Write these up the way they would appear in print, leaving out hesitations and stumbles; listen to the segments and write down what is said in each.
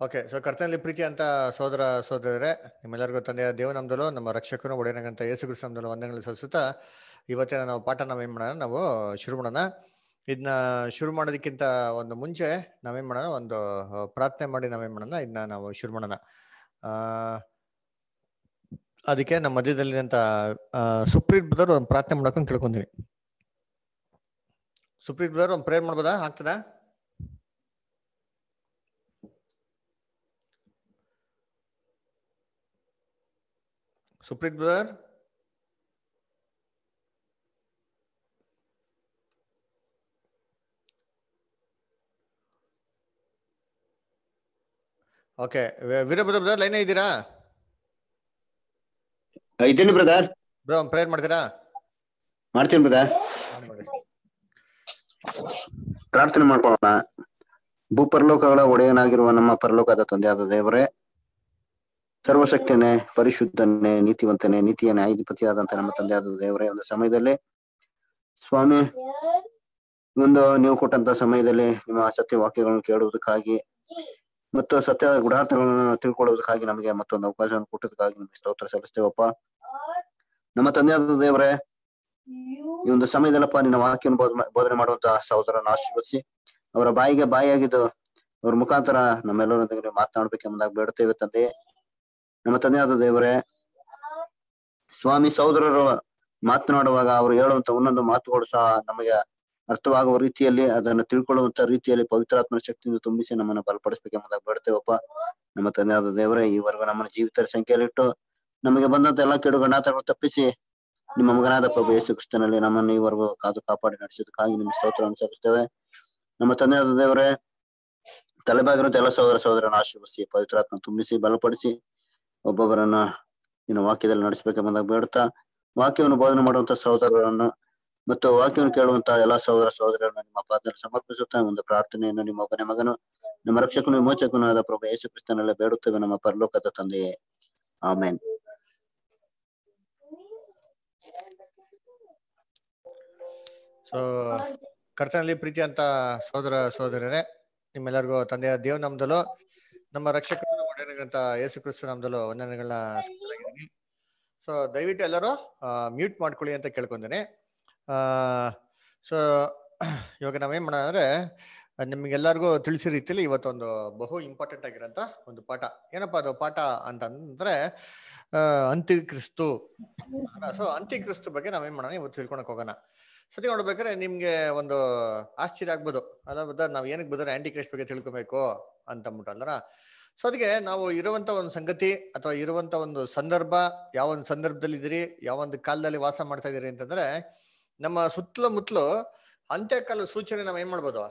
Okay, so ಕರ್ತನಲ್ಲಿ ಪ್ರೀತಿ ಅಂತ ಸೋದರ ಸೋದರರೇ, ನಿಮ್ಮೆಲ್ಲರಿಗೂ ತಂದೆಯ ದೇವನಾಮದಲ್ಲೂ ನಮ್ಮ ರಕ್ಷಕನು ಒಡೆಯನಾಗಂತ ಯೇಸು ಕ್ರಿಸ್ತ ನಾಮದಲ್ಲೂ ವಂದನೆಗಳು ಸಲ್ಲಿಸುತ್ತಾ ಇವತ್ತಿನ ನಾವು ಪಾಠ ನಾವೇನು ಮಾಡೋಣ, ನಾವು ಶುರು ಮಾಡೋಣ. ಇದನ್ನ ಶುರು ಮಾಡೋದಕ್ಕಿಂತ ಒಂದು ಮುಂಚೆ ನಾವೇನು ಮಾಡೋಣ, ಒಂದು ಪ್ರಾರ್ಥನೆ ಮಾಡಿ ನಾವೇನು ಮಾಡೋಣ, ಇದನ್ನ ನಾವು ಶುರು ಮಾಡೋಣ. ಅದಕ್ಕೆ ನಮ್ಮ ಮಧ್ಯದಲ್ಲಿರುವಂಥ ಸುಪ್ರೀತ್ ಬ್ರದರ್ ಒಂದು ಪ್ರಾರ್ಥನೆ ಮಾಡ್ಕೊಂಡು ಕೇಳ್ಕೊಂತೀನಿ. ಸುಪ್ರೀತ್ ಬ್ರದರ್ ಒಂದು ಪ್ರೇಯರ್ ಮಾಡ್ಬೋದಾ? ಆಗ್ತದಾ? Supreet brother, okay. Veerabhadra brother ಲೈನೇ ಇದ್ದೀರಾ? ಇದ್ದೀನಿ ಬ್ರದರ್. ಬ್ರೋ ಒಂದು ಪ್ರೇಯರ್ ಮಾಡ್ತೀರಾ? ಮಾಡ್ತೀನಿ ಬ್ರದರ್. ಪ್ರಾರ್ಥನೆ ಮಾಡ್ಕೊಳ್ಳೋಣ. ಭೂಪರಲೋಕಗಳ ಒಡೆಯನಾಗಿರುವ ನಮ್ಮ ಪರಲೋಕದ ತಂದೆಯಾದ ದೇವರೇ, ಸರ್ವಶಕ್ತನೇ, ಪರಿಶುದ್ಧನೇ, ನೀತಿವಂತನೇ, ನೀತಿಯ ನ್ಯಾಯಾಧಿಪತಿಯಾದಂತ ನಮ್ಮ ತಂದೆಯಾದ ದೇವರೇ, ಒಂದು ಸಮಯದಲ್ಲಿ ಸ್ವಾಮಿ, ನೀವು ಕೊಟ್ಟಂತ ಸಮಯದಲ್ಲಿ ನಿಮ್ಮ ಸತ್ಯ ವಾಕ್ಯಗಳನ್ನು ಕೇಳುವುದಕ್ಕಾಗಿ ಮತ್ತು ಸತ್ಯ ಗುಡಾರ್ಥಗಳನ್ನು ತಿಳ್ಕೊಳ್ಳುವುದಕ್ಕಾಗಿ ನಮಗೆ ಮತ್ತೊಂದು ಅವಕಾಶವನ್ನು ಕೊಟ್ಟದಕ್ಕಾಗಿ ನಿಮಗೆ ಸ್ತೋತ್ರ ಸಲ್ಲಿಸ್ತೇವಪ್ಪ. ನಮ್ಮ ತಂದೆಯಾದ ದೇವರೇ, ಈ ಒಂದು ಸಮಯದಲ್ಲಪ್ಪ ನಿನ್ನ ವಾಕ್ಯವನ್ನು ಬೋಧನೆ ಮಾಡುವಂತಹ ಸಹೋದರನ ಆಶೀರ್ವದಿಸಿ, ಅವರ ಬಾಯಿಗೆ ಬಾಯಿಯಾಗಿದ್ದು ಅವ್ರ ಮುಖಾಂತರ ನಮ್ಮೆಲ್ಲರೊಂದಿಗೆ ಮಾತನಾಡ್ಬೇಕೆಂಬುದಾಗಿ ಬೇಡುತ್ತೇವೆ ತಂದೆ. ನಮ್ಮ ತಂದೆಯಾದ ದೇವರೇ, ಸ್ವಾಮಿ, ಸಹೋದರರು ಮಾತನಾಡುವಾಗ ಅವರು ಹೇಳುವಂತ ಒಂದೊಂದು ಮಾತುಗಳು ಸಹ ನಮಗೆ ಅರ್ಥವಾಗುವ ರೀತಿಯಲ್ಲಿ, ಅದನ್ನು ತಿಳ್ಕೊಳ್ಳುವಂತ ರೀತಿಯಲ್ಲಿ ಪವಿತ್ರಾತ್ಮನ ಶಕ್ತಿಯಿಂದ ತುಂಬಿಸಿ ನಮ್ಮನ್ನು ಬಲಪಡಿಸ್ಬೇಕೆಂಬುದಾಗಿ ಬೇಡ್ತೇವಪ್ಪ. ನಮ್ಮ ತಂದೆಯಾದ ದೇವರೇ, ಈವರೆಗೂ ನಮ್ಮನ್ನು ಜೀವಿತರ ಸಂಖ್ಯೆಯಲ್ಲಿಟ್ಟು ನಮಗೆ ಬಂದಂತ ಎಲ್ಲಾ ಕೆಡುಗಣಾತಗಳನ್ನು ತಪ್ಪಿಸಿ ನಿಮ್ಮ ಮಗನಾದ ಪ್ರಭು ಯೇಸು ಕ್ರಿಸ್ತನಲ್ಲಿ ನಮ್ಮನ್ನು ಈವರೆಗೂ ಕಾದು ಕಾಪಾಡಿ ನಡೆಸಿದಕ್ಕಾಗಿ ನಿಮ್ಮ ಸ್ತೋತ್ರವನ್ನು ಸಲ್ಲಿಸ್ತೇವೆ. ನಮ್ಮ ತಂದೆಯಾದ ದೇವರೇ, ತಲೆಬಾಗಿರುವಂತ ಎಲ್ಲ ಸಹೋದರನ ಆಶೀರ್ವದಿಸಿ ಪವಿತ್ರಾತ್ಮ ತುಂಬಿಸಿ ಬಲಪಡಿಸಿ ಒಬ್ಬೊಬ್ಬರನ್ನ ನಿನ್ನ ವಾಕ್ಯದಲ್ಲಿ ನಡೆಸಬೇಕೆಂಬುದಾಗಿ ಬೇಡುತ್ತಾ, ವಾಕ್ಯವನ್ನು ಬೋಧನೆ ಮಾಡುವಂತ ಸಹೋದರರನ್ನು ಮತ್ತು ವಾಕ್ಯವನ್ನು ಕೇಳುವಂತ ಎಲ್ಲಾ ಸಹೋದರ ಸಹೋದರರನ್ನು ನಿಮ್ಮ ಪಾದದಲ್ಲಿ ಸಮರ್ಪಿಸುತ್ತಾ ಒಂದು ಪ್ರಾರ್ಥನೆಯನ್ನು ನಿಮ್ಮ ಒಬ್ಬನೇ ಮಗನು ನಮ್ಮ ರಕ್ಷಕನು ವಿಮೋಚಕನೂ ಆದ ಪ್ರಭು ಯೇಸು ಕ್ರಿಸ್ತನಲ್ಲೇ ಬೇಡುತ್ತೇವೆ, ನಮ್ಮ ಪರಲೋಕದ ತಂದೆಯೇ, ಆಮೇನ್. ಸೊ ಕರ್ತನಲ್ಲಿ ಪ್ರೀತಿ ಅಂತ ಸಹೋದರ ಸಹೋದರರೇ, ನಿಮ್ಮೆಲ್ಲರಿಗೂ ತಂದೆಯ ದೇವನಾಮದಲ್ಲೂ ನಮ್ಮ ರಕ್ಷಕನ ಒಡೆಯನಾಗಂತ ಯೇಸು ಕ್ರಿಸ್ತ ನಾಮದಲ್ಲೂ ವಂದನೆಗಳನ್ನ ಸಲ್ಲಿಸಿದ್ದೀನಿ. ಸೊ ದಯವಿಟ್ಟು ಎಲ್ಲರೂ ಮ್ಯೂಟ್ ಮಾಡ್ಕೊಳ್ಳಿ ಅಂತ ಕೇಳ್ಕೊಂತೀನಿ. ಸೊ ಇವಾಗ ನಾವೇನ್ ಮಾಡೋಣ ಅಂದ್ರೆ, ನಿಮ್ಗೆಲ್ಲರಿಗೂ ತಿಳಿಸಿ ರೀತಿಯಲ್ಲಿ ಇವತ್ತೊಂದು ಬಹು ಇಂಪಾರ್ಟೆಂಟ್ ಆಗಿರೋಂಥ ಒಂದು ಪಾಠ. ಏನಪ್ಪಾ ಅದು ಪಾಠ ಅಂತಂದ್ರೆ ಅಂತ್ಯಕ್ರಿಸ್ತು. ಸೊ ಅಂತ್ಯಕ್ರಿಸ್ತು ಬಗ್ಗೆ ನಾವೇನ್ ಮಾಡೋಣ ಇವತ್ತು ತಿಳ್ಕೊಳಕ್ ಹೋಗೋಣ. ಸತಿ ನೋಡ್ಬೇಕಾದ್ರೆ ನಿಮ್ಗೆ ಒಂದು ಆಶ್ಚರ್ಯ ಆಗ್ಬೋದು, ಅಲ್ಲ ನಾವ್ ಏನಕ್ಕೆ ಬದಲು ಆಂಟಿ ಕ್ರೈಸ್ಟ್ ಬಗ್ಗೆ ತಿಳ್ಕೊಬೇಕು ಅಂತ ಅಂದ್ಬಿಟ್ಟಲ್ರ. ಸೊ ಅದಕ್ಕೆ ನಾವು ಇರುವಂತ ಒಂದು ಸಂಗತಿ ಅಥವಾ ಇರುವಂತ ಒಂದು ಸಂದರ್ಭ, ಯಾವ ಒಂದು ಸಂದರ್ಭದಲ್ಲಿ ಇದ್ದೀರಿ, ಯಾವ ಒಂದು ಕಾಲದಲ್ಲಿ ವಾಸ ಮಾಡ್ತಾ ಇದೀರಿ ಅಂತಂದ್ರೆ, ನಮ್ಮ ಸುತ್ತಮುತ್ತಲು ಅಂತ್ಯಕಾಲದ ಸೂಚನೆ ನಾವ್ ಏನ್ ಮಾಡ್ಬೋದು,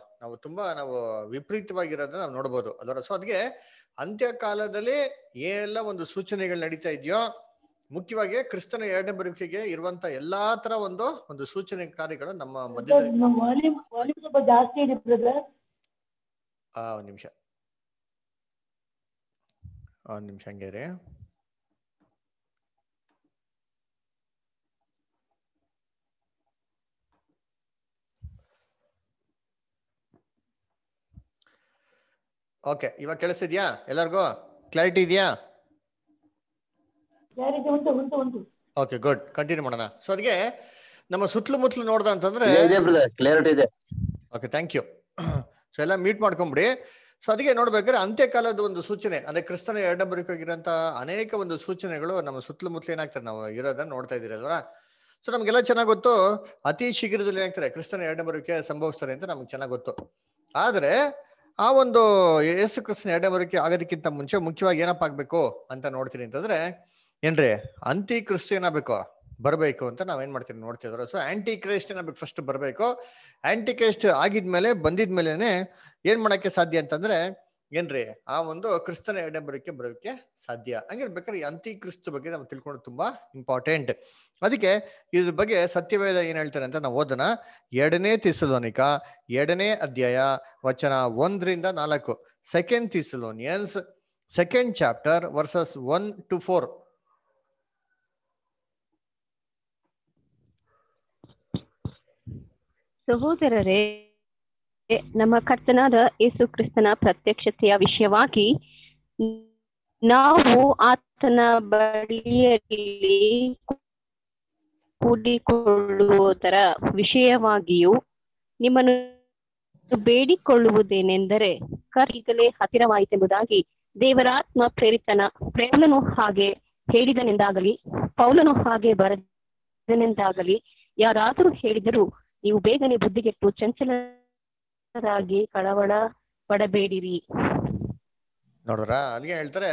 ನಾವು ವಿಪರೀತವಾಗಿರೋದನ್ನ ನಾವು ನೋಡ್ಬೋದು ಅಲ್ವರ. ಸೊ ಅದಕ್ಕೆ ಅಂತ್ಯಕಾಲದಲ್ಲಿ ಏನೆಲ್ಲ ಒಂದು ಸೂಚನೆಗಳು ನಡೀತಾ ಇದೆಯೋ, ಮುಖ್ಯವಾಗಿ ಕ್ರಿಸ್ತನ ಎರಡನೇ ಬರುವಿಕೆಗೆ ಇರುವಂತ ಎಲ್ಲಾ ತರ ಒಂದು ಸೂಚನೆ ಕಾರ್ಯಗಳು ನಮ್ಮ ಮಧ್ಯದಲ್ಲಿ. ಒಂದ್ ನಿಮಿಷ ಹಂಗೆ ರೀ. ಓಕೆ, ಇವಾಗ ಕೇಳಿಸ್ತಿದ್ಯಾ? ಎಲ್ಲರಿಗೂ ಕ್ಲಾರಿಟಿ ಇದೆಯಾ? Okay, good. ಕಂಟಿನ್ಯೂ ಮಾಡೋಣ. ಸೊ ಅದಕ್ಕೆ ನಮ್ಮ ಸುತ್ತಮುತ್ತಲು ನೋಡ್ದ ಅಂತಂದ್ರೆ ಕ್ಲಾರಿಟಿ ಇದೆ. Okay, thank you. ಸೊ ಎಲ್ಲ ಮೀಟ್ ಮಾಡ್ಕೊಂಬಿಡಿ. ಸೊ ಅದಕ್ಕೆ ನೋಡ್ಬೇಕಾದ್ರೆ ಅಂತ್ಯಕಾಲದ ಒಂದು ಸೂಚನೆ ಅಂದ್ರೆ ಕ್ರಿಸ್ತನ ಎರಡನೇ ಬರುವಿಕೆಗಿರೋಂಥ ಅನೇಕ ಒಂದು ಸೂಚನೆಗಳು ನಮ್ಮ ಸುತ್ತಮುತ್ತಲು ಏನಾಗ್ತದೆ, ನಾವು ಇರೋದನ್ನ ನೋಡ್ತಾ ಇದೀರಿ ಅಲ್ವಾ. ಸೊ ನಮ್ಗೆಲ್ಲ ಚೆನ್ನಾಗ್ ಗೊತ್ತು, ಅತಿ ಶೀಘ್ರದಲ್ಲಿ ಏನಾಗ್ತಾರೆ ಕ್ರಿಸ್ತನ ಎರಡನೇ ಬರುವಿಕೆ ಸಂಭವಿಸ್ತಾರೆ ಅಂತ ನಮ್ಗೆ ಚೆನ್ನಾಗ್ ಗೊತ್ತು. ಆದ್ರೆ ಆ ಒಂದು ಯೇಸು ಕ್ರಿಸ್ತನ ಎರಡನೇ ಬರುವಿಕೆ ಆಗೋದಕ್ಕಿಂತ ಮುಂಚೆ ಮುಖ್ಯವಾಗಿ ಏನಪ್ಪ ಆಗ್ಬೇಕು ಅಂತ ನೋಡ್ತೀನಿ ಅಂತಂದ್ರೆ, ಏನ್ರಿ ಅಂತಿ ಕ್ರಿಸ್ತ ಏನಾಗಬೇಕು, ಬರ್ಬೇಕು ಅಂತ ನಾವೇನ್ ಮಾಡ್ತೀವಿ ನೋಡ್ತಿದ್ರು. ಸೊ ಆಂಟಿ ಕ್ರೈಸ್ಟ್ ಏನಾಗಬೇಕು, ಫಸ್ಟ್ ಬರ್ಬೇಕು. ಆಂಟಿ ಕ್ರೈಸ್ಟ್ ಆಗಿದ್ಮೇಲೆ ಬಂದಿದ್ಮೇಲೆನೆ ಏನ್ ಮಾಡಕ್ಕೆ ಸಾಧ್ಯ ಅಂತಂದ್ರೆ, ಏನ್ರಿ ಆ ಒಂದು ಕ್ರಿಸ್ತನ ಎರಡನೇ ಬರೋಕೆ ಸಾಧ್ಯ. ಹಂಗಿರ್ಬೇಕಾದ್ರೆ ಈ ಅಂತಿ ಕ್ರಿಸ್ತ ಬಗ್ಗೆ ನಾವು ತಿಳ್ಕೊಳ್ಳೋದು ತುಂಬಾ ಇಂಪಾರ್ಟೆಂಟ್. ಅದಕ್ಕೆ ಇದ್ರ ಬಗ್ಗೆ ಸತ್ಯವೇದ ಏನ್ ಹೇಳ್ತಾರೆ ಅಂತ ನಾವು ಓದೋಣ. 2ನೇ ಥೆಸಲೋನಿಕ 2ನೇ ಅಧ್ಯಾಯ ವಚನ 1-4. 2 ಥೆಸಲೋನಿಯನ್ಸ್ 2nd chapter verses 1-4. ಸಹೋದರರೇ, ನಮ್ಮ ಕರ್ತನಾದ ಯೇಸು ಕ್ರಿಸ್ತನ ಪ್ರತ್ಯಕ್ಷತೆಯ ವಿಷಯವಾಗಿ ನಾವು ಆತನ ಬಳಿಯಲ್ಲಿ ಕೂಡಿಕೊಳ್ಳುವುದರ ವಿಷಯವಾಗಿಯೂ ನಿಮ್ಮನ್ನು ಬೇಡಿಕೊಳ್ಳುವುದೇನೆಂದರೆ ಈಗಲೇ ಹತ್ತಿರವಾಯಿತೆಂಬುದಾಗಿ ದೇವರಾತ್ಮ ಪೌಲನು ಹಾಗೆ ಹೇಳಿದನೆಂದಾಗಲಿ ಪೌಲನು ಹಾಗೆ ಬರೆದನೆಂದಾಗಲಿ ಯಾರಾದರೂ ಹೇಳಿದರೂ ನೀವು ಬೇಗನೆ ಬುದ್ಧಿಗೆಟ್ಟು ಚಂಚಲರಾಗಿ ಕಳವಳ ಪಡಬೇಡಿರಿ. ನೋಡ್ರ ಅದಕ್ಕೆ ಹೇಳ್ತಾರೆ,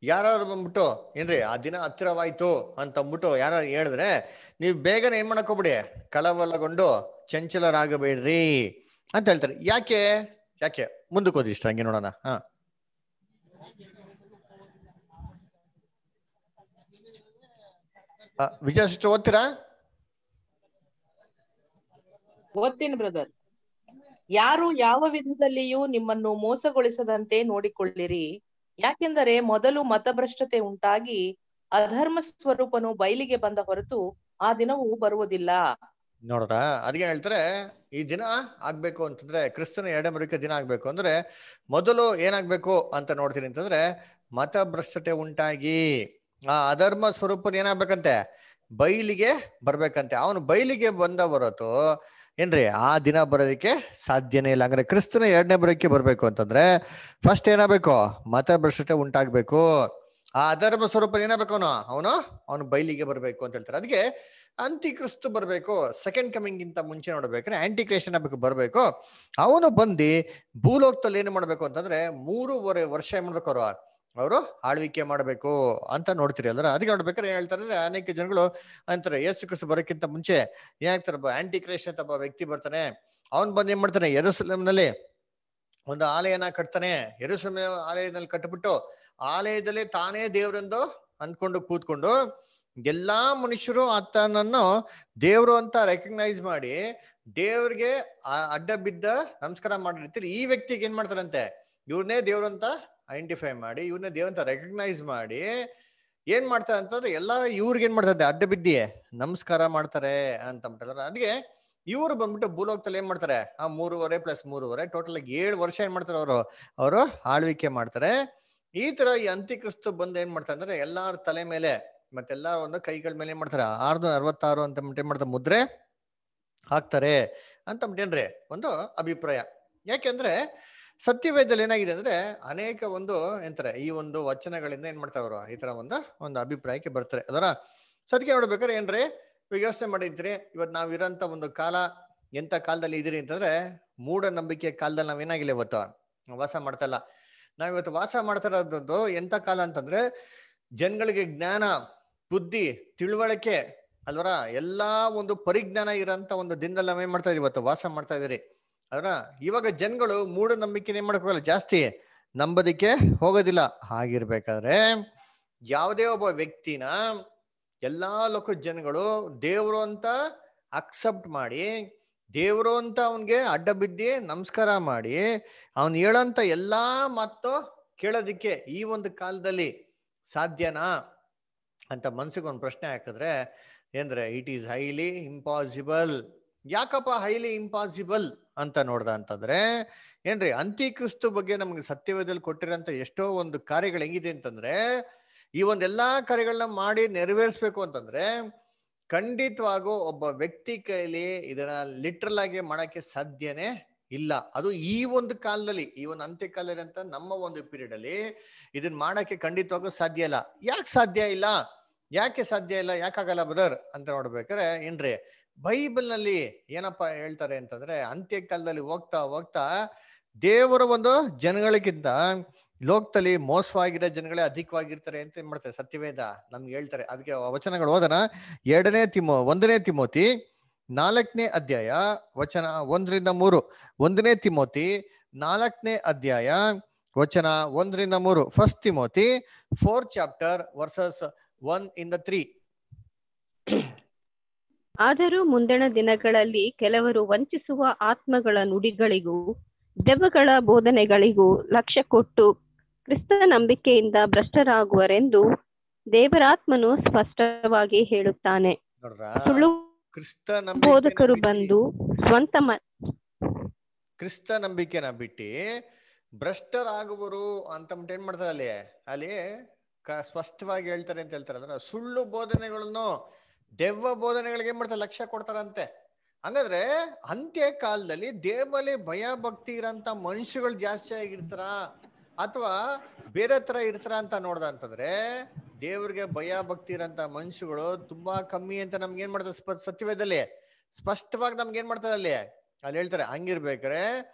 ಯಾರಾದ್ರು ಬಂದ್ಬಿಟ್ಟು ಏನ್ರಿ ಆ ದಿನ ಹತ್ತಿರವಾಯ್ತು ಅಂತ ಅಂದ್ಬಿಟ್ಟು ಯಾರು ಹೇಳಿದ್ರೆ ನೀವು ಬೇಗನೆ ಏನ್ ಮಾಡಕ್ ಹೋಗ್ಬಿಡಿ, ಕಳವಳಗೊಂಡು ಚಂಚಲರಾಗಬೇಡ್ರಿ ಅಂತ ಹೇಳ್ತಾರೆ. ಯಾಕೆ ಯಾಕೆ ಮುಂದಕ್ಕೆ ಓದಿ ಇಷ್ಟ ಹಂಗೆ ನೋಡೋಣ. ವಿಜಯ ಸಿಸ್ಟರ್ ಓದ್ತೀರಾ? ಓದ್ತೀನಿ ಬ್ರದರ್. ಯಾರು ಯಾವ ವಿಧದಲ್ಲಿಯೂ ನಿಮ್ಮನ್ನು ಮೋಸಗೊಳಿಸದಂತೆ ನೋಡಿಕೊಳ್ಳಿರಿ. ಯಾಕೆಂದರೆ ಮೊದಲು ಮತಭ್ರಷ್ಟತೆ ಉಂಟಾಗಿ ಅಧರ್ಮ ಸ್ವರೂಪನು ಬಯಲಿಗೆ ಬಂದ ಹೊರತು ಆ ದಿನವೂ ಬರುವುದಿಲ್ಲ. ನೋಡ್ರ ಅದಕ್ಕೆ ಹೇಳ್ತಾರೆ, ಈ ದಿನ ಆಗ್ಬೇಕು ಅಂತಂದ್ರೆ ಕ್ರಿಸ್ತನ ಎರಡನೇ ಬರುವಿಕೆ ದಿನ ಆಗ್ಬೇಕು ಅಂದ್ರೆ ಮೊದಲು ಏನಾಗ್ಬೇಕು ಅಂತ ನೋಡ್ತೀನಿ ಅಂತಂದ್ರೆ ಮತಭ್ರಷ್ಟತೆ ಉಂಟಾಗಿ ಆ ಅಧರ್ಮ ಸ್ವರೂಪನ ಏನಾಗ್ಬೇಕಂತೆ, ಬಯಲಿಗೆ ಬರ್ಬೇಕಂತೆ. ಅವನು ಬಯಲಿಗೆ ಬಂದ ಹೊರತು ಏನ್ರಿ ಆ ದಿನ ಬರೋದಕ್ಕೆ ಸಾಧ್ಯನೇ ಇಲ್ಲ. ಹಂಗಾರೆ ಕ್ರಿಸ್ತನ ಎರಡನೇ ಬರೋಕೆ ಬರ್ಬೇಕು ಅಂತಂದ್ರೆ ಫಸ್ಟ್ ಏನಾಗಬೇಕು, ಮತಭ್ರಷ್ಟತೆ ಉಂಟಾಗ್ಬೇಕು. ಆ ಅಧರ್ಮ ಸ್ವರೂಪ ಏನಾಗಬೇಕು, ಅವನು ಬಯಲಿಗೆ ಬರ್ಬೇಕು ಅಂತ ಹೇಳ್ತಾರೆ. ಅದಕ್ಕೆ ಅಂತಿ ಕ್ರಿಸ್ತು ಬರ್ಬೇಕು. ಸೆಕೆಂಡ್ ಕಮಿಂಗ್ ಗಿಂತ ಮುಂಚೆ ನೋಡ್ಬೇಕ್ರೆ ಆಂಟಿ ಕ್ರಿಸ್ಟನ್ ಬರ್ಬೇಕು. ಅವನು ಬಂದು ಭೂಲೋಕದಲ್ಲಿ ಏನು ಮಾಡ್ಬೇಕು ಅಂತಂದ್ರೆ 3.5 ವರ್ಷ ಏನ್ ಮಾಡ್ಬೇಕು, ಅವರು ಆಳ್ವಿಕೆ ಮಾಡ್ಬೇಕು ಅಂತ ನೋಡ್ತೀರಿ ಅಲ್ರ. ಅದಕ್ಕೆ ನೋಡ್ಬೇಕಾದ್ರೆ ಏನ್ ಹೇಳ್ತಾರೆ ಅಂದ್ರೆ ಅನೇಕ ಜನಗಳು ಅಂತಾರೆ ಯೇಸು ಕ್ರಿಸ್ತು ಬರೋಕ್ಕಿಂತ ಮುಂಚೆ ಏನಾಗ್ತಾರೆ, ಆಂಟಿ ಕ್ರೈಸ್ಟ್ ಅಂತ ಒಬ್ಬ ವ್ಯಕ್ತಿ ಬರ್ತಾನೆ. ಅವನ್ ಬಂದ್ ಏನ್ ಮಾಡ್ತಾನೆ, ಯೆರೂಸಲೇಮಿನಲ್ಲಿ ಒಂದು ಆಲಯನ ಕಟ್ತಾನೆ. ಯೆರೂಸಲೇಮ್ ಆಲಯದಲ್ಲಿ ಕಟ್ಬಿಟ್ಟು ಆಲಯದಲ್ಲಿ ತಾನೇ ದೇವ್ರೆಂದು ಅಂದ್ಕೊಂಡು ಕೂತ್ಕೊಂಡು ಎಲ್ಲಾ ಮನುಷ್ಯರು ಆತನನ್ನು ದೇವ್ರು ಅಂತ ರೆಕಗ್ನೈಸ್ ಮಾಡಿ ದೇವ್ರಿಗೆ ಅಡ್ಡ ಬಿದ್ದ ನಮಸ್ಕಾರ ಮಾಡಿರ್ತೀರಿ. ಈ ವ್ಯಕ್ತಿಗೆ ಏನ್ ಮಾಡ್ತಾರಂತೆ, ಇವ್ರನ್ನೇ ದೇವ್ರು ಅಂತ ಐಡೆಂಟಿಫೈ ಮಾಡಿ ಇವ್ರನ್ನೇ ದೇವ್ರ ಅಂತ ರೆಕಗ್ನೈಸ್ ಮಾಡಿ ಏನ್ ಮಾಡ್ತಾರೆ ಅಂತಂದ್ರೆ ಎಲ್ಲಾರು ಇವ್ರಿಗೆ ಏನ್ ಮಾಡ್ತಾರೆ, ಅಡ್ಡ ಬಿದ್ದಿ ನಮಸ್ಕಾರ ಮಾಡ್ತಾರೆ ಅಂತ ಅಂತಾರೆ. ಅದಕ್ಕೆ ಇವ್ರು ಬಂದ್ಬಿಟ್ಟು ಭೂಲೋಕದಲ್ಲಿ ಏನ್ ಮಾಡ್ತಾರೆ, 3.5 + 3.5 ಟೋಟಲ್ 7 ವರ್ಷ ಏನ್ ಮಾಡ್ತಾರೆ, ಅವರು ಆಳ್ವಿಕೆ ಮಾಡ್ತಾರೆ. ಈ ತರ ಈ ಅಂತ್ಯಕ್ರಿಸ್ತು ಬಂದು ಏನ್ ಮಾಡ್ತಾರೆ ಅಂದ್ರೆ ಎಲ್ಲಾರ ತಲೆ ಮೇಲೆ ಮತ್ತೆಲ್ಲಾ ಒಂದು ಕೈಗಳ ಮೇಲೆ ಏನ್ ಮಾಡ್ತಾರೆ 666 ಅಂತ ಏನ್ ಮಾಡ್ತಾರೆ ಮುದ್ರೆ ಹಾಕ್ತಾರೆ ಅಂತ ಏನ್ರಿ ಒಂದು ಅಭಿಪ್ರಾಯ. ಯಾಕೆಂದ್ರೆ ಸತ್ಯವೇದದಲ್ಲಿ ಏನಾಗಿದೆ ಅಂದ್ರೆ ಅನೇಕ ಒಂದು ಎಂತಾರೆ ಈ ಒಂದು ವಚನಗಳಿಂದ ಏನ್ ಮಾಡ್ತಾರೆ ಅವರು ಈ ತರ ಒಂದು ಅಭಿಪ್ರಾಯಕ್ಕೆ ಬರ್ತಾರೆ ಅದರ. ಸದ್ಕೆ ನೋಡ್ಬೇಕಾದ್ರೆ ಏನ್ರಿ ಯೋಚನೆ ಮಾಡಿದ್ರಿ, ಇವತ್ತು ನಾವ್ ಇರೋಂತ ಒಂದು ಕಾಲ ಎಂತ ಕಾಲದಲ್ಲಿ ಇದೀರಿ ಅಂತಂದ್ರೆ ಮೂಢನಂಬಿಕೆ ಕಾಲದಲ್ಲಿ ನಾವೇನಾಗಿಲ್ಲ ಇವತ್ತು ವಾಸ ಮಾಡ್ತಾ ಇಲ್ಲ. ನಾವಿವತ್ತು ವಾಸ ಮಾಡ್ತಾ ಇರೋದು ಎಂತ ಕಾಲ ಅಂತಂದ್ರೆ ಜನಗಳಿಗೆ ಜ್ಞಾನ, ಬುದ್ಧಿ, ತಿಳುವಳಿಕೆ ಅಲ್ವರ ಎಲ್ಲಾ ಒಂದು ಪರಿಜ್ಞಾನ ಇರೋಂತ ಒಂದು ದಿನದಲ್ಲಿ ನಾವೇನ್ ಮಾಡ್ತಾ ಇದೀವಿ, ಇವತ್ತು ವಾಸ ಮಾಡ್ತಾ ಇದೀರಿ ಅದ್ರ. ಇವಾಗ ಜನಗಳು ಮೂಢನಂಬಿಕೆ ಏನ್ ಮಾಡಕ್ ಹೋಗಲ್ಲ, ಜಾಸ್ತಿ ನಂಬೋದಿಕ್ಕೆ ಹೋಗೋದಿಲ್ಲ. ಹಾಗಿರ್ಬೇಕಾದ್ರೆ ಯಾವುದೇ ಒಬ್ಬ ವ್ಯಕ್ತಿನ ಎಲ್ಲಾ ಲೋಕದ ಜನಗಳು ದೇವ್ರು ಅಂತ ಅಕ್ಸೆಪ್ಟ್ ಮಾಡಿ ದೇವ್ರು ಅಂತ ಅವನ್ಗೆ ಅಡ್ಡ ಬಿದ್ದಿ ನಮಸ್ಕಾರ ಮಾಡಿ ಅವನ್ ಹೇಳಂತ ಎಲ್ಲಾ ಮಾತು ಕೇಳೋದಿಕ್ಕೆ ಈ ಒಂದು ಕಾಲದಲ್ಲಿ ಸಾಧ್ಯನಾ ಅಂತ ಮನ್ಸಿಗೆ ಒಂದು ಪ್ರಶ್ನೆ ಹಾಕಿದ್ರೆ ಏನ್ರೆ ಇಟ್ ಈಸ್ ಹೈಲಿ ಇಂಪಾಸಿಬಲ್. ಯಾಕಪ್ಪ ಹೈಲಿ ಇಂಪಾಸಿಬಲ್ ಅಂತ ನೋಡ್ದ ಅಂತಂದ್ರೆ ಏನ್ರಿ ಅಂತ್ಯಕ್ರಿಸ್ತು ಬಗ್ಗೆ ನಮ್ಗೆ ಸತ್ಯವೇದದಲ್ಲಿ ಕೊಟ್ಟಿರೋಂಥ ಎಷ್ಟೋ ಒಂದು ಕಾರ್ಯಗಳು ಹೆಂಗಿದೆ ಅಂತಂದ್ರೆ ಈ ಒಂದೆಲ್ಲಾ ಕಾರ್ಯಗಳನ್ನ ಮಾಡಿ ನೆರವೇರಿಸ್ಬೇಕು ಅಂತಂದ್ರೆ ಖಂಡಿತವಾಗೂ ಒಬ್ಬ ವ್ಯಕ್ತಿ ಕೈಲಿ ಇದನ್ನ ಲಿಟ್ರಲ್ ಆಗಿ ಮಾಡಕ್ಕೆ ಸಾಧ್ಯನೇ ಇಲ್ಲ. ಅದು ಈ ಒಂದು ಕಾಲದಲ್ಲಿ ಈ ಒಂದು ಅಂತ್ಯಕಾಲದಲ್ಲಿ ಅಂತ ನಮ್ಮ ಒಂದು ಪೀರಿಯಡ್ ಅಲ್ಲಿ ಇದನ್ನ ಮಾಡಕ್ಕೆ ಖಂಡಿತವಾಗೂ ಸಾಧ್ಯ ಇಲ್ಲ. ಯಾಕೆ ಸಾಧ್ಯ ಇಲ್ಲ, ಯಾಕೆ ಸಾಧ್ಯ ಇಲ್ಲ, ಯಾಕಾಗಲ್ಲ ಬ್ರದರ್ ಅಂತ ನೋಡ್ಬೇಕಾರೆ ಏನ್ರಿ ಬೈಬಲ್ ನಲ್ಲಿ ಏನಪ್ಪಾ ಹೇಳ್ತಾರೆ ಅಂತಂದ್ರೆ ಅಂತ್ಯಕಾಲದಲ್ಲಿ ಹೋಗ್ತಾ ಹೋಗ್ತಾ ದೇವರ ಒಂದು ಜನಗಳಿಗಿಂತ ಲೋಕದಲ್ಲಿ ಮೋಸವಾಗಿರೋ ಜನಗಳೇ ಅಧಿಕವಾಗಿರ್ತಾರೆ ಅಂತ ಏನ್ ಮಾಡ್ತಾರೆ ಸತ್ಯವೇದ ನಮ್ಗೆ ಹೇಳ್ತಾರೆ. ಅದಕ್ಕೆ ವಚನಗಳು ಓದೋಣ. 1ನೇ ತಿಮೋತಿ 4ನೇ ಅಧ್ಯಾಯ ವಚನ 1-3. 1ನೇ ತಿಮೋತಿ 4ನೇ ಅಧ್ಯಾಯ ವಚನ 1-3. 1 ತಿಮೋತಿ 4th chapter verses 1-3. ಆದರೂ ಮುಂದಿನ ದಿನಗಳಲ್ಲಿ ಕೆಲವರು ವಂಚಿಸುವ ಆತ್ಮಗಳ ನುಡಿಗಳಿಗೂ ದೆವ್ವಗಳ ಬೋಧನೆಗಳಿಗೂ ಲಕ್ಷ್ಯ ಕೊಟ್ಟು ಕ್ರಿಸ್ತ ನಂಬಿಕೆಯಿಂದ ಭ್ರಷ್ಟರಾಗುವರೆಂದು ದೇವರಾತ್ಮನು ಸ್ಪಷ್ಟವಾಗಿ ಹೇಳುತ್ತಾನೆ. ಸುಳ್ಳು ಬೋಧಕರು ಬಂದು ಸ್ವಂತ ಕ್ರಿಸ್ತ ನಂಬಿಕೆನ ಬಿಟ್ಟು ಭ್ರಷ್ಟರಾಗುವರು ಅಂತ ಏನ್ ಮಾಡ್ತಾರೆ ಅಲ್ಲಿ ಸ್ಪಷ್ಟವಾಗಿ ಹೇಳ್ತಾರೆ ಅಂತ ಹೇಳ್ತಾರೆ. ಅಂದ್ರೆ ಸುಳ್ಳು ಬೋಧನೆಗಳನ್ನು, ದೆವ್ವ ಬೋಧನೆಗಳಿಗೆ ಏನ್ ಮಾಡ್ತಾರೆ, ಲಕ್ಷ್ಯ ಕೊಡ್ತಾರಂತೆ. ಹಂಗಾದ್ರೆ ಅಂತ್ಯ ಕಾಲದಲ್ಲಿ ದೇವರಲ್ಲಿ ಭಯ ಭಕ್ತಿ ಇರೋಂಥ ಮನುಷ್ಯಗಳು ಜಾಸ್ತಿ ಆಗಿರ್ತಾರ ಅಥವಾ ಬೇರೆ ತರ ಇರ್ತಾರ ಅಂತ ನೋಡ್ದ ಅಂತಂದ್ರೆ, ದೇವ್ರಿಗೆ ಭಯ ಭಕ್ತಿ ಇರೋಂಥ ಮನುಷ್ಯಗಳು ತುಂಬಾ ಕಮ್ಮಿ ಅಂತ ನಮ್ಗೆ ಏನ್ ಮಾಡ್ತಾರೆ ಸತ್ಯವೇದದಲ್ಲಿ ಸ್ಪಷ್ಟವಾಗಿ ನಮ್ಗೆ ಏನ್ ಮಾಡ್ತಾರೆ ಅಲ್ಲಿ ಹೇಳ್ತಾರೆ. ಹಂಗಿರ್ಬೇಕಾರೆ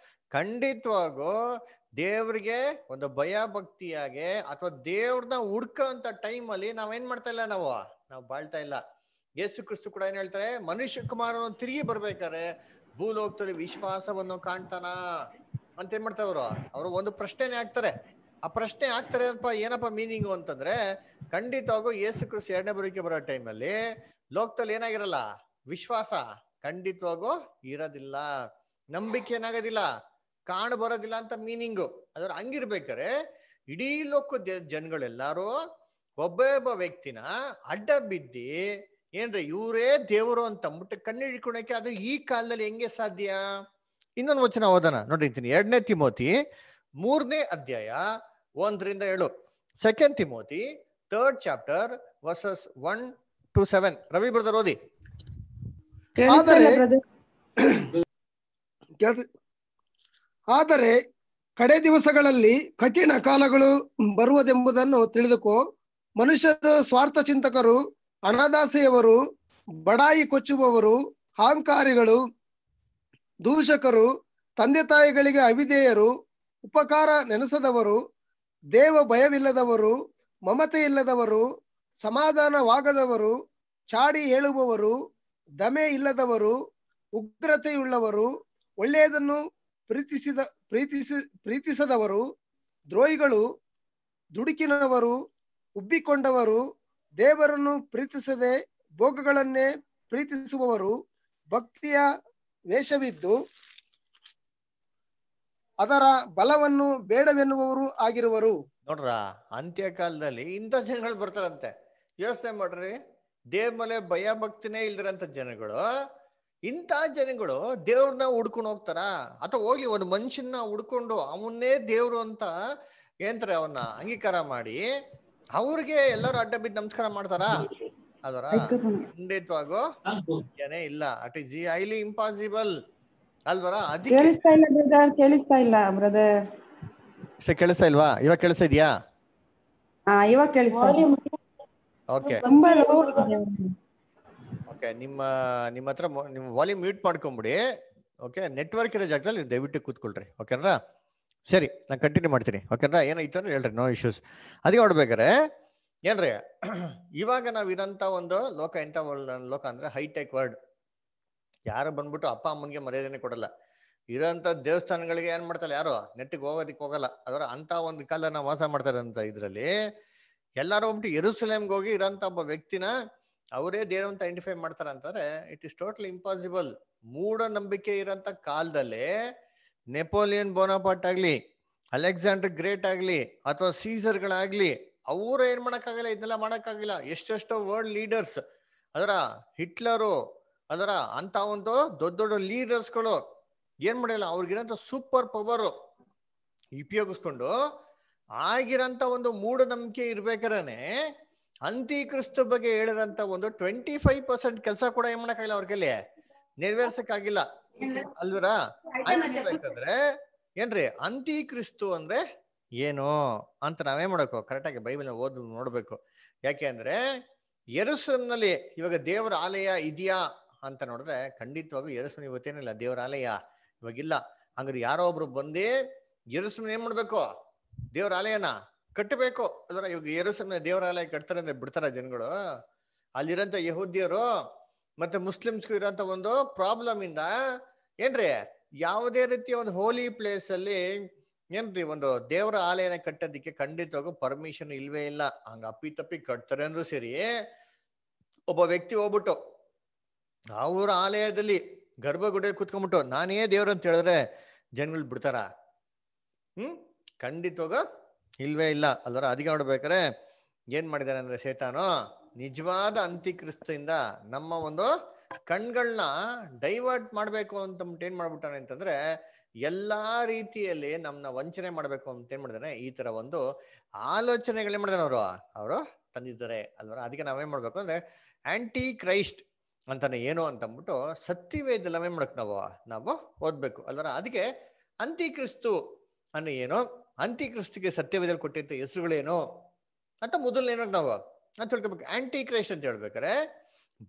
ಖಂಡಿತವಾಗೂ ದೇವ್ರಿಗೆ ಒಂದು ಭಯ ಭಕ್ತಿಯಾಗೆ ಅಥವಾ ದೇವ್ರನ್ನ ಹುಡ್ಕೋಂತ ಟೈಮಲ್ಲಿ ನಾವೇನ್ ಮಾಡ್ತಾ ಇಲ್ಲ, ನಾವು ಬಾಳ್ತಾ ಇಲ್ಲ. ಯೇಸು ಕ್ರಿಸ್ತು ಕೂಡ ಏನ್ ಹೇಳ್ತಾರೆ, ಮನುಷ್ಯ ಕುಮಾರನು ತಿರುಗಿ ಬರ್ಬೇಕಾರೆ ಭೂಲೋಕದಲ್ಲಿ ವಿಶ್ವಾಸವನ್ನು ಕಾಣ್ತಾನ ಅಂತ ಏನ್ ಮಾಡ್ತಾರೆ ಅವರು ಒಂದು ಪ್ರಶ್ನೆನೇ ಹಾಕ್ತಾರೆ. ಆ ಪ್ರಶ್ನೆ ಹಾಕ್ತಾರೆ ಏನಪ್ಪ ಮೀನಿಂಗು ಅಂತಂದ್ರೆ, ಖಂಡಿತವಾಗೂ ಯೇಸು ಕ್ರಿಸ್ತು ಎರಡನೇ ಬರುವಿಕೆ ಬರೋ ಟೈಮಲ್ಲಿ ಲೋಕದಲ್ಲಿ ಏನಾಗಿರಲ್ಲ, ವಿಶ್ವಾಸ ಖಂಡಿತವಾಗೂ ಇರೋದಿಲ್ಲ, ನಂಬಿಕೆ ಏನಾಗೋದಿಲ್ಲ, ಕಾಣ ಬರೋದಿಲ್ಲ ಅಂತ ಮೀನಿಂಗು. ಅದ್ರ ಹಂಗಿರ್ಬೇಕಾರೆ ಇಡೀ ಲೋಕದ ಜನಗಳೆಲ್ಲಾರು ಒಬ್ಬೊಬ್ಬ ವ್ಯಕ್ತಿನ ಅಡ್ಡ ಬಿದ್ದಿ ಏನ್ರಿ ಇವರೇ ದೇವರು ಅಂತ ಮುಟ್ಟ ಕಣ್ಣಿಡ್ಕೊಳಕ್ಕೆ ಅದು ಈ ಕಾಲದಲ್ಲಿ ಹೆಂಗೆ ಸಾಧ್ಯ? ಇನ್ನೊಂದು ವಚನ ಓದೋಣ ನೋಡ್ರಿ, 2 ತಿಮೋತಿ 3ನೇ ಅಧ್ಯಾಯ 1-7. 2 Timothy 3rd chapter verses 1-7. Ravi brother ಓದಿ. ಆದರೆ ಕಡೆ ದಿವಸಗಳಲ್ಲಿ ಕಠಿಣ ಕಾಲಗಳು ಬರುವುದೆಂಬುದನ್ನು ತಿಳಿದುಕೋ. ಮನುಷ್ಯರು ಸ್ವಾರ್ಥ ಚಿಂತಕರು, ಹಣದಾಸೆಯವರು, ಬಡಾಯಿ ಕೊಚ್ಚುವವರು, ಅಹಂಕಾರಿಗಳು, ದೂಷಕರು, ತಂದೆ ತಾಯಿಗಳಿಗೆ ಅವಿಧೇಯರು, ಉಪಕಾರ ನೆನೆಸದವರು, ದೇವ ಭಯವಿಲ್ಲದವರು, ಮಮತೆ ಇಲ್ಲದವರು, ಸಮಾಧಾನವಾಗದವರು, ಚಾಡಿ ಹೇಳುವವರು, ದಮೆ ಇಲ್ಲದವರು, ಉಗ್ರತೆಯುಳ್ಳವರು, ಒಳ್ಳೆಯದನ್ನು ಪ್ರೀತಿಸದವರು, ದ್ರೋಹಿಗಳು, ದುಡುಕಿನವರು, ಉಬ್ಬಿಕೊಂಡವರು, ದೇವರನ್ನು ಪ್ರೀತಿಸದೆ ಭೋಗಗಳನ್ನೇ ಪ್ರೀತಿಸುವವರು, ಭಕ್ತಿಯ ವೇಷವಿದ್ದು ಅದರ ಬಲವನ್ನು ಬೇಡವೆನ್ನುವವರು ಆಗಿರುವರು. ನೋಡ್ರ, ಅಂತ್ಯಕಾಲದಲ್ಲಿ ಇಂಥ ಜನಗಳು ಬರ್ತಾರಂತೆ. ಯೋಚನೆ ಮಾಡ್ರಿ, ದೇವ್ರ ಮೇಲೆ ಭಯ ಭಕ್ತಿನೇ ಇಲ್ದಿರಂತ ಜನಗಳು, ಇಂಥ ಜನಗಳು ದೇವ್ರನ್ನ ಹುಡ್ಕೊಂಡು ಹೋಗ್ತಾರ ಅಥವಾ ಹೋಗ್ಲಿ ಒಂದು ಮನುಷ್ಯನ ಹುಡ್ಕೊಂಡು ಅವನ್ನೇ ದೇವ್ರು ಅಂತ ಏನಂತಾರೆ ಅವನ್ನ ಅಂಗೀಕಾರ ಮಾಡಿ ಅವ್ರಿಗೆ ಎಲ್ಲರೂ ಅಡ್ಡ ಬಿದ್ದು ನಮಸ್ಕಾರ ಮಾಡ್ತಾರ? ಅದರ ಖಂಡಿತವಾಗೂ ಏನೇ ಇಲ್ಲ. ಅಟ್ ಈಸ್ ಹೈಲಿ ಇಂಪಾಸಿಬಲ್ ಅಲ್ವರ? ಅದಕ್ಕೆ ಕೇಳಿಸ್ತಾ ಇಲ್ಲ ಬ್ರದರ್. ಕೇಳಿಸ್ತಾ ಇಲ್ವಾ? ಇವಾಗ ಕೇಳಿಸ್ತಾ ಇದೆಯಾ? ಇವಾಗ ಕೇಳಿಸ್ತಾ ಇದೆ. ಓಕೆ ಓಕೆ, ನಿಮ್ಮ ಹತ್ರ ನಿಮ್ಮ ವಾಲ್ಯೂಮ್ ಮ್ಯೂಟ್ ಮಾಡ್ಕೊಂಬಿಡಿ. ಓಕೆ, ನೆಟ್ವರ್ಕ್ ಇರೋ ಜಾಗದಲ್ಲಿ ದಯವಿಟ್ಟು ಕೂತ್ಕೊಳ್ರಿ. ಓಕೆನಾ? ಸರಿ, ನಾನು ಕಂಟಿನ್ಯೂ ಮಾಡ್ತೀನಿ. ಓಕೆನಾ? ಏನಾಯ್ತು ಅಂದ್ರೆ ಹೇಳ್ರಿ, ನೋ ಇಶ್ಯೂಸ್. ಅದಕ್ಕೆ ನೋಡ್ಬೇಕಾರೆ ಏನ್ರಿ, ಇವಾಗ ನಾವ್ ಇರೋಂಥ ಒಂದು ಲೋಕ ಎಂತ ಲೋಕ ಅಂದ್ರೆ ಹೈಟೆಕ್ ವರ್ಲ್ಡ್. ಯಾರು ಬಂದ್ಬಿಟ್ಟು ಅಪ್ಪ ಅಮ್ಮನಿಗೆ ಮರ್ಯಾದೆನೆ ಕೊಡಲ್ಲ. ಇರೋಂಥ ದೇವಸ್ಥಾನಗಳಿಗೆ ಏನ್ ಮಾಡ್ತಾರೆ, ಯಾರು ನೆಟ್ಟಿಗೆ ಹೋಗೋದಿಕ್ ಹೋಗಲ್ಲ. ಅದರ ಅಂತ ಒಂದು ಕಾಲ ನಾವು ವಾಸ ಮಾಡ್ತಾರೆ ಅಂತ ಇದ್ರಲ್ಲಿ ಎಲ್ಲಾರು ಹೋಗ್ಬಿಟ್ಟು ಯೆರೂಸಲೇಮ್ಗೆ ಹೋಗಿ ಇರೋಂಥ ಒಬ್ಬ ವ್ಯಕ್ತಿನ ಅವರೇ ದೇವ್ರಂತ ಐಡೆಂಟಿಫೈ ಮಾಡ್ತಾರ ಅಂತಂದ್ರೆ ಇಟ್ ಇಸ್ ಟೋಟಲಿ ಇಂಪಾಸಿಬಲ್. ಮೂಢನಂಬಿಕೆ ಇರೋಂಥ ಕಾಲದಲ್ಲಿ ನೆಪೋಲಿಯನ್ ಬೋನಾಪಾರ್ಟ್ ಆಗ್ಲಿ, ಅಲೆಕ್ಸಾಂಡರ್ ಗ್ರೇಟ್ ಆಗ್ಲಿ, ಅಥವಾ ಸೀಸರ್ಗಳಾಗ್ಲಿ, ಅವ್ರು ಏನ್ ಮಾಡಕ್ಕಾಗಲ್ಲ, ಇದನ್ನೆಲ್ಲ ಮಾಡಕ್ಕಾಗಿಲ್ಲ. ಎಷ್ಟೆಷ್ಟೋ ವರ್ಲ್ಡ್ ಲೀಡರ್ಸ್, ಅದರ ಹಿಟ್ಲರು, ಅದರ ಅಂತ ಒಂದು ದೊಡ್ಡ ದೊಡ್ಡ ಲೀಡರ್ಸ್ಗಳು ಏನ್ ಮಾಡಿಲ್ಲ, ಅವ್ರಿಗಿರೋಂಥ ಸೂಪರ್ ಪವರ್ ಉಪಯೋಗಿಸ್ಕೊಂಡು ಆಗಿರೋಂಥ ಒಂದು ಮೂಢನಂಬಿಕೆ ಇರ್ಬೇಕಾದ್ರೆ ಅಂತಿಕ್ರಿಸ್ತ ಬಗ್ಗೆ ಹೇಳಿರೋಂಥ ಒಂದು 25% ಕೆಲಸ ಕೂಡ ಏನ್ ಮಾಡಕ್ಕಾಗಿಲ್ಲ, ಅವ್ರ ಕೈಲಿ ನೆರವೇರ್ಸಕ್ಕಾಗಿಲ್ಲ ಅಲ್ವರಾ? ಬೇಕಾದ್ರೆ ಏನ್ರಿ ಅಂತಿಕ್ರಿಸ್ತು ಅಂದ್ರೆ ಏನು ಅಂತ ನಾವೇನ್ ಮಾಡಬೇಕು, ಕರೆಕ್ಟಾಗಿ ಬೈಬಲ್ನ ಓದ್ ನೋಡ್ಬೇಕು. ಯಾಕೆ ಅಂದ್ರೆ ಯೆರೂಸಲೇಮ್ನಲ್ಲಿ ಇವಾಗ ದೇವರ ಆಲಯ ಇದೆಯಾ ಅಂತ ನೋಡಿದ್ರೆ ಖಂಡಿತವಾಗೂ ಯೆರೂಸಲೇಮ್ ಇವತ್ತೇನಿಲ್ಲ, ದೇವರ ಆಲಯ ಇವಾಗಿಲ್ಲ. ಹಂಗಾರೆ ಯಾರೋ ಒಬ್ರು ಬಂದು ಯೆರೂಸಲೇಮ್ ಏನ್ ಮಾಡ್ಬೇಕು, ದೇವರ ಆಲಯನ ಕಟ್ಟಬೇಕು. ಅಲ್ವರ? ಇವಾಗ ಯೆರೂಸಲೇಮ್ ದೇವರ ಆಲಯ ಕಟ್ತಾರೆ ಅಂದ್ರೆ ಬಿಡ್ತಾರ ಜನಗಳು? ಅಲ್ಲಿರೋಂಥ ಯಹೂದ್ಯರು ಮತ್ತೆ ಮುಸ್ಲಿಮ್ಸ್ಗೂ ಇರೋಂಥ ಒಂದು ಪ್ರಾಬ್ಲಮ್ ಇಂದ ಏನ್ರಿ ಯಾವುದೇ ರೀತಿಯ ಒಂದು ಹೋಲಿ ಪ್ಲೇಸ್ ಅಲ್ಲಿ ಏನ್ರಿ ಒಂದು ದೇವರ ಆಲಯನ ಕಟ್ಟೋದಿಕ್ಕೆ ಖಂಡಿತವಾಗೂ ಪರ್ಮಿಷನ್ ಇಲ್ವೇ ಇಲ್ಲ. ಹಂಗ ಅಪ್ಪಿ ಕಟ್ತಾರೆ ಅಂದ್ರೂ ಸರಿ, ಒಬ್ಬ ವ್ಯಕ್ತಿ ಹೋಗ್ಬಿಟ್ಟು ಅವ್ರ ಆಲಯದಲ್ಲಿ ಗರ್ಭಗುಡಿಯಲ್ಲಿ ಕುತ್ಕೊಂಡ್ಬಿಟ್ಟು ನಾನೇ ದೇವ್ರು ಅಂತ ಹೇಳಿದ್ರೆ ಜನಗಳು ಬಿಡ್ತಾರ? ಖಂಡಿತವಾಗ ಇಲ್ವೇ ಇಲ್ಲ ಅಲ್ವರ? ಅದಕ್ಕೆ ನೋಡ್ಬೇಕಾರೆ ಏನ್ ಮಾಡಿದಾರೆ ಅಂದ್ರೆ ಸೇತಾನು ನಿಜವಾದ ಅಂತಿಕ್ರಿಸ್ತಿಂದ ನಮ್ಮ ಒಂದು ಕಣ್ಗಳನ್ನ ಡೈವರ್ಟ್ ಮಾಡ್ಬೇಕು ಅಂತ ಏನ್ ಮಾಡ್ಬಿಟ್ಟಾನೆ ಅಂತಂದ್ರೆ ಎಲ್ಲಾ ರೀತಿಯಲ್ಲಿ ನಮ್ನ ವಂಚನೆ ಮಾಡ್ಬೇಕು ಅಂತ ಏನ್ ಮಾಡಿದಾರೆ, ಈ ತರ ಒಂದು ಆಲೋಚನೆಗಳೇ ಮಾಡಿದಾರೆ ಅವರು ತಂದಿದ್ದಾರೆ ಅಲ್ವರ. ಅದಕ್ಕೆ ನಾವೇನ್ ಮಾಡ್ಬೇಕು ಅಂದ್ರೆ ಆಂಟಿ ಕ್ರೈಸ್ಟ್ ಅಂತಾನೆ ಏನು ಅಂತ ಅಂದ್ಬಿಟ್ಟು ಸತ್ಯವೇದ ನಾವೇನ್ ಮಾಡಕ್ ನಾವು ಓದ್ಬೇಕು ಅಲ್ವರ. ಅದಕ್ಕೆ ಅಂತಿ ಕ್ರಿಸ್ತು ಅನ್ನೋ ಏನು, ಅಂತಿ ಕ್ರಿಸ್ತಿಗೆ ಸತ್ಯವೇದಲ್ಲಿ ಕೊಟ್ಟಿದ್ದ ಹೆಸರುಗಳೇನು ಅಂತ ಮೊದಲನೇನೋ ನಾವು ಅಂತ ತಿಳ್ಕೊಬೇಕು. ಆಂಟಿ ಕ್ರೈಸ್ಟ್ ಅಂತ ಹೇಳ್ಬೇಕಾರೆ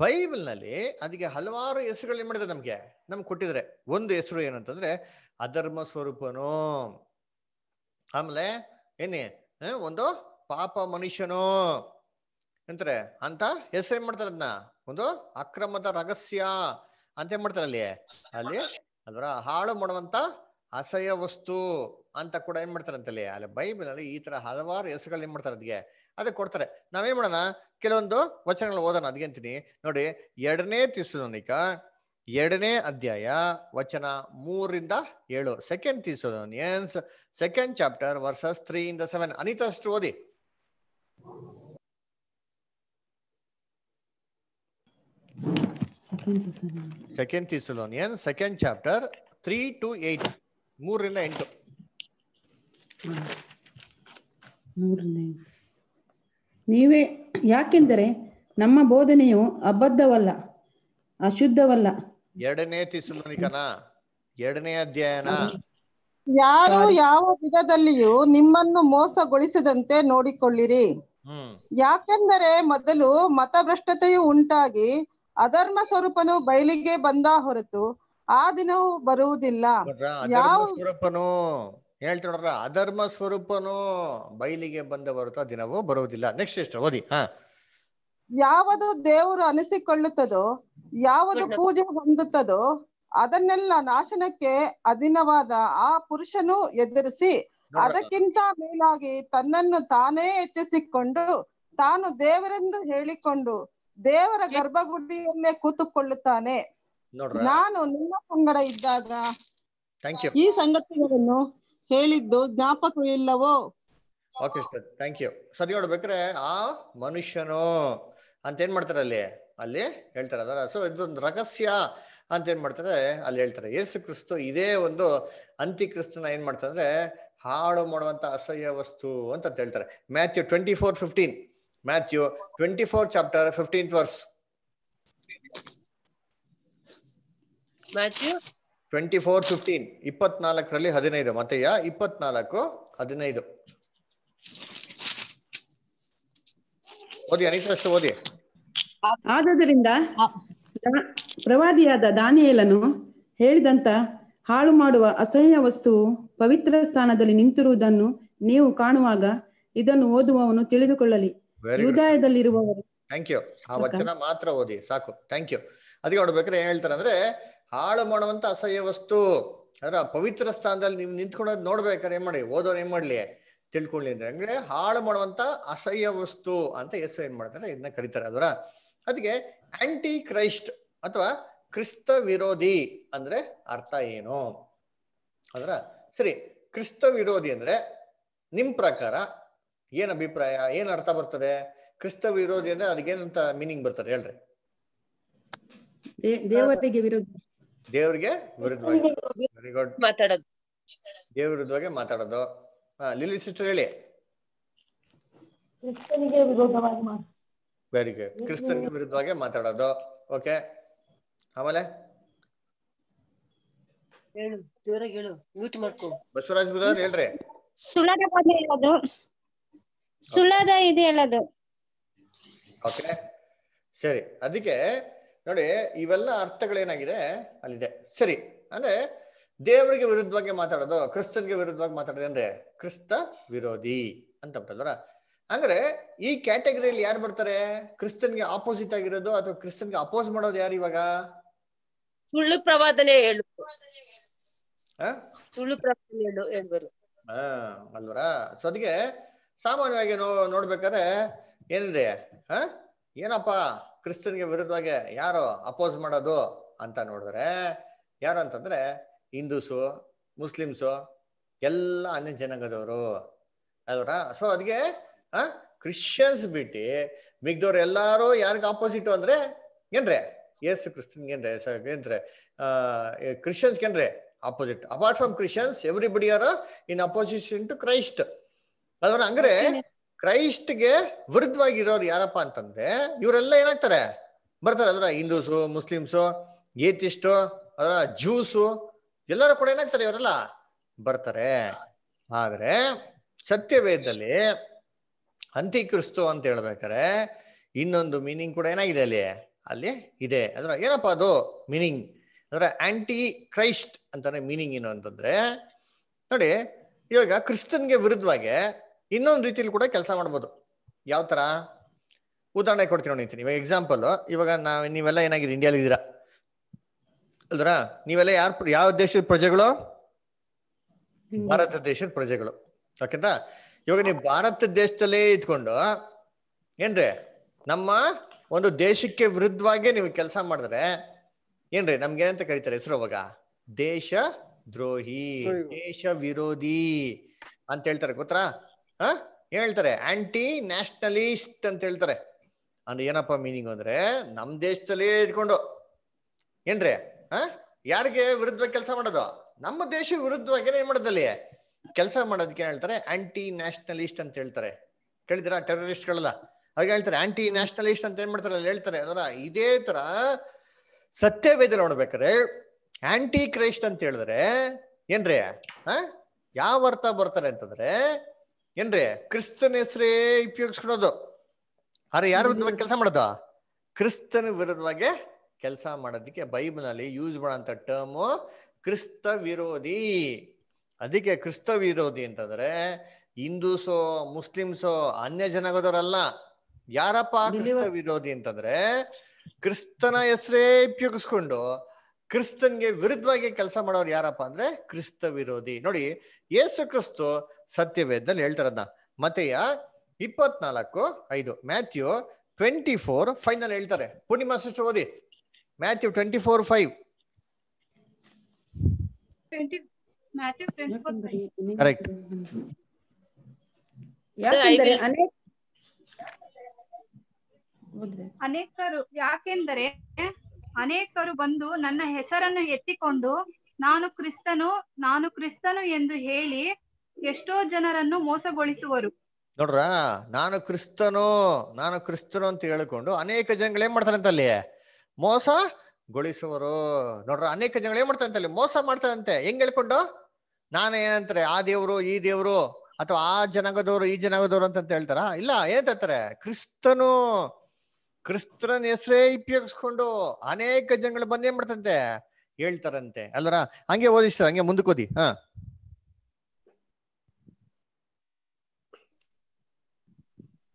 ಬೈಬಲ್ ನಲ್ಲಿ ಅದಕ್ಕೆ ಹಲವಾರು ಹೆಸರುಗಳು ಏನ್ ಮಾಡಿದ್ರೆ ನಮ್ಗೆ ಕೊಟ್ಟಿದ್ರೆ. ಒಂದು ಹೆಸರು ಏನಂತಂದ್ರೆ ಅಧರ್ಮ ಸ್ವರೂಪನು, ಆಮೇಲೆ ಒಂದು ಪಾಪ ಮನುಷ್ಯನು ಅಂತಾರೆ ಅಂತ ಹೆಸರು ಏನ್ ಮಾಡ್ತಾರೆ. ಅದನ್ನ ಒಂದು ಅಕ್ರಮದ ರಹಸ್ಯ ಅಂತ ಏನ್ ಮಾಡ್ತಾರೆ ಅಲ್ಲಿ ಅದರ ಹಾಳು ಮಾಡುವಂತ ಅಸಹ್ಯ ವಸ್ತು ಅಂತ ಕೂಡ ಏನ್ ಮಾಡ್ತಾರೆ ಅಂತಲ್ಲಿ ಅಲ್ಲಿ ಬೈಬಲ್ ಅಲ್ಲಿ ಈ ತರ ಹಲವಾರು ಹೆಸರುಗಳು ಏನ್ ಮಾಡ್ತಾರೆ ಅದಕ್ಕೆ ಕೊಡ್ತಾರೆ. ನಾವೇನ್ ಮಾಡೋಣ, ಕೆಲವೊಂದು ವಚನಗಳು ಓದೋಣ. ಅದಕ್ಕಂತೀನಿ ನೋಡಿ, 2 ಥೆಸಲೋನಿಕ 2ನೇ ಅಧ್ಯಾಯ ವಚನ 3-7. 2 Thessalonians 2nd chapter verses 3-7. Anita ಅಷ್ಟು ಓದಿ. 2 ಥೆಸಲೋನಿಯನ್ಸ್ 2nd chapter 3-8. 3-8. ನೀವೇ, ಯಾಕೆಂದರೆ ನಮ್ಮ ಬೋಧನೆಯು ಅಬದ್ಧವಲ್ಲ, ಅಶುದ್ಧವಲ್ಲ. 2ನೇ ಥೆಸಲೋನಿಕನ 2ನೇ ಅಧ್ಯಾಯನ ಯಾರು ಯಾವ ವಿಧದಲ್ಲಿಯೂ ನಿಮ್ಮನ್ನು ಮೋಸಗೊಳಿಸದಂತೆ ನೋಡಿಕೊಳ್ಳಿರಿ. ಯಾಕೆಂದರೆ ಮೊದಲು ಮತಭ್ರಷ್ಟತೆಯು ಉಂಟಾಗಿ ಅಧರ್ಮ ಸ್ವರೂಪನು ಬಯಲಿಗೆ ಬಂದ ಹೊರತು ಆ ದಿನವೂ ಬರುವುದಿಲ್ಲ. ಸ್ವರೂಪನು ಹೇಳ್ತಾರ, ಅಧರ್ಮ ಸ್ವರೂಪನು ಬಯಲಿಗೆ ಬಂದ ಹೊರತು ಆ ದಿನವೂ ಬರುವುದಿಲ್ಲ. ನೆಕ್ಸ್ಟ್ ಎಷ್ಟು ಓದಿ. ಯಾವುದು ದೇವರು ಅನಿಸಿಕೊಳ್ಳುತ್ತದೋ, ಯಾವುದು ಪೂಜೆ ಹೊಂದುತ್ತದೋ ಅದನ್ನೆಲ್ಲ ನಾಶನಕ್ಕೆ ಅಧೀನವಾದ ಆ ಪುರುಷನು ಎದುರಿಸಿ ಅದಕ್ಕಿಂತ ಮೇಲಾಗಿ ತನ್ನನ್ನು ತಾನೇ ಹೆಚ್ಚಿಸಿಕೊಂಡು ತಾನು ದೇವರೆಂದು ಹೇಳಿಕೊಂಡು ದೇವರ ಗರ್ಭಗುಡಿಯಲ್ಲೇ ಕೂತುಕೊಳ್ಳುತ್ತಾನೆ. ನಾನು ನಿಮ್ಮ ಸಂಗಡ ಇದ್ದಾಗ ಈ ಸಂಗತಿಗಳನ್ನು ಹೇಳಿದ್ದು ಜ್ಞಾಪಕವಿಲ್ಲವೋ? Okay sir, thank you. ಸರಿ, ನೋಡ್ಬೇಕ್ರೆ ಆ ಮನುಷ್ಯನು ಅಂತ ಏನ್ ಮಾಡ್ತಾರೆ ಅಲ್ಲಿ ಹೇಳ್ತಾರೆ ಅದರ. ಸೊ ಇದೊಂದು ರಹಸ್ಯ ಅಂತ ಏನ್ ಮಾಡ್ತಾರೆ ಅಲ್ಲಿ ಹೇಳ್ತಾರೆ. ಯೇಸು ಕ್ರಿಸ್ತು ಇದೇ ಒಂದು ಅಂತಿ ಕ್ರಿಸ್ತನ ಏನ್ ಮಾಡ್ತಾರೆ ಹಾಳು ಮಾಡುವಂತ ಅಸಹ್ಯ ವಸ್ತು ಅಂತ ಹೇಳ್ತಾರೆ. Matthew 24:15. Matthew 24 chapter 15th verse. Matthew 24:15. 24:15. ಮತ್ತೆಯ 24:15. ಓದಿ ಅನಿತಾ ಅಷ್ಟು ಓದಿ. ಆದುದರಿಂದ ಪ್ರವಾದಿಯಾದ ದಾನಿಯೇಲನು ಹೇಳಿದಂತ ಹಾಳು ಮಾಡುವ ಅಸಹ್ಯ ವಸ್ತುವು ಪವಿತ್ರ ಸ್ಥಾನದಲ್ಲಿ ನಿಂತಿರುವುದನ್ನು ನೀವು ಕಾಣುವಾಗ ಇದನ್ನು ಓದುವವನು ತಿಳಿದುಕೊಳ್ಳಲಿ. ಯೂದಾಯದಲ್ಲಿರುವವರು. Thank you. ಆ ವಚನ ಮಾತ್ರ ಓದಿ ಸಾಕು. Thank you. ಅದಕ್ಕೆ ನೋಡ್ಬೇಕಾದ್ರೆ ಏನ್ ಹೇಳ್ತಾರೆ ಅಂದ್ರೆ ಹಾಳು ಮಾಡುವಂತ ಅಸಹ್ಯ ವಸ್ತು ಅದರ ಪವಿತ್ರ ಸ್ಥಾನದಲ್ಲಿ ನೀವು ನಿಂತ್ಕೊಂಡೋದ್ ನೋಡ್ಬೇಕಾದ್ರೆ ಏನ್ ಮಾಡಿ, ಓದೋರು ಏನ್ ಮಾಡ್ಲಿ, ತಿಳ್ಕೊಳ್ಳಿ ಅಂದ್ರೆ ಹಾಳು ಮಾಡುವಂತ ಅಸಹ್ಯ ವಸ್ತು ಅಂತ ಹೆಸರು ಏನ್ ಮಾಡ್ತಾರೆ ಇದನ್ನ ಕರೀತಾರೆ ಅದರ. ಅದಕ್ಕೆ ಆಂಟಿ ಕ್ರೈಸ್ಟ್ ಅಥವಾ ಕ್ರಿಸ್ತ ವಿರೋಧಿ ಅಂದ್ರೆ ಅರ್ಥ ಏನು ಅದರ. ಸರಿ, ಕ್ರಿಸ್ತ ವಿರೋಧಿ ಅಂದ್ರೆ ನಿಮ್ ಪ್ರಕಾರ ಏನ್ ಅಭಿಪ್ರಾಯ, ಏನ್ ಅರ್ಥ ಬರ್ತದೆ? ಕ್ರಿಸ್ತ ವಿರೋಧಿ ಅಂದ್ರೆ ಅದಕ್ಕೇನಂತ ಮೀನಿಂಗ್ ಬರ್ತದೆ ಹೇಳ್ರಿ? ದೇವರಿಗೆ ವಿರುದ್ಧ, ದೇವ್ರಿಗೆ ವಿರುದ್ಧವಾಗಿ. ವೆರಿ ಗುಡ್, ಮಾತಾಡೋದು, ದೇವ್ರ ವಿರುದ್ಧವಾಗಿ ಮಾತಾಡೋದು. ಲಿಲಿ ಸಿಸ್ಟರ್ ಹೇಳಿ. ವೆರಿ ಗುಡ್, ಕ್ರಿಸ್ತನ್ಗೆ ವಿರುದ್ಧವಾಗಿ ಮಾತಾಡೋದು. ಓಕೆ, ಆಮೇಲೆ ಹೇಳು, ಜೋರಾಗಿ ಹೇಳು, ಮ್ಯೂಟ್ ಮಾಡ್ಕೋ. ಬಸವರಾಜ್ ಬ್ರದರ್ ಹೇಳ್ರಿ. ಸುಳ್ಳದ ಬಗ್ಗೆ ಹೇಳೋದು, ಸುಳ್ಳದ ಇದು ಹೇಳೋದು. ಓಕೆ, ಸರಿ. ಅದಕ್ಕೆ ನೋಡಿ, ಇವೆಲ್ಲ ಅರ್ಥಗಳೇನಾಗಿದೆ ಅಲ್ಲಿದೆ. ಸರಿ, ಅಂದ್ರೆ ದೇವರಿಗೆ ವಿರುದ್ಧವಾಗಿ ಮಾತಾಡೋದು, ಕ್ರಿಸ್ತನ್ಗೆ ವಿರುದ್ಧವಾಗಿ ಮಾತಾಡೋದು ಅಂದ್ರೆ ಕ್ರಿಸ್ತ ವಿರೋಧಿ ಅಂತ ಬಿಟ್ಟದ್ರ. ಅಂದ್ರೆ ಈ ಕ್ಯಾಟಗರಿಯಲ್ಲಿ ಯಾರು ಬರ್ತಾರೆ? ಕ್ರಿಸ್ತನ್ಗೆ ಆಪೋಸಿಟ್ ಆಗಿರೋದು ಅಥವಾ ಕ್ರಿಸ್ತನ್ಗೆ ಅಪೋಸ್ ಮಾಡೋದು ಯಾರು ಇವಾಗ? ಸುಳ್ಳು ಪ್ರವಾದನೆ ಹೇಳು, ಸುಳ್ಳು ಪ್ರವಾದನೆ ಹೇಳ್ಬರು ಅಲ್ವರ. ಸೊ ಅದಕ್ಕೆ ಸಾಮಾನ್ಯವಾಗಿ ನೋಡ್ಬೇಕಾದ್ರೆ ಏನ್ರಿ, ಏನಪ್ಪಾ ಕ್ರಿಸ್ತನ್ಗೆ ವಿರುದ್ಧವಾಗಿ ಯಾರು ಅಪೋಸ್ ಮಾಡೋದು ಅಂತ ನೋಡಿದ್ರೆ ಯಾರು ಅಂತಂದ್ರೆ ಹಿಂದೂಸು, ಮುಸ್ಲಿಮ್ಸು, ಎಲ್ಲ ಅನ್ಯ ಜನಾಂಗದವರು ಅಲ್ವರ. ಸೊ ಅದಕ್ಕೆ ಕ್ರಿಶ್ಚಿಯನ್ಸ್ ಬಿಟ್ಟು ಮಿಗ್ದವ್ರು ಎಲ್ಲಾರು ಯಾರಿಗ ಆಪೋಸಿಟ್ ಅಂದ್ರೆ ಏನ್ರೆ ಯೇಸು ಕ್ರಿಸ್ತನ್ಗೆ ಏನ್ರೆ ಕ್ರಿಶ್ಚಿಯನ್ಸ್ಗೆ ಏನ್ರೆ opposite. Apart from Christians everybody are in opposition to Christ. ಅದರ ಅಂದ್ರೆ ಕ್ರೈಸ್ಟ್ಗೆ ವಿರುದ್ಧವಾಗಿರೋರು ಯಾರಪ್ಪ ಅಂತಂದ್ರೆ ಇವರೆಲ್ಲ ಏನಾಗ್ತಾರೆ, ಬರ್ತಾರೆ. ಅದರ ಹಿಂದೂಸು, ಮುಸ್ಲಿಮ್ಸು, ಏತಿಸ್ಟು, ಅದರ ಜ್ಯೂಸು ಎಲ್ಲರೂ ಕೂಡ ಏನಾಗ್ತಾರೆ, ಇವರೆಲ್ಲ ಬರ್ತಾರೆ. ಆದ್ರೆ ಸತ್ಯವೇದದಲ್ಲಿ ಅಂತಿಕ್ರಿಸ್ತು ಅಂತ ಹೇಳ್ಬೇಕಾರೆ ಇನ್ನೊಂದು ಮೀನಿಂಗ್ ಕೂಡ ಏನಾಗಿದೆ ಅಲ್ಲಿ ಇದೆ. ಅದ್ರ ಏನಪ್ಪಾ ಅದು ಮೀನಿಂಗ್ ಅಂದ್ರೆ ಆಂಟಿ ಕ್ರೈಸ್ಟ್ ಅಂತಾನೆ ಮೀನಿಂಗ್ ಏನು ಅಂತಂದ್ರೆ, ನೋಡಿ ಇವಾಗ ಕ್ರಿಸ್ತನ್ಗೆ ವಿರುದ್ಧವಾಗಿ ಇನ್ನೊಂದು ರೀತಿಯಲ್ಲಿ ಕೂಡ ಕೆಲಸ ಮಾಡ್ಬೋದು. ಯಾವ ತರ ಉದಾಹರಣೆ ಕೊಡ್ತೀನಿ ನೋಡಿ. ಇವಾಗ ಎಕ್ಸಾಂಪಲ್, ಇವಾಗ ನೀವೆಲ್ಲ ಏನಾಗಿದೆ ಇಂಡಿಯಾಲಿ ಇದ್ದೀರಾ ಅಲ್ದ್ರ, ನೀವೆಲ್ಲ ಯಾವ ದೇಶದ ಪ್ರಜೆಗಳು? ಭಾರತ ದೇಶದ ಪ್ರಜೆಗಳು. ಯಾಕಂದ್ರ ಇವಾಗ ನೀವು ಭಾರತ ದೇಶದಲ್ಲೇ ಇದ್ಕೊಂಡು ಏನ್ರಿ ನಮ್ಮ ಒಂದು ದೇಶಕ್ಕೆ ವಿರುದ್ಧವಾಗಿ ನೀವು ಕೆಲಸ ಮಾಡಿದ್ರೆ ಏನ್ರಿ ನಮ್ಗೇನಂತ ಕರೀತಾರೆ ಹೆಸರು? ಅವಾಗ ದೇಶ ದ್ರೋಹಿ, ದೇಶ ವಿರೋಧಿ ಅಂತ ಹೇಳ್ತಾರೆ. ಗೊತ್ತಾ? ಹೇಳ್ತಾರೆ ಆಂಟಿ ನ್ಯಾಷನಲಿಸ್ಟ್ ಅಂತ ಹೇಳ್ತಾರೆ. ಅಂದ್ರೆ ಏನಪ್ಪಾ ಮೀನಿಂಗ್ ಅಂದ್ರೆ ನಮ್ ದೇಶದಲ್ಲೇ ಇದ್ಕೊಂಡು ಏನ್ರಿ ಯಾರಿಗೆ ವಿರುದ್ಧವಾಗಿ ಕೆಲಸ ಮಾಡೋದು? ನಮ್ಮ ದೇಶ ವಿರುದ್ಧವಾಗಿ ಏನ್ ಮಾಡೋದಲ್ಲಿ ಕೆಲಸ ಮಾಡೋದಕ್ಕೆ ಹೇಳ್ತಾರೆ ಆಂಟಿ ನ್ಯಾಷನಲಿಸ್ಟ್ ಅಂತ ಹೇಳ್ತಾರೆ. ಕೇಳಿದಿರಾ? ಟೆರರಿಸ್ಟ್ಗಳೆಲ್ಲ ಹಾಗೆ ಹೇಳ್ತಾರೆ ಆಂಟಿ ನ್ಯಾಷನಲಿಸ್ಟ್ ಅಂತ ಏನ್ ಮಾಡ್ತಾರೆ ಅಲ್ಲಿ ಹೇಳ್ತಾರೆ. ಅದರ ಇದೇ ತರ ಸತ್ಯವೇದ ನೋಡ್ಬೇಕಾರೆ ಆಂಟಿ ಕ್ರೈಸ್ಟ್ ಅಂತ ಹೇಳಿದ್ರೆ ಏನ್ರಿ ಯಾವ ಅರ್ಥ ಬರ್ತಾರೆ ಅಂತಂದ್ರೆ ಏನ್ರಿ ಕ್ರಿಸ್ತನ ಹೆಸರೇ ಉಪಯೋಗಿಸ್ಕೊಳೋದು. ಆದ್ರೆ ಯಾರ ವಿರುದ್ಧವಾಗಿ ಕೆಲಸ ಮಾಡೋದು? ಕ್ರಿಸ್ತನ ವಿರುದ್ಧವಾಗಿ ಕೆಲಸ ಮಾಡೋದಕ್ಕೆ ಬೈಬಲ್ ನಲ್ಲಿ ಯೂಸ್ ಮಾಡೋಂಥ ಟರ್ಮು ಕ್ರಿಸ್ತ ವಿರೋಧಿ. ಅದಕ್ಕೆ ಕ್ರಿಸ್ತ ವಿರೋಧಿ ಅಂತಂದ್ರೆ ಹಿಂದೂಸೋ ಮುಸ್ಲಿಮ್ಸೋ ಅನ್ಯ ಜನಾಂಗದವರಲ್ಲ. ಯಾರಪ್ಪ ಕ್ರಿಸ್ತ ವಿರೋಧಿ ಅಂತಂದ್ರೆ ಕ್ರಿಸ್ತನ ಹೆಸರೇ ಉಪಯೋಗಿಸ್ಕೊಂಡು ಕ್ರಿಸ್ತನ್ಗೆ ವಿರುದ್ಧವಾಗಿ ಕೆಲಸ ಮಾಡೋರು ಯಾರಪ್ಪ ಅಂದ್ರೆ ಕ್ರಿಸ್ತ ವಿರೋಧಿ. ನೋಡಿ ಯೇಸು ಕ್ರಿಸ್ತು ಸತ್ಯವೇದದಲ್ಲಿ ಹೇಳ್ತಾರದ್ನ ಮತ್ತೆಯ 24:5, ಮ್ಯಾಥ್ಯೂ 24:5 ಹೇಳ್ತಾರೆ. ಪೂರ್ಣಿಮಾ ಸಿಸ್ಟರ್ ಓದಿ ಮ್ಯಾಥ್ಯೂ 24:5. ಕರೆಕ್ಟ್. ಯಾಕೆಂದರೆ ಅನೇಕರು ಬಂದು ನನ್ನ ಹೆಸರನ್ನು ಎತ್ತಿಕೊಂಡು ನಾನು ಕ್ರಿಸ್ತನು ಎಂದು ಹೇಳಿ ಎಷ್ಟೋ ಜನರನ್ನು ಮೋಸಗೊಳಿಸುವರು. ನೋಡ್ರ, ನಾನು ಕ್ರಿಸ್ತನು ಅಂತ ಹೇಳಿಕೊಂಡು ಅನೇಕ ಜನಗಳು ಏನ್ ಮಾಡ್ತಾರಂತ ಅಲ್ಲಿ ಮೋಸಗೊಳಿಸುವರು. ನೋಡ್ರ, ಅನೇಕ ಜನಗಳು ಏನ್ ಮಾಡ್ತಾರಂತ ಅಲ್ಲಿ ಮೋಸ ಮಾಡ್ತಾರಂತೆ. ಹೆಂಗ್ ಹೇಳ್ಕೊಂಡು ನಾನೇನಂತಾರೆ ಆ ದೇವ್ರು ಈ ದೇವ್ರು ಅಥವಾ ಆ ಜನಾಂಗದವ್ರು ಈ ಜನಾಂಗದವ್ರು ಅಂತ ಹೇಳ್ತಾರ? ಇಲ್ಲ, ಏನಂತಾರೆ ಕ್ರಿಸ್ತನ ಹೆಸರೇ ಉಪಯೋಗಿಸ್ಕೊಂಡು ಅನೇಕ ಜನಗಳು ಬಂದ್ ಏನ್ ಮಾಡ್ತಂತೆ ಹೇಳ್ತಾರಂತೆ ಅಲ್ವರ. ಹಂಗೆ ಓದಿಸ್ತಾರೆ, ಹಂಗೆ ಮುಂದಕ್ಕೆ ಓದಿ.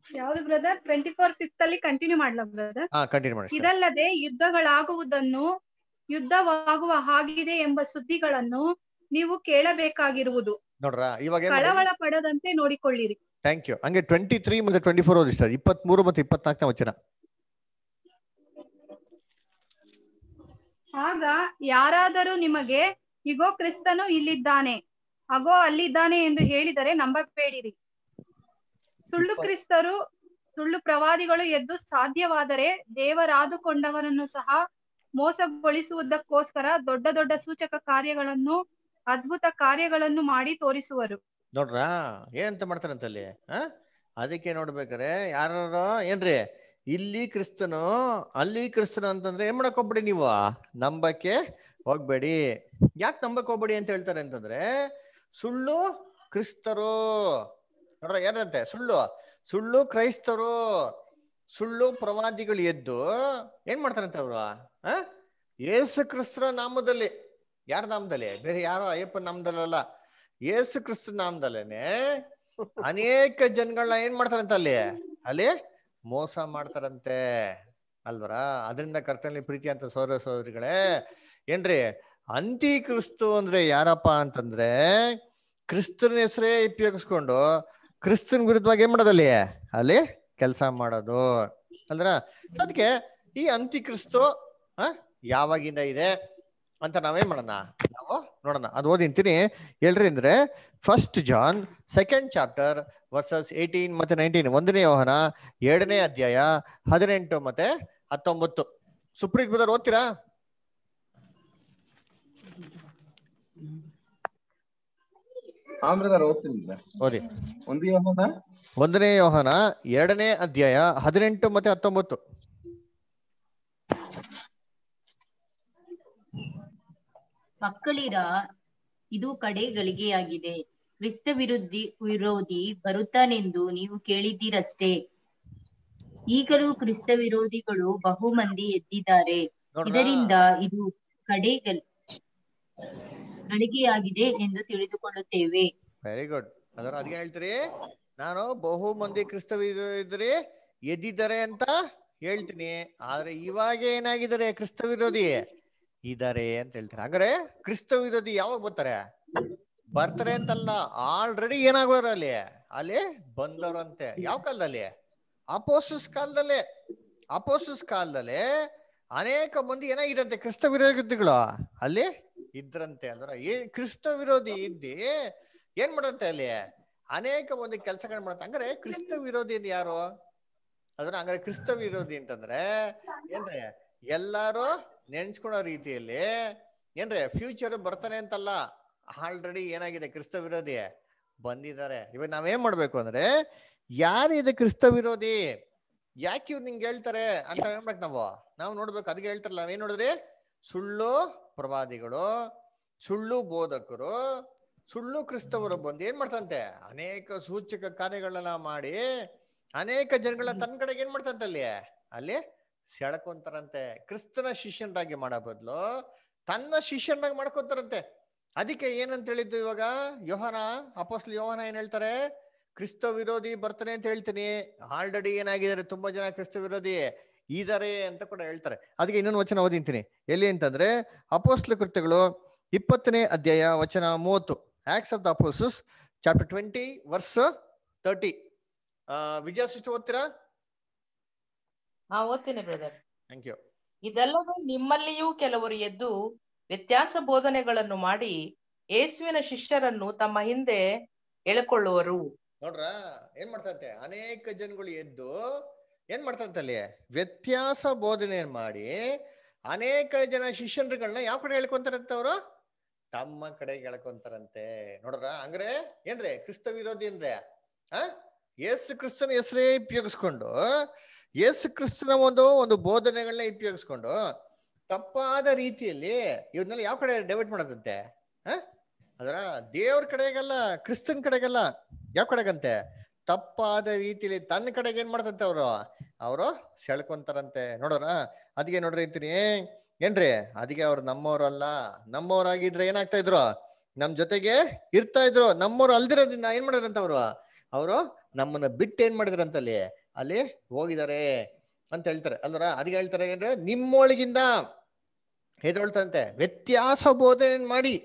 ಯಾವುದು ಬ್ರದರ್? 24:5 ಅಲ್ಲಿ ಕಂಟಿನ್ಯೂ ಮಾಡ್ಲಾ ಬ್ರದರ್? ಕಂಟಿನ್ಯೂ ಮಾಡಿ. ಇದಲ್ಲದೆ ಯುದ್ಧವಾಗುವ ಹಾಗಿದೆ ಎಂಬ ಸುದ್ದಿಗಳನ್ನು ನೀವು ಕೇಳಬೇಕಾಗಿರುವುದು. ನೋಡ್ರ, ಇವಾಗ ಕಳವಳ ಪಡದಂತೆ ನೋಡಿಕೊಳ್ಳಿರಿ. Thank you. ಹಂಗೆ 23 ಮತ್ತೆ 24 ಓದಿಸ್ತಾರೆ. 23 ಮತ್ತೆ 24 ವಚನ. ಆಗ ಯಾರಾದರೂ ನಿಮಗೆ ಇಗೋ ಕ್ರಿಸ್ತನು ಇಲ್ಲಿದ್ದಾನೆ, ಅಗೋ ಅಲ್ಲಿದ್ದಾನೆ ಎಂದು ಹೇಳಿದರೆ ನಂಬಬೇಡಿರಿ. ಸುಳ್ಳು ಕ್ರಿಸ್ತರು, ಸುಳ್ಳು ಪ್ರವಾದಿಗಳು ಎದ್ದು ಸಾಧ್ಯವಾದರೆ ದೇವರಾದುಕೊಂಡವರನ್ನು ಸಹ ಮೋಸಗೊಳಿಸುವುದಕ್ಕೋಸ್ಕರ ದೊಡ್ಡ ದೊಡ್ಡ ಸೂಚಕ ಕಾರ್ಯಗಳನ್ನು, ಅದ್ಭುತ ಕಾರ್ಯಗಳನ್ನು ಮಾಡಿ ತೋರಿಸುವರು. ನೋಡ್ರ, ಏನಂತ ಮಾಡ್ತಾರಂತ ಅಲ್ಲಿ. ಅದಕ್ಕೆ ನೋಡ್ಬೇಕಾರೆ ಯಾರು ಏನ್ರಿ ಇಲ್ಲಿ ಕ್ರಿಸ್ತನು ಅಲ್ಲಿ ಕ್ರಿಸ್ತನು ಅಂತಂದ್ರೆ ಏನ್ ಮಾಡಕ್ ಹೋಗ್ಬೇಡಿ, ನೀವು ನಂಬಕ್ಕೆ ಹೋಗ್ಬೇಡಿ. ಯಾಕೆ ನಂಬಕ್ ಹೋಗ್ಬೇಡಿ ಅಂತ ಹೇಳ್ತಾರೆ ಅಂತಂದ್ರೆ ಸುಳ್ಳು ಕ್ರಿಸ್ತರು ನೋಡ್ರ ಏನಂತೆ, ಸುಳ್ಳು ಕ್ರೈಸ್ತರು, ಸುಳ್ಳು ಪ್ರವಾದಿಗಳು ಎದ್ದು ಏನ್ ಮಾಡ್ತಾರಂತೆ ಅವರು ಯೇಸು ಕ್ರಿಸ್ತರ ನಾಮದಲ್ಲಿ. ಯಾರ ನಾಮದಲ್ಲಿ? ಬೇರೆ ಯಾರೋ ಅಯ್ಯಪ್ಪನ ನಾಮದಲ್ಲ, ಯೇಸು ಕ್ರಿಸ್ತ ನಾಮದಲ್ಲೇನೆ ಅನೇಕ ಜನಗಳನ್ನ ಏನ್ ಮಾಡ್ತಾರಂತ ಅಲ್ಲಿ ಮೋಸ ಮಾಡ್ತಾರಂತೆ ಅಲ್ವರ. ಅದರಿಂದ ಕರ್ತನಲ್ಲಿ ಪ್ರೀತಿ ಅಂತ ಸೋದರ ಸೋದರಿಗಳೇ ಏನ್ರಿ ಅಂತಿ ಕ್ರಿಸ್ತು ಅಂದ್ರೆ ಯಾರಪ್ಪ ಅಂತಂದ್ರೆ ಕ್ರಿಸ್ತನ ಹೆಸರೇ ಉಪಯೋಗಿಸ್ಕೊಂಡು ಕ್ರಿಸ್ತನ್ ವಿರುದ್ಧವಾಗಿ ಏನ್ ಮಾಡೋದಲ್ಲಿ ಅಲ್ಲಿ ಕೆಲಸ ಮಾಡೋದು ಅಲ್ರ. ಅದಕ್ಕೆ ಈ ಅಂತಿ ಕ್ರಿಸ್ತು ಯಾವಾಗಿಂದ ಇದೆ ಅಂತ ನಾವೇನ್ ಮಾಡೋಣ, ನಾವು ನೋಡೋಣ. ಅದು ಓದಿಂತೀನಿ ಹೇಳ್ರಿ ಅಂದ್ರೆ 1 ಜಾನ್ 2nd ಚಾಪ್ಟರ್ ವರ್ಸಸ್ 18 ಮತ್ತೆ 19. 1ನೇ ಯೋಹನ 2ನೇ ಅಧ್ಯಾಯ 18 ಮತ್ತೆ 19. ಸುಪ್ರೀತ್ ಬ್ರದರ್ ಓದ್ತೀರಾ? ಓದಿ. 1 ಯೋಹಾನ 1ನೇ ಯೋಹಾನ 2ನೇ ಅಧ್ಯಾಯ 18 ಮತ್ತೆ 19. ಮಕ್ಕಳಿರ, ಇದು ಕಡೆ ಗಳಿಗೆಯಾಗಿದೆ. ಕ್ರಿಸ್ತ ವಿರೋಧಿ ಬರುತ್ತಾನೆಂದು ನೀವು ಕೇಳಿದ್ದೀರಷ್ಟೇ. ಈಗಲೂ ಕ್ರಿಸ್ತ ವಿರೋಧಿಗಳು ಬಹು ಮಂದಿ ಎದ್ದಿದ್ದಾರೆ. ಇದರಿಂದ ಇದು ಕಡೆ ಗಳಿಗೆಯಾಗಿದೆ ಎಂದು ತಿಳಿದುಕೊಳ್ಳುತ್ತೇವೆ. Very good. ಅದರ ಅದಕ್ಕೆ ಹೇಳ್ತೀರಿ, ನಾನು ಬಹು ಮಂದಿ ಕ್ರಿಸ್ತ ವಿರೋಧಿ ಎದ್ದಿದ್ದಾರೆ ಅಂತ ಹೇಳ್ತೀನಿ. ಆದ್ರೆ ಇವಾಗ ಏನಾಗಿದ್ದಾರೆ? ಕ್ರಿಸ್ತ ವಿರೋಧಿ ಇದಾರೆ ಅಂತ ಹೇಳ್ತಾರೆ. ಹಾಗಾದ್ರೆ ಕ್ರಿಸ್ತ ವಿರೋಧಿ ಯಾವಾಗ ಬರ್ತಾರೆ ಅಂತಲ್ಲ, ಆಲ್ರೆಡಿ ಏನಾಗೋರು ಅಲ್ಲಿ ಬಂದವ್ರಂತೆ. ಯಾವ ಕಾಲದಲ್ಲಿ? ಅಪೋಸ್ತಲರ ಕಾಲದಲ್ಲೇ. ಅಪೋಸ್ತಲರ ಕಾಲದಲ್ಲೇ ಅನೇಕ ಮಂದಿ ಏನಾಗಿದಂತೆ? ಕ್ರಿಸ್ತ ವಿರೋಧಿಗಳು ಅಲ್ಲಿ ಇದ್ರಂತೆ. ಅಲ್ವರ ಕ್ರಿಸ್ತ ವಿರೋಧಿ ಇದ್ದಿ ಏನ್ ಮಾಡಂತೆ? ಅಲ್ಲಿ ಅನೇಕ ಮಂದಿ ಕೆಲಸಗಳು ಮಾಡತ್ತೆ. ಹಂಗಾರೆ ಕ್ರಿಸ್ತ ವಿರೋಧಿ ಅಂತ ಯಾರು? ಅದ್ರ ಹಂಗಾರೆ ಕ್ರಿಸ್ತ ವಿರೋಧಿ ಅಂತಂದ್ರೆ ಏನ್ರಿ? ಎಲ್ಲಾರು ನೆನ್ಸ್ಕೊಳೋ ರೀತಿಯಲ್ಲಿ ಏನ್ರಿ ಫ್ಯೂಚರ್ ಬರ್ತಾನೆ ಅಂತಲ್ಲ, ಆಲ್ರೆಡಿ ಏನಾಗಿದೆ? ಕ್ರಿಸ್ತ ವಿರೋಧಿ ಬಂದಿದ್ದಾರೆ. ಇವಾಗ ನಾವೇನ್ ಮಾಡ್ಬೇಕು ಅಂದ್ರೆ, ಯಾರಿದೆ ಕ್ರಿಸ್ತ ವಿರೋಧಿ, ಯಾಕೆ ಇವ್ರು ನಿಂಗೆ ಹೇಳ್ತಾರೆ ಅಂತ ಹೇಳ್ಬೇಕು. ನಾವು ನೋಡ್ಬೇಕು. ಅದಕ್ಕೆ ಹೇಳ್ತಾರಲ್ಲ, ನಾವೇನ್ ನೋಡಿದ್ರಿ? ಸುಳ್ಳು ಪ್ರವಾದಿಗಳು, ಸುಳ್ಳು ಬೋಧಕರು, ಸುಳ್ಳು ಕ್ರಿಸ್ತವರು ಬಂದು ಏನ್ ಮಾಡ್ತಂತೆ? ಅನೇಕ ಸೂಚಕ ಕಾರ್ಯಗಳನ್ನ ಮಾಡಿ ಅನೇಕ ಜನಗಳ ತನ್ನ ಕಡೆಗೆ ಏನ್ ಮಾಡ್ತಂತೆ? ಅಲ್ಲಿ ಸೆಳ್ಕೊಂತಾರಂತೆ. ಕ್ರಿಸ್ತನ ಶಿಷ್ಯನಾಗಿ ಮಾಡೋ ಬದಲು ತನ್ನ ಶಿಷ್ಯನಾಗಿ ಮಾಡ್ಕೊಂತಾರಂತೆ. ಅದಕ್ಕೆ ಏನಂತ ಹೇಳಿದ್ದು ಇವಾಗ ಯೋಹಾನ, ಅಪೊಸ್ತಲ ಯೋಹಾನ ಏನ್ ಹೇಳ್ತಾರೆ? ಕ್ರಿಸ್ತ ವಿರೋಧಿ ಬರ್ತಾನೆ ಅಂತ ಹೇಳ್ತೀನಿ. ಆಲ್ರೆಡಿ ಏನಾಗಿದ್ದಾರೆ? ತುಂಬಾ ಜನ ಕ್ರಿಸ್ತ ವಿರೋಧಿ ಇದಾರೆ ಅಂತ ಕೂಡ ಹೇಳ್ತಾರೆ. ಅದಕ್ಕೆ ಇನ್ನೊಂದು ವಚನ ಓದಿಂತೀನಿ. ಎಲ್ಲಿ ಅಂತಂದ್ರೆ ಅಪೊಸ್ತಲ ಕೃತ್ಯಗಳು 20ನೇ ಅಧ್ಯಾಯ ವಚನ 30. Acts of the apostles chapter 20 verse 30. Vijaya sister ಓದ್ತೀರಾ? ಓದ್ತೀನಿ ಬ್ರದರ್. Thank you. ಇದಲ್ಲದೆ ನಿಮ್ಮಲ್ಲಿಯೂ ಕೆಲವರು ಎದ್ದು ವ್ಯತ್ಯಾಸ ಬೋಧನೆಗಳನ್ನು ಮಾಡಿ ಯೇಸುವಿನ ಶಿಷ್ಯರನ್ನು ತಮ್ಮ ಹಿಂದೆ ಎಳೆಕೊಳ್ಳುವರು. ನೋಡ್ರ ಏನ್ ಮಾಡ್ತಂತೆ? ಅನೇಕ ಜನಗಳು ಎದ್ದು ಏನ್ ಮಾಡ್ತಂತೆ? ಅಲ್ಲಿ ವ್ಯತ್ಯಾಸ ಬೋಧನೆ ಮಾಡಿ ಅನೇಕ ಜನ ಶಿಷ್ಯರುಗಳನ್ನ ಯಾವ ಕಡೆ ಹೇಳ್ಕೊಂತಾರಂತೆ? ಅವರು ತಮ್ಮ ಕಡೆಗೆ ಹೇಳ್ಕೊಂತಾರಂತೆ. ನೋಡ್ರ ಹಂಗ್ರೆ ಏನ್ರಿ ಕ್ರಿಸ್ತ ವಿರೋಧಿ ಅಂದ್ರೆ ಯೇಸು ಕ್ರಿಸ್ತನ ಹೆಸರೇ ಉಪಯೋಗಿಸ್ಕೊಂಡು, ಯೇಸು ಕ್ರಿಸ್ತನ ಒಂದು ಬೋಧನೆಗಳನ್ನ ಉಪಯೋಗಿಸ್ಕೊಂಡು ತಪ್ಪಾದ ರೀತಿಯಲ್ಲಿ ಇವ್ರನ್ನೆಲ್ಲ ಯಾವ ಕಡೆ ಡೈವರ್ಟ್ ಮಾಡೋದಂತೆ? ಅದರ ದೇವ್ರ ಕಡೆಗಲ್ಲ, ಕ್ರಿಸ್ತನ್ ಕಡೆಗಲ್ಲ. ಯಾವ ಕಡೆಗಂತೆ? ತಪ್ಪಾದ ರೀತಿಯಲ್ಲಿ ತನ್ನ ಕಡೆಗೆ ಏನ್ ಮಾಡ್ತಂತೆ? ಅವರು ಸೆಳ್ಕೊಂತಾರಂತೆ. ನೋಡ್ರ ಅದಕ್ಕೆ ನೋಡ್ರಿ ಅಂತೀನಿ ಏನ್ರಿ, ಅದಕ್ಕೆ ಅವ್ರು ನಮ್ಮವ್ರಲ್ಲ. ನಮ್ಮವ್ರಾಗಿದ್ರೆ ಏನಾಗ್ತಾ ಇದ್ರು? ನಮ್ ಜೊತೆಗೆ ಇರ್ತಾ ಇದ್ರು. ನಮ್ಮವ್ರು ಅಲ್ದಿರೋದ್ರಿಂದ ಏನ್ ಮಾಡಿದ್ರಂತ? ಅವರು ನಮ್ಮನ್ನ ಬಿಟ್ಟು ಏನ್ ಮಾಡಿದ್ರಂತ? ಅಲ್ಲಿ ಹೋಗಿದ್ದಾರೆ ಅಂತ ಹೇಳ್ತಾರೆ ಅಲ್ವರ. ಅದಕ್ಕೆ ಹೇಳ್ತಾರೆ ಏನ್ರೆ, ನಿಮ್ಮೊಳಗಿಂದ ಎದುರೊಳ್ತಾರಂತೆ ವ್ಯತ್ಯಾಸ ಬೋಧನೆ ಮಾಡಿ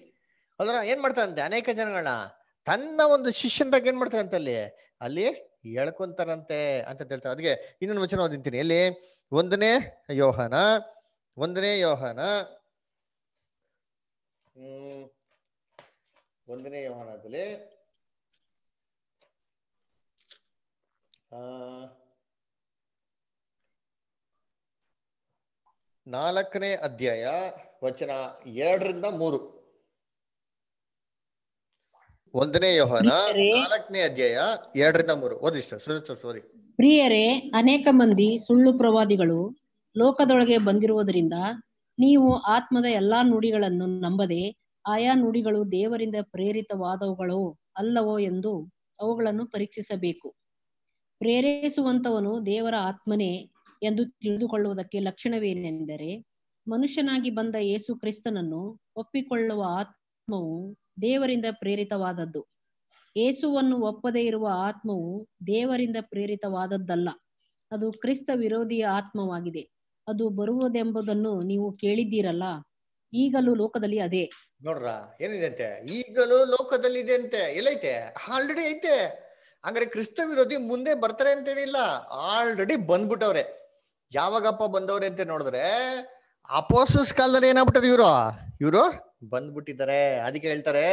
ಅಲ್ವರ ಏನ್ ಮಾಡ್ತಾರಂತೆ? ಅನೇಕ ಜನಗಳನ್ನ ತನ್ನ ಒಂದು ಶಿಷ್ಯನಾಗ ಏನ್ ಮಾಡ್ತಾರಂತೆ? ಅಲ್ಲಿ ಹೇಳ್ಕೊಂತಾರಂತೆ ಅಂತ ಹೇಳ್ತಾರೆ. ಅದಕ್ಕೆ ಇನ್ನೊಂದು ವಚನ ಓದಿಂತೀನಿ. ಎಲ್ಲಿ? 1ನೇ ಯೋಹಾನ 1ನೇ ಯೋಹಾನದಲ್ಲಿ 4ನೇ ಅಧ್ಯಾಯ ವಚನ 2ರಿಂದ 3. 1ನೇ ಯೋಹಾನ 4ನೇ ಅಧ್ಯಾಯ 2ರಿಂದ 3 ಓದಿ ಸರ್. ಪ್ರಿಯರೇ, ಅನೇಕ ಮಂದಿ ಸುಳ್ಳು ಪ್ರವಾದಿಗಳು ಲೋಕದೊಳಗೆ ಬಂದಿರುವುದರಿಂದ ನೀವು ಆತ್ಮದ ಎಲ್ಲಾ ನುಡಿಗಳನ್ನು ನಂಬದೆ ಆಯಾ ನುಡಿಗಳು ದೇವರಿಂದ ಪ್ರೇರಿತವಾದವುಗಳೋ ಅಲ್ಲವೋ ಎಂದು ಅವುಗಳನ್ನು ಪರೀಕ್ಷಿಸಬೇಕು. ಪ್ರೇರೇಸುವಂತವನು ದೇವರ ಆತ್ಮನೇ ಎಂದು ತಿಳಿದುಕೊಳ್ಳುವುದಕ್ಕೆ ಲಕ್ಷಣವೇನೆಂದರೆ, ಮನುಷ್ಯನಾಗಿ ಬಂದ ಯೇಸು ಕ್ರಿಸ್ತನನ್ನು ಒಪ್ಪಿಕೊಳ್ಳುವ ಆತ್ಮವು ದೇವರಿಂದ ಪ್ರೇರಿತವಾದದ್ದು. ಯೇಸುವನ್ನು ಒಪ್ಪದೇ ಇರುವ ಆತ್ಮವು ದೇವರಿಂದ ಪ್ರೇರಿತವಾದದ್ದಲ್ಲ. ಅದು ಕ್ರಿಸ್ತ ವಿರೋಧಿಯ ಆತ್ಮವಾಗಿದೆ. ಅದು ಬರುವುದೆಂಬುದನ್ನು ನೀವು ಕೇಳಿದ್ದೀರಲ್ಲ. ಈಗಲೂ ಲೋಕದಲ್ಲಿ ಅದೇ. ನೋಡ್ರ ಏನಿದೆ ಅಂತೆ? ಈಗಲೂ ಲೋಕದಲ್ಲಿ ಇದೆ ಅಂತೆ. ಎಲ್ಲೈತೆ? ಆಲ್ರೆಡಿ ಐತೆ. ಹಂಗಾರೆ ಕ್ರಿಸ್ತ ವಿರೋಧಿ ಮುಂದೆ ಬರ್ತಾರೆ ಅಂತೇನಿಲ್ಲ, ಆಲ್ರೆಡಿ ಬಂದ್ಬಿಟ್ಟವ್ರೆ. ಯಾವಾಗಪ್ಪ ಬಂದವ್ರೆ ಅಂತ ನೋಡಿದ್ರೆ ಅಪೊಸ್ತಲರ ಕಾಲದಲ್ಲಿ ಏನಾಗ್ಬಿಟ್ಟರು? ಇವರು ಬಂದ್ಬಿಟ್ಟಿದ್ದಾರೆ. ಅದಕ್ಕೆ ಹೇಳ್ತಾರೆ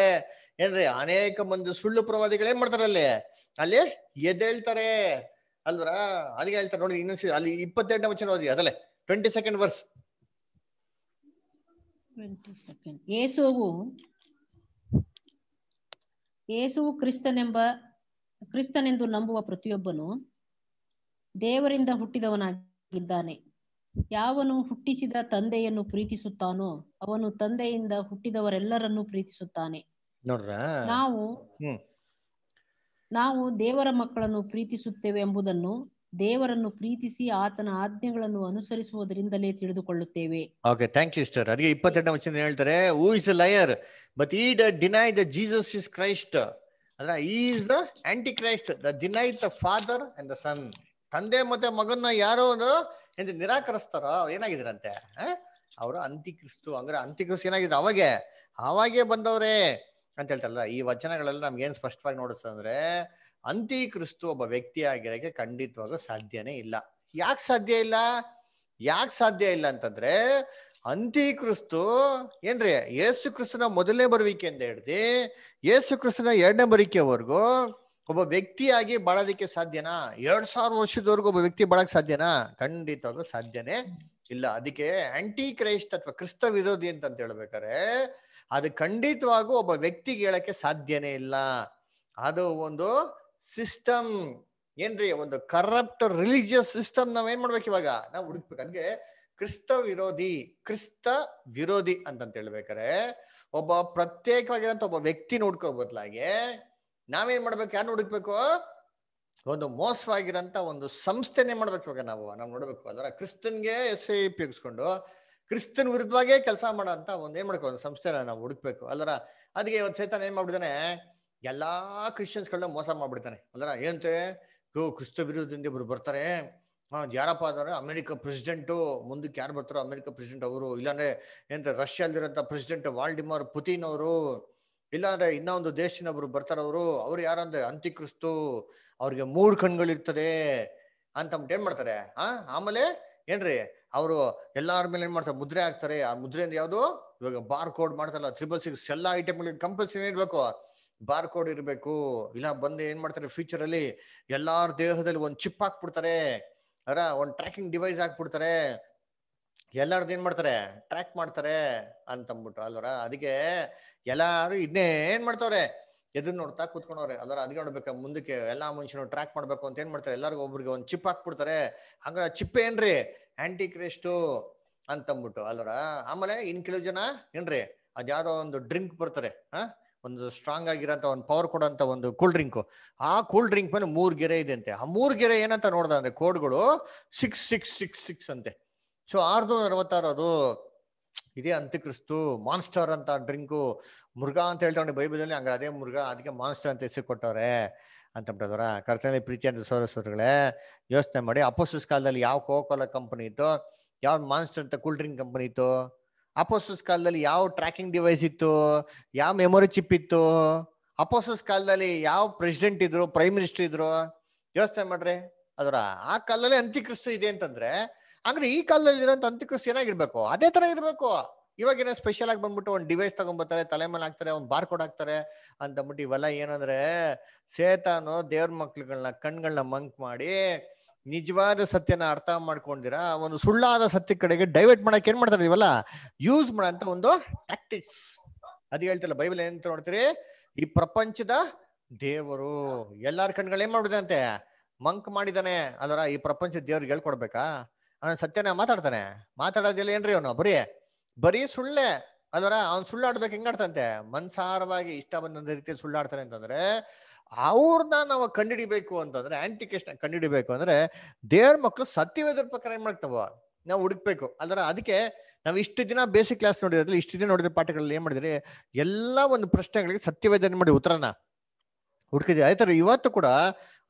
ಏನ್ರಿ, ಅನೇಕ ಮಂದಿ ಸುಳ್ಳು ಪ್ರವಾದಿಗಳು ಏನ್ ಮಾಡ್ತಾರೆ? ಅಲ್ಲಿ ಎದ್ದೇಳ್ತಾರೆ ಅಲ್ವರ. ಅದಕ್ಕೆ ಹೇಳ್ತಾರೆ ನೋಡಿ, ಇನ್ನೊಂದು ಅಲ್ಲಿ 22ನೇ ವಚನ ಓದಿ. ಅದಲ್ಲೇ 22nd ವರ್ಸ್. ಯೇಸುವು ಕ್ರಿಸ್ತನೆಂದು ನಂಬುವ ಪ್ರತಿಯೊಬ್ಬನು ದೇವರಿಂದ ಹುಟ್ಟಿದವನಾಗಿದ್ದಾನೆ. ಯಾವನು ಹುಟ್ಟಿಸಿದ ತಂದೆಯನ್ನು ಪ್ರೀತಿಸುತ್ತಾನೋ ಅವನು ತಂದೆಯಿಂದ ಹುಟ್ಟಿದವರೆಲ್ಲರನ್ನೂ ಪ್ರೀತಿಸುತ್ತಾನೆ. ನೋಡ್ರ ನಾವು ದೇವರ ಮಕ್ಕಳನ್ನು ಪ್ರೀತಿಸುತ್ತೇವೆ ಎಂಬುದನ್ನು ದೇವರನ್ನು ಪ್ರೀತಿಸಿ ಆತನ ಆಜ್ಞೆಗಳನ್ನು ಅನುಸರಿಸುವುದರಿಂದಲೇ ತಿಳಿದುಕೊಳ್ಳುತ್ತೇವೆ. Okay, thank you sister. ಅದಕ್ಕೆ 22ನೇ ವಚನ ಹೇಳ್ತಾರೆ, who is a liar but he that deny that Jesus is Christ. ಅಂದ್ರೆ he is the antichrist that denied the father and the son. ತಂದೆ ಮತ್ತೆ ಮಗನ್ನ ಯಾರೋ ಎಂದು ನಿರಾಕರಿಸ್ತಾರೋ ಏನಾಗಿದ್ರಂತೆ, ಅವರು ಅಂತಿಕ್ರಿಸ್ತು. ಅಂದ್ರೆ ಅಂತಿಕ್ರಿಸ್ತು ಏನಾಗಿದ್ರು ಅವಾಗೆ ಬಂದವ್ರೆ ಅಂತ ಹೇಳ್ತಾರಲ್ಲ. ಈ ವಚನಗಳೆಲ್ಲ ನಮ್ಗೆ ಏನ್ ಸ್ಪಷ್ಟವಾಗಿ ನೋಡಿಸ್ತದೆ ಅಂದ್ರೆ, ಅಂತಿಕ್ರಿಸ್ತು ಒಬ್ಬ ವ್ಯಕ್ತಿ ಆಗಿರಕ್ಕೆ ಖಂಡಿತವಾಗೂ ಸಾಧ್ಯನೇ ಇಲ್ಲ. ಯಾಕೆ ಸಾಧ್ಯ ಇಲ್ಲ ಅಂತಂದ್ರೆ, ಅಂತಿಕ್ರಿಸ್ತು ಏನ್ರಿ ಯೇಸು ಕ್ರಿಸ್ತನ ಮೊದಲನೇ ಬರುವಿಕೆಯಿಂದ ಹಿಡ್ದು ಯೇಸು ಕ್ರಿಸ್ತನ ಎರಡನೇ ಬರುವಿಕೆವರೆಗೂ ಒಬ್ಬ ವ್ಯಕ್ತಿಯಾಗಿ ಬಾಳೋದಿಕ್ಕೆ ಸಾಧ್ಯನಾ? 2000 ವರ್ಷದವರೆಗೂ ಒಬ್ಬ ವ್ಯಕ್ತಿ ಬಾಳಕ್ ಸಾಧ್ಯನಾ? ಖಂಡಿತವಾಗೂ ಸಾಧ್ಯನೇ ಇಲ್ಲ. ಅದಕ್ಕೆ ಆಂಟಿ ಕ್ರೈಸ್ಟ್ ಅಥವಾ ಕ್ರಿಸ್ತ ವಿರೋಧಿ ಅಂತ ಹೇಳ್ಬೇಕಾರೆ ಅದು ಖಂಡಿತವಾಗೂ ಒಬ್ಬ ವ್ಯಕ್ತಿಗೆ ಹೇಳಕ್ಕೆ ಸಾಧ್ಯನೇ ಇಲ್ಲ. ಅದು ಒಂದು ಸಿಸ್ಟಮ್ ಏನ್ರಿ, ಒಂದು ಕರಪ್ಟ್ ರಿಲಿಜಿಯಸ್ ಸಿಸ್ಟಮ್. ನಾವ್ ಏನ್ ಮಾಡ್ಬೇಕು ಇವಾಗ? ನಾವು ಹುಡುಕ್ಬೇಕು. ಅದಕ್ಕೆ ಕ್ರಿಸ್ತ ವಿರೋಧಿ ಅಂತಂತ ಹೇಳ್ಬೇಕಾರೆ ಒಬ್ಬ ಪ್ರತ್ಯೇಕವಾಗಿರೋಂಥ ಒಬ್ಬ ವ್ಯಕ್ತಿನ ಹುಡ್ಕೋ ಬದಲಾಗಿ ನಾವೇನ್ ಮಾಡ್ಬೇಕು? ಯಾರು ಹುಡುಕ್ಬೇಕು? ಒಂದು ಮೋಸವಾಗಿರೋಂಥ ಒಂದು ಸಂಸ್ಥೆನೇ ಮಾಡ್ಬೇಕು. ಇವಾಗ ನಾವು ನೋಡ್ಬೇಕು ಅಲ್ರ, ಕ್ರಿಸ್ತನ್ಗೆ ಹೆಸರು ಉಪಯೋಗಿಸ್ಕೊಂಡು ಕ್ರಿಸ್ತನ್ ವಿರುದ್ಧವಾಗೇ ಕೆಲಸ ಮಾಡೋ ಅಂತ ಏನ್ ಮಾಡ್ಬೇಕು? ಒಂದು ಸಂಸ್ಥೆನ ನಾವು ಹುಡುಕ್ಬೇಕು ಅಲ್ರ. ಅದಕ್ಕೆ ಇವತ್ತು ಸೈತಾನ ಏನ್ ಮಾಡ್ಬಿಡ್ತಾನೆ, ಎಲ್ಲಾ ಕ್ರಿಶ್ಚಿಯನ್ಸ್ಗಳನ್ನ ಮೋಸ ಮಾಡ್ಬಿಡ್ತಾನೆ ಅಲ್ರ. ಏನಂತೆ, ಕ್ರಿಸ್ತ ವಿರೋಧದಿಂದ ಇಬ್ರು ಬರ್ತಾರೆ, ಯಾರಪ್ಪ ಅಂದ್ರೆ ಅಮೆರಿಕ ಪ್ರೆಸಿಡೆಂಟು, ಮುಂದಕ್ಕೆ ಯಾರು ಬರ್ತಾರೋ ಅಮೆರಿಕ ಪ್ರೆಸಿಡೆಂಟ್ ಅವರು, ಇಲ್ಲಾಂದ್ರೆ ಎಂತ ರಷ್ಯಾದಲ್ಲಿರೋಂಥ ಪ್ರೆಸಿಡೆಂಟ್ ವಾಲ್ಡಿಮಾರ್ ಪುತಿನ್ ಅವರು, ಇಲ್ಲಾಂದ್ರೆ ಇನ್ನೊಂದು ದೇಶನೊಬ್ರು ಬರ್ತಾರವ್ರು, ಅವ್ರು ಯಾರಂದ್ರೆ ಅಂತಿಕ್ರಿಸ್ತು, ಅವ್ರಿಗೆ 3 ಕಣ್ಗಳಿರ್ತದೆ ಅಂತ ಏನ್ ಮಾಡ್ತಾರೆ. ಆಮೇಲೆ ಏನ್ರಿ ಅವರು ಎಲ್ಲಾರ ಮೇಲೆ ಏನ್ ಮಾಡ್ತಾರೆ? ಮುದ್ರೆ ಹಾಕ್ತಾರೆ. ಆ ಮುದ್ರೆಯಿಂದ ಯಾವ್ದು ಇವಾಗ ಬಾರ್ ಕೋಡ್ ಮಾಡ್ತಾರಲ್ಲ, 666 ಎಲ್ಲಾ ಐಟಮ್ಗಳಿಗೆ ಕಂಪಲ್ಸರಿ ಇರ್ಬೇಕು, ಬಾರ್ ಕೋಡ್ ಇರ್ಬೇಕು. ಇಲ್ಲ ಬಂದು ಏನ್ ಮಾಡ್ತಾರೆ, ಫ್ಯೂಚರ್ ಅಲ್ಲಿ ಎಲ್ಲಾರ ದೇಹದಲ್ಲಿ ಒಂದ್ ಚಿಪ್ ಹಾಕ್ಬಿಡ್ತಾರೆ, ಒಂದ್ ಟ್ರ್ಯಾಕಿಂಗ್ ಡಿವೈಸ್ ಹಾಕ್ಬಿಡ್ತಾರೆ, ಎಲ್ಲಾರ್ದು ಏನ್ ಮಾಡ್ತಾರೆ? ಟ್ರ್ಯಾಕ್ ಮಾಡ್ತಾರೆ ಅಂತಂದ್ಬಿಟ್ಟು ಅಲ್ವರ. ಅದಕ್ಕೆ ಎಲ್ಲಾರು ಇದನ್ನೇ ಏನ್ ಮಾಡ್ತಾವ್ರೆ? ಎದುರು ನೋಡ್ತಾ ಕೂತ್ಕೊಂಡವ್ರೆ ಅಲ್ವರ. ಅದಕ್ಕೆ ನೋಡ್ಬೇಕು, ಮುಂದಕ್ಕೆ ಎಲ್ಲಾ ಮನುಷ್ಯನು ಟ್ರ್ಯಾಕ್ ಮಾಡ್ಬೇಕು ಅಂತ ಏನ್ ಮಾಡ್ತಾರೆ? ಎಲ್ಲರಿಗೂ ಒಬ್ರಿಗೆ ಒಂದ್ ಚಿಪ್ ಹಾಕ್ಬಿಡ್ತಾರೆ. ಹಂಗ ಚಿಪ್ ಏನ್ರಿ? ಆಂಟಿ ಕ್ರೈಸ್ಟು ಅಂತಂದ್ಬಿಟ್ಟು ಅಲ್ವರ. ಆಮೇಲೆ ಇನ್ ಕೆಲವು ಜನ ಏನ್ರಿ, ಅದ್ಯಾವ್ದೋ ಒಂದು ಡ್ರಿಂಕ್ ಬರ್ತಾರೆ, ಒಂದು ಸ್ಟ್ರಾಂಗ್ ಆಗಿರೋಂಥ ಒಂದು ಪವರ್ ಕೊಡೋಂಥ ಒಂದು ಕೂಲ್ ಡ್ರಿಂಕು. ಆ ಕೂಲ್ ಡ್ರಿಂಕ್ ಮೇಲೆ 3 ಗೆರೆ ಇದೆ ಅಂತೆ. ಆ 3 ಗೆರೆ ಏನಂತ ನೋಡ್ದ ಅಂದ್ರೆ ಕೋಡ್ಗಳು 6666 ಅಂತೆ. ಸೊ 666 ಅದು ಇದೇ ಅಂತ್ಯಕ್ರಿಸ್ತು. ಮಾನ್ಸ್ಟರ್ ಅಂತ ಡ್ರಿಂಕು, ಮೃಗ ಅಂತ ಹೇಳ್ತಾವೆ ಬೈಬಲಲ್ಲಿ, ಹಂಗ ಅದೇ ಮೃಗ, ಅದಕ್ಕೆ ಮಾನ್ಸ್ಟರ್ ಅಂತ ಹೆಸರು ಕೊಟ್ಟವ್ರೆ ಅಂತ ಬಿಟ್ಟದವ್ರ. ಕರ್ತನಲ್ಲಿ ಪ್ರೀತಿ ಅಂತ ಸೋದರಗಳೇ ಯೋಚನೆ ಮಾಡಿ, ಅಪೋಸ್ತಲರ ಕಾಲದಲ್ಲಿ ಯಾವ ಕೋಕೋಲಾ ಕಂಪನಿ ಇತ್ತು, ಯಾವ ಮಾನ್ಸ್ಟರ್ ಅಂತ ಕೂಲ್ ಡ್ರಿಂಕ್ ಕಂಪನಿ ಇತ್ತು? ಅಪೋಸ್ತಲರ ಕಾಲದಲ್ಲಿ ಯಾವ ಟ್ರ್ಯಾಕಿಂಗ್ ಡಿವೈಸ್ ಇತ್ತು, ಯಾವ ಮೆಮೊರಿ ಚಿಪ್ ಇತ್ತು? ಅಪೋಸ್ತಲರ ಕಾಲದಲ್ಲಿ ಯಾವ ಪ್ರೆಸಿಡೆಂಟ್ ಇದ್ರು, ಪ್ರೈಮ್ ಮಿನಿಸ್ಟರ್ ಇದ್ರು? ಯೋಚನೆ ಮಾಡ್ರಿ ಅದರ. ಆ ಕಾಲದಲ್ಲಿ ಅಂತ್ಯಕ್ರಿಸ್ತು ಇದೆ ಅಂತಂದ್ರೆ, ಅಂದ್ರೆ ಈ ಕಾಲದಲ್ಲಿ ಇರೋಂಥ ಅಂತ್ಯಕ್ರಿಸ್ತು ಏನಾಗಿರ್ಬೇಕು? ಅದೇ ತರ ಇರ್ಬೇಕು. ಇವಾಗ ಏನೋ ಸ್ಪೆಷಲ್ ಆಗಿ ಬಂದ್ಬಿಟ್ಟು ಒಂದು ಡಿವೈಸ್ ತಗೊಂಡ್ಬರ್ತಾರೆ, ತಲೆ ಮೇಲೆ ಹಾಕ್ತಾರೆ, ಒಂದು ಬಾರ್ ಕೋಡ್ ಹಾಕ್ತಾರೆ ಅಂತಂದ್ಬಿಟ್ಟು ಇವೆಲ್ಲ ಏನಂದ್ರೆ ಸೇತಾನು ದೇವ್ರ ಮಕ್ಳುಗಳನ್ನ ಕಣ್ಗಳನ್ನ ಮಂಕ್ ಮಾಡಿ ನಿಜವಾದ ಸತ್ಯನ ಅರ್ಥ ಮಾಡ್ಕೊಂಡಿರ ಒಂದು ಸುಳ್ಳಾದ ಸತ್ಯ ಕಡೆಗೆ ಡೈವರ್ಟ್ ಮಾಡಕ್ ಏನ್ ಮಾಡ್ತಾರೆ ಇವೆಲ್ಲ ಯೂಸ್ ಮಾಡಂತ ಒಂದು ಟ್ಯಾಕ್ಟಿಕ್ಸ್. ಅದು ಹೇಳ್ತಿಲ್ಲ ಬೈಬಲ್ ಏನಂತ ನೋಡ್ತೀರಿ, ಈ ಪ್ರಪಂಚದ ದೇವರು ಎಲ್ಲಾರ ಕಣ್ಗಳು ಏನ್ ಮಾಡ್ಬಿಟ್ಟಿದೆ ಅಂತೆ, ಮಂಕ್ ಮಾಡಿದಾನೆ ಅದರ. ಈ ಪ್ರಪಂಚದ ದೇವ್ರಿಗೆ ಹೇಳ್ಕೊಡ್ಬೇಕಾ? ಅವನ ಸತ್ಯನ ಮಾತಾಡ್ತಾನೆ, ಮಾತಾಡೋದಿಲ್ಲ ಏನ್ರಿ ಅವನು ಬರೀ ಸುಳ್ಳೆ ಅದರ. ಅವ್ನು ಸುಳ್ಳಾಡ್ಬೇಕು ಹೆಂಗಾಡ್ತಂತೆ, ಮನ್ಸಾರವಾಗಿ ಇಷ್ಟ ಬಂದ ರೀತಿಯಲ್ಲಿ ಸುಳ್ಳಾಡ್ತಾನೆ ಅಂತಂದ್ರೆ ಅವ್ರನ್ನ ನಾವು ಕಂಡಿಡಿಬೇಕು ಅಂತಂದ್ರೆ, ಆಂಟಿಕ್ರಿಸ್ಟ್ ಕಂಡಿಡಿಬೇಕು ಅಂದ್ರೆ ದೇವ್ರ ಮಕ್ಳು ಸತ್ಯವೇದರ ಪ್ರಕಾರ ಏನ್ ಮಾಡ್ತಾವ ನಾವು ಹುಡುಕ್ಬೇಕು ಅಲ್ರ. ಅದಕ್ಕೆ ನಾವು ಇಷ್ಟು ದಿನ ಬೇಸಿಕ್ ಕ್ಲಾಸ್ ನೋಡಿದ್ರಲ್ಲಿ, ಇಷ್ಟು ದಿನ ನೋಡಿದ್ರೆ ಪಾಠಗಳಲ್ಲಿ ಏನ್ ಮಾಡಿದ್ರಿ, ಎಲ್ಲಾ ಒಂದು ಪ್ರಶ್ನೆಗಳಿಗೆ ಸತ್ಯವೇದ ಮಾಡಿ ಉತ್ತರನ ಹುಡುಕಿದ್ವಿ. ಅದೇ ತರ ಇವತ್ತು ಕೂಡ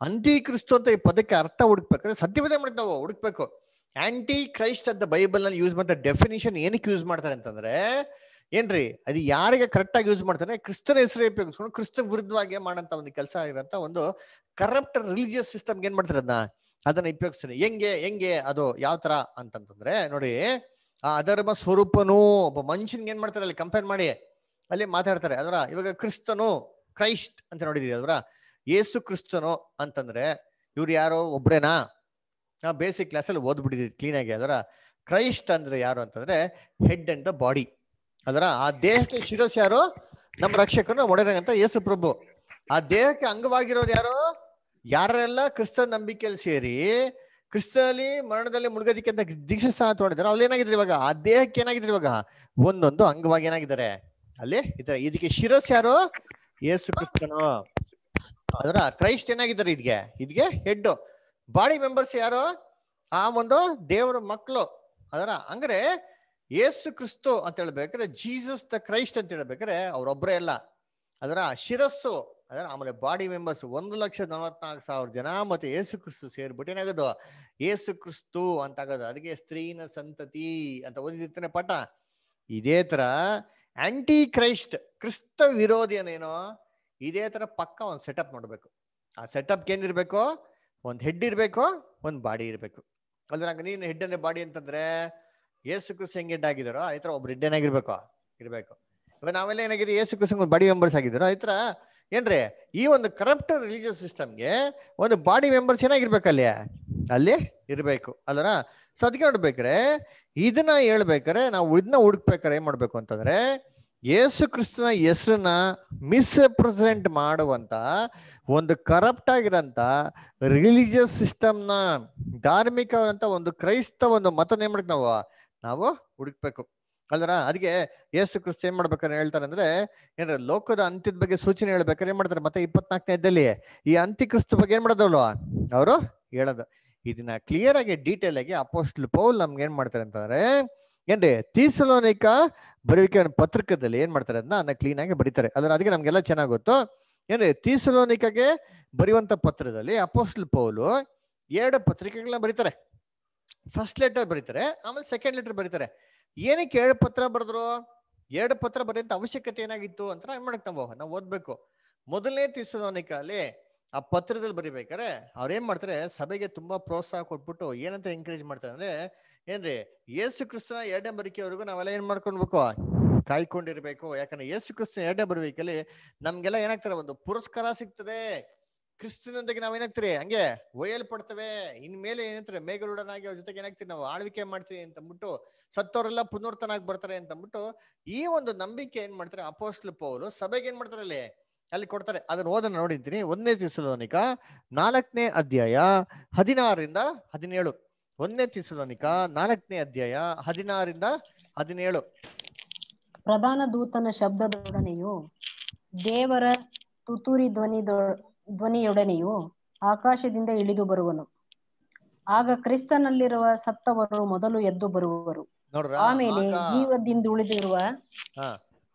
ಅಂತಿಕ್ರಿಸ್ತು ಅಂತ ಈ ಪದಕ್ಕೆ ಅರ್ಥ ಹುಡುಕ್ಬೇಕಾದ್ರೆ ಸತ್ಯವೇದ ಮಾಡಿ ನಾವು ಹುಡುಕ್ಬೇಕು. ಆಂಟಿ ಕ್ರೈಸ್ಟ್ ಅಂತ ಬೈಬಲ್ ನಲ್ಲಿ ಯೂಸ್ ಮಾಡ್ತಾರೆ. ಡೆಫಿನಿಷನ್ ಏನಕ್ಕೆ ಯೂಸ್ ಮಾಡ್ತಾರೆ ಅಂತಂದ್ರೆ ಏನ್ರಿ, ಅದು ಯಾರಿಗೆ ಕರೆಕ್ಟ್ ಆಗಿ ಯೂಸ್ ಮಾಡ್ತಾರೆ, ಕ್ರಿಸ್ತನ ಹೆಸರು ಉಪಯೋಗಿಸ್ಕೊಂಡು ಕ್ರಿಸ್ತ ವಿರುದ್ಧವಾಗಿ ಮಾಡಂತ ಒಂದು ಕೆಲಸ ಆಗಿರೋಂಥ ಒಂದು ಕರಪ್ಟ್ ರಿಲಿಜಿಯಸ್ ಸಿಸ್ಟಮ್ ಏನ್ ಮಾಡ್ತಾರೆ ಅದನ್ನ ಉಪಯೋಗಿಸ್ತಾರೆ. ಹೆಂಗೆ ಅದು ಯಾವ ತರ ಅಂತಂತಂದ್ರೆ ನೋಡಿ, ಆ ಅಧರ್ಮ ಸ್ವರೂಪನು ಒಬ್ಬ ಮನುಷ್ಯನ್ಗೆ ಏನ್ ಮಾಡ್ತಾರೆ ಅಲ್ಲಿ ಕಂಪೇರ್ ಮಾಡಿ ಅಲ್ಲಿ ಮಾತಾಡ್ತಾರೆ ಅದರ. ಇವಾಗ ಕ್ರಿಸ್ತನು ಕ್ರೈಸ್ಟ್ ಅಂತ ನೋಡಿದೀವಿ ಅದರ. ಯೇಸು ಕ್ರಿಸ್ತನು ಅಂತಂದ್ರೆ ಇವ್ರು ಯಾರೋ ಒಬ್ರೇನಾ? ನಾವು ಬೇಸಿಕ್ ಕ್ಲಾಸಲ್ಲಿ ಓದ್ಬಿಟ್ಟಿದ್ದೀವಿ ಕ್ಲೀನಾಗಿ ಅದರ. ಕ್ರೈಸ್ಟ್ ಅಂದ್ರೆ ಯಾರು ಅಂತಂದ್ರೆ ಹೆಡ್ ಅಂಡ್ ದ ಬಾಡಿ ಅದರ. ಆ ದೇಹಕ್ಕೆ ಶಿರಸ್ ಯಾರು? ನಮ್ಮ ರಕ್ಷಕನು ಒಡೆಯಂತ ಯೇಸು ಪ್ರಭು. ಆ ದೇಹಕ್ಕೆ ಅಂಗವಾಗಿರೋರು ಯಾರು? ಯಾರೆಲ್ಲ ಕ್ರಿಸ್ತ ನಂಬಿಕೆಯಲ್ಲಿ ಸೇರಿ ಕ್ರಿಸ್ತನಲ್ಲಿ ಮರಣದಲ್ಲಿ ಮುಳುಗೋದಿಕ್ಕೆ ಅಂತ ದೀಕ್ಷಾ ಸ್ಥಾನ ತಗೊಂಡಿದ್ದಾರೆ ಅವ್ರು ಏನಾಗಿದ್ರು ಇವಾಗ? ಆ ದೇಹಕ್ಕೆ ಏನಾಗಿದ್ರು ಇವಾಗ? ಒಂದೊಂದು ಅಂಗವಾಗಿ ಏನಾಗಿದ್ದಾರೆ ಅಲ್ಲಿ ಇದ್ದಾರೆ. ಇದಕ್ಕೆ ಶಿರಸ್ ಯಾರು? ಯೇಸು ಕ್ರಿಸ್ತನು. ಅದರ ಕ್ರೈಸ್ಟ್ ಏನಾಗಿದ್ದಾರೆ ಇದ್ಗೆ ಹೆಡ್. ಬಾಡಿ ಮೆಂಬರ್ಸ್ ಯಾರು? ಆ ಒಂದು ದೇವರ ಮಕ್ಕಳು. ಅದರ ಹಂಗ್ರೆ ಯೇಸು ಕ್ರಿಸ್ತು ಅಂತ ಹೇಳ್ಬೇಕಾದ್ರೆ, ಜೀಸಸ್ ದ ಕ್ರೈಸ್ಟ್ ಅಂತ ಹೇಳ್ಬೇಕಾದ್ರೆ ಅವ್ರೊಬ್ಬರೇ ಅಲ್ಲ, ಅದರ ಶಿರಸ್ಸು. ಅದರ ಆಮೇಲೆ ಬಾಡಿ ಮೆಂಬರ್ಸ್ 1,44,000 ಜನ ಮತ್ತೆ ಯೇಸು ಕ್ರಿಸ್ತು ಸೇರ್ಬಿಟ್ಟು ಏನಾಗೋದು ಯೇಸು ಕ್ರಿಸ್ತು ಅಂತ ಆಗೋದು. ಅದಕ್ಕೆ ಸ್ತ್ರೀನ ಸಂತತಿ ಅಂತ ಓದಿರ್ತಾನೆ ಪಾಠ. ಇದೇ ತರ ಆಂಟಿ ಕ್ರೈಸ್ಟ್, ಕ್ರಿಸ್ತ ವಿರೋಧಿ ಅನ್ನೇನೋ ಇದೇ ತರ ಪಕ್ಕ ಒಂದು ಸೆಟಪ್ ನೋಡ್ಬೇಕು. ಆ ಸೆಟಪ್ಗೆ ಏನಿರ್ಬೇಕು? ಒಂದು ಹೆಡ್ ಇರ್ಬೇಕು, ಒಂದು ಬಾಡಿ ಇರ್ಬೇಕು. ಅದ್ರ ನೀನು ಹೆಡ್ ಅಂದ್ರೆ ಬಾಡಿ ಅಂತಂದ್ರೆ ಯೇಸು ಕ್ರಿಸ್ತು ಹೆಂಗ್ ಹೆಡ್ ಆಗಿದಾರೋ ಈ ತರ ಒಬ್ರು ಹೆಡ್ ಏನಾಗಿರ್ಬೇಕು ಇರ್ಬೇಕು. ಇವಾಗ ನಾವೆಲ್ಲ ಏನಾಗಿರಿ ಯೇಸು ಕ್ರಿಸ್ತು ಬಾಡಿ ಮೆಂಬರ್ಸ್ ಆಗಿದಾರೋ ಈ ತರ ಏನ್ರಿ ಈ ಒಂದು ಕರಪ್ಟ್ ರಿಲಿಜಿಯಸ್ ಸಿಸ್ಟಮ್ಗೆ ಒಂದು ಬಾಡಿ ಮೆಂಬರ್ಸ್ ಏನಾಗಿರ್ಬೇಕಲ್ಲಿ ಅಲ್ಲಿ ಇರ್ಬೇಕು ಅಲ್ಲರ. ಸೊ ಅದಕ್ಕೆ ನೋಡ್ಬೇಕ್ರೆ ಇದನ್ನ ಹೇಳ್ಬೇಕಾರೆ ನಾವು ಇದನ್ನ ಹುಡುಕ್ಬೇಕಾರೆ ಏನ್ ಮಾಡ್ಬೇಕು ಅಂತಂದ್ರೆ ಯೇಸು ಕ್ರಿಸ್ತನ ಹೆಸರನ್ನ ಮಿಸ್ರೆಪ್ರೆಸೆಂಟ್ ಮಾಡುವಂತ ಒಂದು ಕರಪ್ಟ್ ಆಗಿರಂತ ರಿಲಿಜಿಯಸ್ ಸಿಸ್ಟಮ್ನ, ಧಾರ್ಮಿಕವಂತ ಒಂದು ಕ್ರೈಸ್ತ ಒಂದು ಮತನ ಏನ್ ಮಾಡ್ಬೇಕು ನಾವು ಹುಡುಕ್ಬೇಕು ಅಲ್ರ. ಅದಕ್ಕೆ ಯೇಸು ಕ್ರಿಸ್ತ ಏನ್ ಮಾಡ್ಬೇಕಾರೆ ಹೇಳ್ತಾರೆ ಅಂದ್ರೆ ಏನ್ರ ಲೋಕದ ಅಂತ್ಯದ ಬಗ್ಗೆ ಸೂಚನೆ ಹೇಳ್ಬೇಕಾರೆ ಏನ್ ಮಾಡ್ತಾರೆ ಮತ್ತೆ 24ನೇ ಅಧ್ಯಾಯದಲ್ಲಿ ಈ ಅಂತ್ಯಕ್ರಿಸ್ತ ಬಗ್ಗೆ ಏನ್ ಮಾಡೋದವ್ರು ಅವರು ಹೇಳೋದು. ಇದನ್ನ ಕ್ಲಿಯರ್ ಆಗಿ ಡೀಟೇಲ್ ಆಗಿ ಅಪೊಸ್ತಲ ಪೌಲ್ ನಮ್ಗೆ ಏನ್ ಮಾಡ್ತಾರೆ ಅಂತಂದ್ರೆ ಏನ್ರಿ ಥೆಸಲೋನಿಕ ಬರುವಿಕೆ ಪತ್ರಿಕೆದಲ್ಲಿ ಏನ್ ಮಾಡ್ತಾರೆ ಅದನ್ನ ಕ್ಲೀನ್ ಆಗಿ ಬರೀತಾರೆ. ಅದ್ರ ಅದಕ್ಕೆ ನಮ್ಗೆಲ್ಲ ಚೆನ್ನಾಗ್ ಗೊತ್ತು. ಏನ್ರಿ ಥೆಸಲೋನಿಕಗೆ ಬರೆಯುವಂತ ಪತ್ರದಲ್ಲಿ ಅಪೊಸ್ತಲ ಪೌಲು 2 ಪತ್ರಿಕೆಗಳನ್ನ ಬರೀತಾರೆ. ಫಸ್ಟ್ ಲೆಟರ್ ಬರೀತಾರೆ, ಆಮೇಲೆ ಸೆಕೆಂಡ್ ಲೆಟರ್ ಬರೀತಾರೆ. ಏನಕ್ಕೆ 2 ಪತ್ರ ಬರೆದ್ರು? 2 ಪತ್ರ ಬರೆಯಂತ ಅವಶ್ಯಕತೆ ಏನಾಗಿತ್ತು ಅಂತ ಏನ್ ಮಾಡಕ್ ನಾವು ಓದ್ಬೇಕು. ಮೊದಲನೇ ಥೆಸಲೋನಿಕ ಅಲ್ಲಿ ಆ ಪತ್ರದಲ್ಲಿ ಬರಿಬೇಕಾರೆ ಅವ್ರೇನ್ ಮಾಡ್ತಾರೆ, ಸಭೆಗೆ ತುಂಬಾ ಪ್ರೋತ್ಸಾಹ ಕೊಟ್ಬಿಟ್ಟು ಏನಂತ ಎಂಕರೇಜ್ ಮಾಡ್ತಾರೆ ಅಂದ್ರೆ ಏನ್ರಿ ಯೇಸು ಕ್ರಿಸ್ತನ 2ನೇ ಬರಿಕೆವರೆಗೂ ನಾವೆಲ್ಲ ಏನ್ ಮಾಡ್ಕೊಳ್ಬೇಕು, ಕಾಯ್ಕೊಂಡಿರ್ಬೇಕು. ಯಾಕಂದ್ರೆ ಯೇಸು ಕ್ರಿಸ್ತನ 2ನೇ ಬರುವಿಕೆಯಲ್ಲಿ ನಮ್ಗೆಲ್ಲ ಏನಾಗ್ತಾರೆ, ಒಂದು ಪುರಸ್ಕಾರ ಸಿಗ್ತದೆ. ಕ್ರಿಸ್ತನೊಂದಿಗೆ ನಾವೇನಾಗ್ತೀರಿ ಹಂಗೆ ಒಯ್ಯಲ್ಪಡ್ತವೆ. ಇನ್ಮೇಲೆ ಏನಂತಾರೆ ಮೇಘರೂಢನಾಗಿ ಅವ್ರ ಜೊತೆಗೆ ಏನಾಗ್ತೀವಿ ನಾವು ಆಳ್ವಿಕೆ ಮಾಡ್ತೀವಿ ಅಂತ ಅಂದ್ಬಿಟ್ಟು, ಸತ್ತವರೆಲ್ಲ ಪುನರ್ತನಾಗಿ ಬರ್ತಾರೆ ಅಂತ ಅಂದ್ಬಿಟ್ಟು ಈ ಒಂದು ನಂಬಿಕೆ ಏನ್ ಮಾಡ್ತಾರೆ ಅಪೊಸ್ತಲ ಪೌಲು ಸಭೆಗೆ ಏನ್ ಮಾಡ್ತಾರೆ ಅಲ್ಲಿ ಕೊಡ್ತಾರೆ. ಅದನ್ನ ಓದನ್ನ ನೋಡಿದ್ದೀನಿ. 1ನೇ ಥೆಸಲೋನಿಕ 4ನೇ ಅಧ್ಯಾಯ 16ರಿಂದ 17. 1ನೇ ಥೆಸಲೋನಿಕ 4ನೇ ಅಧ್ಯಾಯ 16ರಿಂದ 17. ಪ್ರಧಾನ ದೂತನ ಶಬ್ದದೊಡನೆಯೂ ದೇವರ ತುತ್ತೂರಿ ಧ್ವನಿಯೊಡನೆಯೂ ಆಕಾಶದಿಂದ ಇಳಿದು ಬರುವನು. ಆಗ ಕ್ರಿಸ್ತನಲ್ಲಿರುವ ಸತ್ತವರು ಮೊದಲು ಎದ್ದು ಬರುವರು. ಆಮೇಲೆ ಜೀವದಿಂದ ಉಳಿದಿರುವ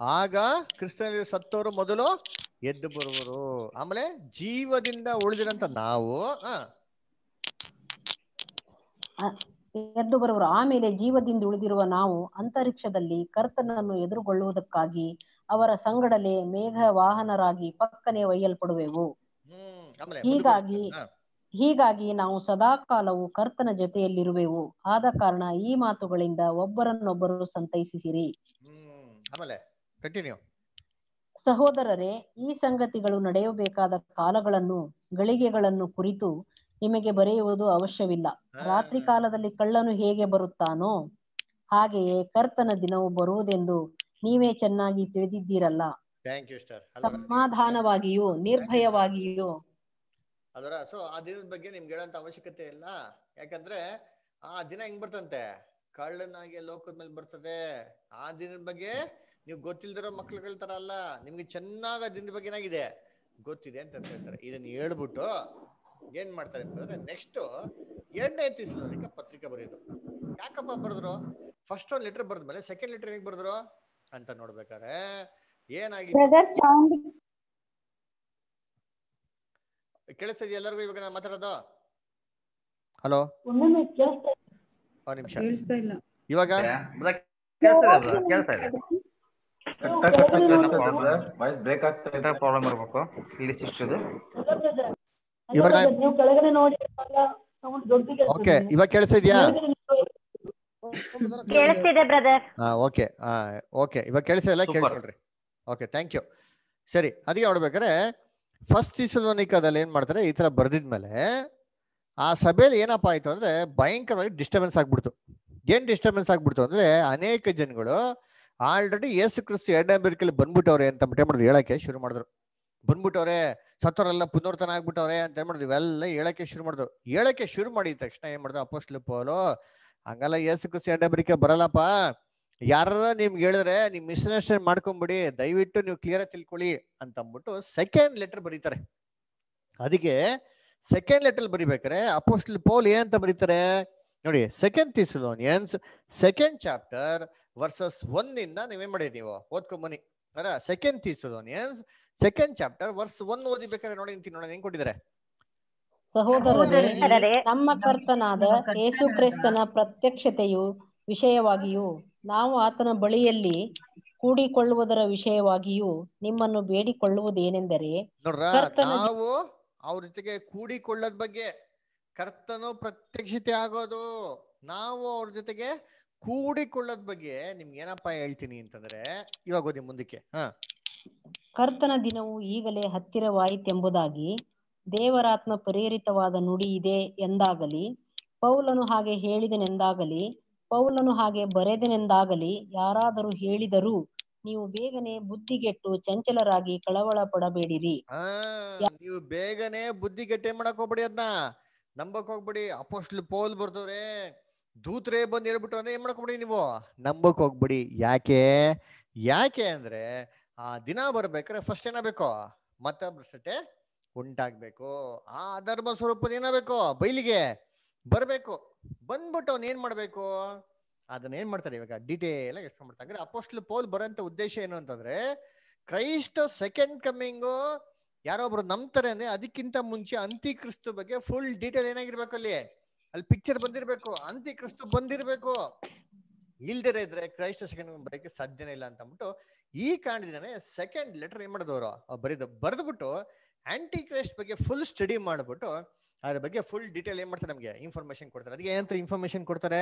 ಆಗ ಕ್ರಿಸ್ತನಲ್ಲಿ ಸತ್ತವರು ಮೊದಲು ಎದ್ದು ಬರುವರು. ಆಮೇಲೆ ಜೀವದಿಂದ ಉಳಿದಿರಂತ ನಾವು ಎದ್ದು ಬರುವರು. ಆಮೇಲೆ ಜೀವದಿಂದ ಉಳಿದಿರುವ ನಾವು ಅಂತರಿಕ್ಷದಲ್ಲಿ ಕರ್ತನನ್ನು ಎದುರುಗೊಳ್ಳುವುದಕ್ಕಾಗಿ ಅವರ ಸಂಗಡಲೇ ಮೇಘ ವಾಹನರಾಗಿ ಪಕ್ಕನೆ ಒಯ್ಯಲ್ಪಡುವೆವು. ಹೀಗಾಗಿ ನಾವು ಸದಾಕಾಲವು ಕರ್ತನ ಜೊತೆಯಲ್ಲಿರುವೆವು. ಆದ ಕಾರಣ ಈ ಮಾತುಗಳಿಂದ ಒಬ್ಬರನ್ನೊಬ್ಬರು ಸಂತೈಸಿಸಿರಿ. ಸಹೋದರರೇ, ಈ ಸಂಗತಿಗಳು ನಡೆಯಬೇಕಾದ ಕಾಲಗಳನ್ನು ಗಳಿಗೆಗಳನ್ನು ಕುರಿತು ನಿಮಗೆ ಬರೆಯುವುದು ಅವಶ್ಯವಿಲ್ಲ. ರಾತ್ರಿ ಕಾಲದಲ್ಲಿ ಕಳ್ಳನು ಹೇಗೆ ಬರುತ್ತಾನೋ ಹಾಗೆಯೇ ಕರ್ತನ ದಿನವು ಬರುವುದೆಂದು ನೀವೇ ಚೆನ್ನಾಗಿ ತಿಳಿದಿದ್ದೀರಲ್ಲ. ಸಮಾಧಾನವಾಗಿಯೂ ನಿರ್ಭಯವಾಗಿಯೂ ಅದರ ಸೊ ಆ ದಿನದ ಬಗ್ಗೆ ನಿಮ್ಗೆ ಹೇಳೋಂತ ಅವಶ್ಯಕತೆ ಇಲ್ಲ. ಯಾಕಂದ್ರೆ ಆ ದಿನ ಹೆಂಗ್ ಬರ್ತಂತೆ, ಕಳ್ಳನಾಗಿ ಲೋಕದ ಮೇಲೆ ಬರ್ತದೆ. ಆ ದಿನದ ಬಗ್ಗೆ ನೀವು ಗೊತ್ತಿಲ್ದಿರೋ ಮಕ್ಳುಗಳ ತರ ಅಲ್ಲ, ನಿಮ್ಗೆ ಚೆನ್ನಾಗ ದಿನದ ಬಗ್ಗೆ ಏನಾಗಿದೆ ಗೊತ್ತಿದೆ ಅಂತ ಹೇಳ್ತಾರೆ. ಇದನ್ನ ಹೇಳ್ಬಿಟ್ಟು ಏನ್ ಮಾಡ್ತಾರೆ ಅಂತಂದ್ರೆ ನೆಕ್ಸ್ಟ್ 2ನೇ ಥೆಸಲೋನಿಕ ಪತ್ರಿಕೆ ಬರೆಯೋದು. ಯಾಕಪ್ಪ ಬರೆದ್ರು? ಫಸ್ಟ್ ಒಂದು ಲೆಟರ್ ಬರೆದ್ಮೇಲೆ ಸೆಕೆಂಡ್ ಲೆಟರ್ ಹೇಗೆ ಬರೆದ್ರು ಅಂತ ನೋಡ್ಬೇಕಾರೆ ಏನಾಗಿದೆ ಕೇಳಿಸ್ತಿದ್ಯಾ ಎಲ್ಲರಿಗೂ ಇವಾಗ ನಾನು ಮಾತಾಡೋದು? ಹಲೋ, ನಿಮಿಷ ಇವಾಗ ಓಕೆ ಇವಾಗ ಕೇಳಿಸ್ತಿದ್ಯಾ? ಓಕೆ ಓಕೆ ಇವಾಗ ಕೇಳಿಸ್ತಿಲ್ಲ, ಕೇಳಿಸ್ಕೊಳ್ರಿ. Okay, thank you. ಸರಿ, ಅದಕ್ಕೆ ನೋಡ್ಬೇಕಾರೆ ಫಸ್ಟ್ ಥೆಸಲೋನಿಕದಲ್ಲಿ ಏನ್ ಮಾಡ್ತಾರೆ, ಈ ತರ ಬರ್ದಿದ್ಮೇಲೆ ಆ ಸಭೆಯಲ್ಲಿ ಏನಪ್ಪಾ ಆಯ್ತು ಅಂದ್ರೆ ಭಯಂಕರವಾಗಿ ಡಿಸ್ಟರ್ಬೆನ್ಸ್ ಆಗ್ಬಿಡ್ತು. ಏನ್ ಡಿಸ್ಟರ್ಬೆನ್ಸ್ ಆಗ್ಬಿಡ್ತು ಅಂದ್ರೆ ಅನೇಕ ಜನಗಳು ಆಲ್ರೆಡಿ ಯೇಸು ಕ್ರಿಸ್ತ 2ನೇ ಬರುವಿಕೆಯಲ್ಲಿ ಬಂದ್ಬಿಟ್ಟವ್ರೆ ಅಂತ ಮಾಡಿದ್ರು ಹೇಳಕ್ಕೆ ಶುರು ಮಾಡಿದ್ರು. ಬಂದ್ಬಿಟ್ಟವ್ರೆ, ಸತ್ತವರೆಲ್ಲ ಪುನರ್ತನ ಆಗ್ಬಿಟ್ಟವ್ರೆ ಅಂತ ಏನ್ ಮಾಡಿದ್ವಿ, ಇವೆಲ್ಲ ಹೇಳಕ್ಕೆ ಶುರು ಮಾಡಿದ್ರು. ಹೇಳಕ್ಕೆ ಶುರು ಮಾಡಿದ ತಕ್ಷಣ ಏನ್ ಮಾಡಿದ್ರು ಅಪೊಸ್ತಲ ಪೌಲು, ಹಂಗಲ್ಲ ಯೇಸು ಕ್ರಿಸ್ತ ಎರಡನೇ ಬರಿಕೆ ಬರಲ್ಲಪ್ಪ, ಯಾರ ನಿಮ್ಗೆ ಹೇಳಿದ್ರೆ ನೀವು ಮಿಸ್ಅಂಡರ್ಸ್ಟ್ಯಾಂಡ್ ಮಾಡ್ಕೊಂಬಿಡಿ, ದಯವಿಟ್ಟು ನೀವು ಕ್ಲಿಯರ್ ಆಗಿ ತಿಳ್ಕೊಳ್ಳಿ ಅಂತ ಅಂದ್ಬಿಟ್ಟು ಸೆಕೆಂಡ್ ಲೆಟರ್ ಬರೀತಾರೆ. ಅದಕ್ಕೆ ಸೆಕೆಂಡ್ ಲೆಟರ್ ಬರಿಬೇಕಾರೆ ಅಪೊಸ್ತಲ ಪೌಲ್ ಏನಂತ ಬರೀತಾರೆ ನೋಡಿ, second Thessalonians second chapter verses 1 ಇಂದ ನೀವೇನ್ ಮಾಡಿ ನೀವು ಓದ್ಕೊಂಬನಿ. Second Thessalonians second chapter verse 1 ಓದಿಬೇಕಾದ್ರೆ ನೋಡಿ ನೋಡೋಣ ಹೆಂಗ್ ಕೊಟ್ಟಿದ್ದಾರೆ. ಸಹೋದರರೇ, ನಮ್ಮ ಕರ್ತನಾದ ಯೇಸು ಕ್ರಿಸ್ತನ ಪ್ರತ್ಯಕ್ಷತೆಯು ವಿಷಯವಾಗಿಯೂ ನಾವು ಆತನ ಬಳಿಯಲ್ಲಿ ಕೂಡಿಕೊಳ್ಳುವುದರ ವಿಷಯವಾಗಿಯೂ ನಿಮ್ಮನ್ನು ಬೇಡಿಕೊಳ್ಳುವುದೇನೆಂದರೆ, ನೋಡ್ರ, ನಾವು ಅವ್ರ ಜೊತೆಗೆ ಕೂಡಿಕೊಳ್ಳೋದ್ ಬಗ್ಗೆ, ಕರ್ತನು ಪ್ರತ್ಯಕ್ಷತೆ ಆಗೋದು, ನಾವು ಅವ್ರ ಜೊತೆಗೆ ಕೂಡಿಕೊಳ್ಳೋದ್ ಬಗ್ಗೆ ನಿಮ್ಗೆ ಏನಪ್ಪಾ ಹೇಳ್ತೀನಿ ಅಂತಂದ್ರೆ, ಇವಾಗ ಓದಿ ಮುಂದಕ್ಕೆ. ಕರ್ತನ ದಿನವು ಈಗಲೇ ಹತ್ತಿರವಾಯಿತೆಂಬುದಾಗಿ ದೇವರಾತ್ಮ ಪ್ರೇರಿತವಾದ ನುಡಿ ಇದೆ ಎಂದಾಗಲಿ, ಪೌಲನು ಹಾಗೆ ಹೇಳಿದನೆಂದಾಗಲಿ, ಪೌಲನು ಹಾಗೆ ಬರೆದನೆಂದಾಗಲಿ ಯಾರಾದರೂ ಹೇಳಿದರೂ ನೀವು ಬೇಗನೆ ಬುದ್ಧಿಗೆಟ್ಟು ಚಂಚಲರಾಗಿ ಕಳವಳ ಪಡಬೇಡಿರಿ. ನೀವು ಬೇಗನೆ ಬುದ್ಧಿಗೆಟ್ಟು ಏನ್ ಮಾಡಕ್ ಹೋಗ್ಬಿಡಿ, ಅದನ್ನ ನಂಬಕ್ ಹೋಗ್ಬಿಡಿ. ಅಪೊಸ್ತಲ ಪೌಲ್ ಬರ್ದವ್ರೆ, ದೂತರೇ ಬಂದು ಹೇಳ್ಬಿಟ್ರು ಅಂದ್ರೆ ಏನ್ ಮಾಡಕ್ ಹೋಗ್ಬಿಡಿ, ನೀವು ನಂಬಕ್ ಹೋಗ್ಬಿಡಿ. ಯಾಕೆ ಅಂದ್ರೆ ಆ ದಿನ ಬರ್ಬೇಕಾದ್ರೆ ಫಸ್ಟ್ ಏನಾಗಬೇಕು, ಮತ ಭ್ರಷ್ಟತೆ ಉಂಟಾಗ್ಬೇಕು, ಆ ಅಧರ್ಮ ಸ್ವರೂಪದ ಏನಾಗಬೇಕು ಬಯಲಿಗೆ ಬರ್ಬೇಕು. ಬಂದ್ಬಿಟ್ಟು ಅವ್ನ ಏನ್ ಮಾಡ್ಬೇಕು, ಅದನ್ನ ಏನ್ ಮಾಡ್ತಾರೆ ಇವಾಗ ಡೀಟೇಲ್ ಆಗಿ ಎಕ್ಸ್ಪ್ಲೇನ್ ಮಾಡ್ತಾರೆ. ಅಪೊಸ್ತಲ ಪೌಲ್ ಬರೋಂತ ಉದ್ದೇಶ ಏನು ಅಂತಂದ್ರೆ, ಕ್ರೈಸ್ಟ್ ಸೆಕೆಂಡ್ ಕಮಿಂಗು ಯಾರೊಬ್ರು ನಂಬ್ತಾರೆ ಅಂದ್ರೆ ಅದಕ್ಕಿಂತ ಮುಂಚೆ ಅಂತಿ ಕ್ರಿಸ್ತು ಬಗ್ಗೆ ಫುಲ್ ಡೀಟೇಲ್ ಏನಾಗಿರ್ಬೇಕು, ಅಲ್ಲಿ ಪಿಕ್ಚರ್ ಬಂದಿರ್ಬೇಕು, ಅಂತಿ ಕ್ರಿಸ್ತು ಬಂದಿರ್ಬೇಕು. ಇಲ್ದಿರ ಇದ್ರೆ ಕ್ರೈಸ್ಟ್ ಸೆಕೆಂಡ್ ಬರೋಕ್ಕೆ ಸಾಧ್ಯನೇ ಇಲ್ಲ ಅಂತ ಅಂದ್ಬಿಟ್ಟು ಈ ಕಾರಣದಿಂದಾನೆ ಸೆಕೆಂಡ್ ಲೆಟರ್ ಏನ್ ಮಾಡಿದವರು ಬರೆದ್ಬಿಟ್ಟು ಆಂಟಿ ಕ್ರೈಸ್ಟ್ ಬಗ್ಗೆ ಫುಲ್ ಸ್ಟಡಿ ಮಾಡ್ಬಿಟ್ಟು ಅದ್ರ ಬಗ್ಗೆ ಫುಲ್ ಡೀಟೇಲ್ ಏನ್ ಮಾಡ್ತಾರೆ, ನಮ್ಗೆ ಇನ್ಫಾರ್ಮೇಶನ್ ಕೊಡ್ತಾರೆ. ಅದಕ್ಕೆ ಏನಂತ ಇನ್ಫಾರ್ಮೇಶನ್ ಕೊಡ್ತಾರೆ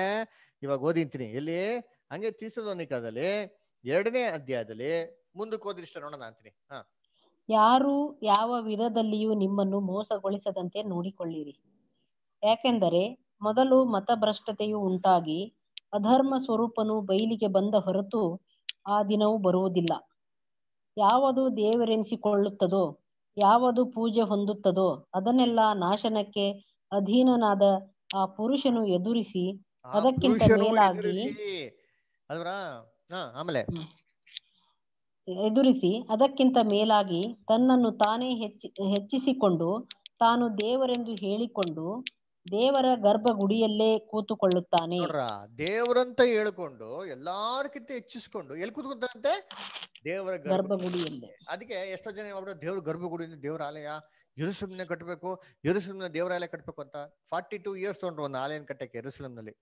ಇವಾಗ ಓದಿಂತೀನಿ. ಎಲ್ಲಿ ಹಂಗೆ ಥೆಸಲೋನಿಕದಲ್ಲಿ 2ನೇ ಅಧ್ಯಾಯದಲ್ಲಿ ಮುಂದಕ್ಕೆ ಓದಿ ಇಷ್ಟ ನೋಡೋಣ ಅಂತೀನಿ. ಯಾರು ಯಾವ ವಿಧದಲ್ಲಿಯೂ ನಿಮ್ಮನ್ನು ಮೋಸಗೊಳಿಸದಂತೆ ನೋಡಿಕೊಳ್ಳಿರಿ. ಯಾಕೆಂದರೆ ಮೊದಲು ಮತಭ್ರಷ್ಟತೆಯು ಉಂಟಾಗಿ ಅಧರ್ಮ ಸ್ವರೂಪನು ಬಯಲಿಗೆ ಬಂದ ಹೊರತು ಆ ದಿನವು ಬರುವುದಿಲ್ಲ. ಯಾವುದು ದೇವರೆನಿಸಿಕೊಳ್ಳುತ್ತದೋ, ಯಾವುದು ಪೂಜೆ ಹೊಂದುತ್ತದೋ ಅದನ್ನೆಲ್ಲ ನಾಶನಕ್ಕೆ ಅಧೀನನಾದ ಆ ಪುರುಷನು ಎದುರಿಸಿ ಅದಕ್ಕಿಂತ ಮೇಲಾಗಿ ತನ್ನನ್ನು ತಾನೇ ಹೆಚ್ಚಿಸಿಕೊಂಡು ತಾನು ದೇವರೆಂದು ಹೇಳಿಕೊಂಡು ದೇವರ ಗರ್ಭಗುಡಿಯಲ್ಲೇ ಕೂತುಕೊಳ್ಳುತ್ತಾನೆ. ದೇವರಂತ ಹೇಳ್ಕೊಂಡು ಎಲ್ಲಾರ್ಕಿಂತ ಹೆಚ್ಚಿಸ್ಕೊಂಡು ಎಲ್ಲಿ ಕೂತ್ಕೊತಾನಂತೆ, ದೇವರ ಗರ್ಭಗುಡಿಯಲ್ಲಿ. ಅದಕ್ಕೆ ಎಷ್ಟೋ ಜನ ದೇವ್ರ ಗರ್ಭಗುಡಿಯಲ್ಲಿ ದೇವರ ಆಲಯ ಯೆರೂಸಲೇಮ್ನ ಕಟ್ಟಬೇಕು, ಯೆರೂಸಲೇಮ್ನ ದೇವರ ಆಲಯ ಕಟ್ಟಬೇಕು ಅಂತ 42 ಇಯರ್ಸ್ ತೊಗೊಂಡ್ರು ಒಂದು ಆಲಯನ ಕಟ್ಟಕ್ಕೆ ಯೆರೂಸಲೇಮ್ನಲ್ಲಿ.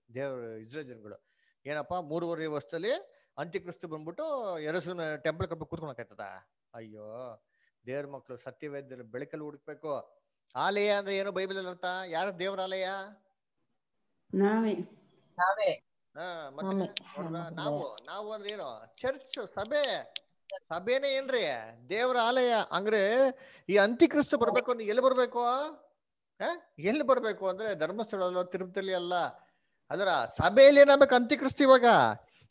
ಇಸ್ರೇಲ್ ಜನಗಳು ಏನಪ್ಪಾ 3.5 ವರ್ಷದಲ್ಲಿ ಅಂತ್ಯಕ್ರಿಸ್ತು ಬಂದ್ಬಿಟ್ಟು ಯೆರೂಸಲೇಮ್ ಟೆಂಪಲ್ ಕಟ್ಟಬೇಕು ಕೂತ್ಕೊಳಕಾಯ್ತದ? ಅಯ್ಯೋ, ದೇವ್ರ ಮಕ್ಳು ಸತ್ಯವೇದ್ಯರು ಬೆಳಕಲ್ಲಿ ಹುಡುಕ್ಬೇಕು. ಆಲಯ ಅಂದ್ರೆ ಏನು ಬೈಬಲ್ ಅಲ್ಲಿ ಅರ್ಥ? ಯಾರ ದೇವರ ಆಲಯ? ನಾವೇ. ಮತ್ತೆ ನೋಡ್ರ, ನಾವು ಅಂದ್ರೆ ಏನು? ಚರ್ಚ್, ಸಭೆನೇ ಏನ್ರಿ ದೇವರ ಆಲಯ. ಅಂದ್ರೆ ಈ ಅಂತ್ಯಕ್ರಿಸ್ತು ಬರ್ಬೇಕು ಅಂದ್ರೆ ಎಲ್ಲಿ ಬರ್ಬೇಕು? ಎಲ್ಲಿ ಬರ್ಬೇಕು ಅಂದ್ರೆ ಧರ್ಮಸ್ಥಳ ತಿರುಪತಿಲಿ ಅಲ್ಲ, ಅದರ ಸಭೆಯಲ್ಲಿ ಏನಾಗಬೇಕು ಅಂತ್ಯಕ್ರಿಸ್ತು ಇವಾಗ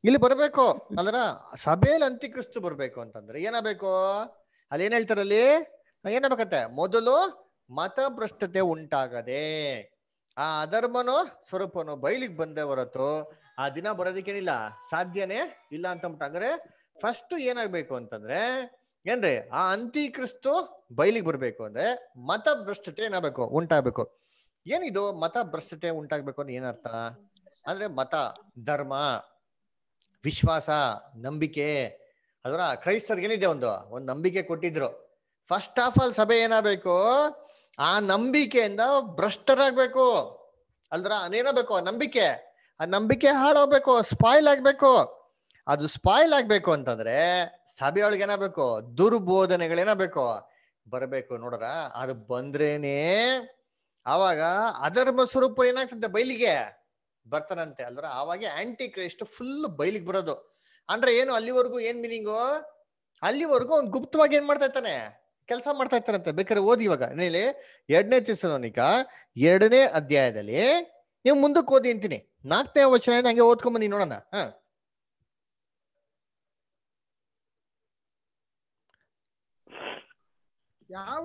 ಇಲ್ಲಿ ಬರ್ಬೇಕು. ಅಲ್ರ ಸಭೆಯಲ್ಲಿ ಅಂತ್ಯಕ್ರಿಸ್ತು ಬರ್ಬೇಕು ಅಂತಂದ್ರೆ ಏನಾಗಬೇಕು? ಅಲ್ಲಿ ಏನ್ ಹೇಳ್ತಾರಲ್ಲಿ, ಏನಾಗಬೇಕಂತೆ, ಮೊದಲು ಮತಭ್ರಷ್ಟತೆ ಉಂಟಾಗದೆ ಆ ಅಧರ್ಮನೋ ಸ್ವರೂಪನೋ ಬಯಲಿಗೆ ಬಂದೇ ಹೊರತು ಆ ದಿನ ಬರೋದಕ್ಕೇನಿಲ್ಲ, ಸಾಧ್ಯನೇ ಇಲ್ಲ ಅಂತ ಅಂದ್ರೆ ಫಸ್ಟ್ ಏನಾಗ್ಬೇಕು ಅಂತಂದ್ರೆ ಏನ್ರಿ, ಆ ಅಂತ್ಯಕ್ರಿಸ್ತು ಬಯಲಿಗೆ ಬರ್ಬೇಕು ಅಂದ್ರೆ ಮತಭ್ರಷ್ಟತೆ ಏನಾಗಬೇಕು, ಉಂಟಾಗಬೇಕು. ಏನಿದು ಮತಭ್ರಷ್ಟತೆ ಉಂಟಾಗ್ಬೇಕು ಅಂದ್ರೆ ಏನರ್ಥ ಅಂದ್ರೆ, ಮತ, ಧರ್ಮ, ವಿಶ್ವಾಸ, ನಂಬಿಕೆ. ಅದರ ಕ್ರೈಸ್ತರಿಗೆ ಏನಿದೆ, ಒಂದು ನಂಬಿಕೆ ಕೊಟ್ಟಿದ್ರು. ಫಸ್ಟ್ ಆಫ್ ಆಲ್ ಸಭೆ ಏನಾಗಬೇಕು, ಆ ನಂಬಿಕೆಯಿಂದ ಭ್ರಷ್ಟರಾಗ್ಬೇಕು. ಅಲ್ದ್ರ ಅದೇನಾಗಬೇಕು, ಆ ನಂಬಿಕೆ ಹಾಳಾಗ್ಬೇಕು, ಸ್ಪಾಯ್ಲ್ ಆಗ್ಬೇಕು. ಅದು ಸ್ಪಾಯ್ಲ್ ಆಗ್ಬೇಕು ಅಂತಂದ್ರೆ ಸಭೆಯೊಳಗೆ ಏನಾಗಬೇಕು, ದುರ್ಬೋಧನೆಗಳೇನಾಗಬೇಕು, ಬರಬೇಕು. ನೋಡ್ರ, ಅದು ಬಂದ್ರೇನೆ ಆವಾಗ ಅಧರ್ಮ ಸ್ವರೂಪ ಏನಾಗ್ತದೆ, ಬಯಲಿಗೆ ಬರ್ತಾನಂತೆ. ಅಲ್ದ್ರ ಆವಾಗ ಆಂಟಿ ಕ್ರೈಸ್ಟ್ ಫುಲ್ ಬಯಲಿಗೆ ಬರೋದು. ಅಂದ್ರೆ ಏನು, ಅಲ್ಲಿವರೆಗೂ ಏನ್ ಮೀನಿಂಗು, ಅಲ್ಲಿವರೆಗೂ ಅವ್ನು ಗುಪ್ತವಾಗಿ ಏನ್ ಮಾಡ್ತಾ ಇರ್ತಾನೆ, ಕೆಲಸ ಮಾಡ್ತಾ ಇರ್ತಾರಂತೆ. ಬೇಕಾದ್ರೆ ಓದಿ ಇವಾಗ 2ನೇ ಥೆಸಲೋನಿಕ 2ನೇ ಅಧ್ಯಾಯದಲ್ಲಿ ನೀವು ಮುಂದಕ್ಕೆ ಓದಿ ಅಂತೀನಿ. 4ನೇ ವಚನ ಹಂಗೆ ಓದ್ಕೊಂಬಂದಿ ನೋಡೋಣ.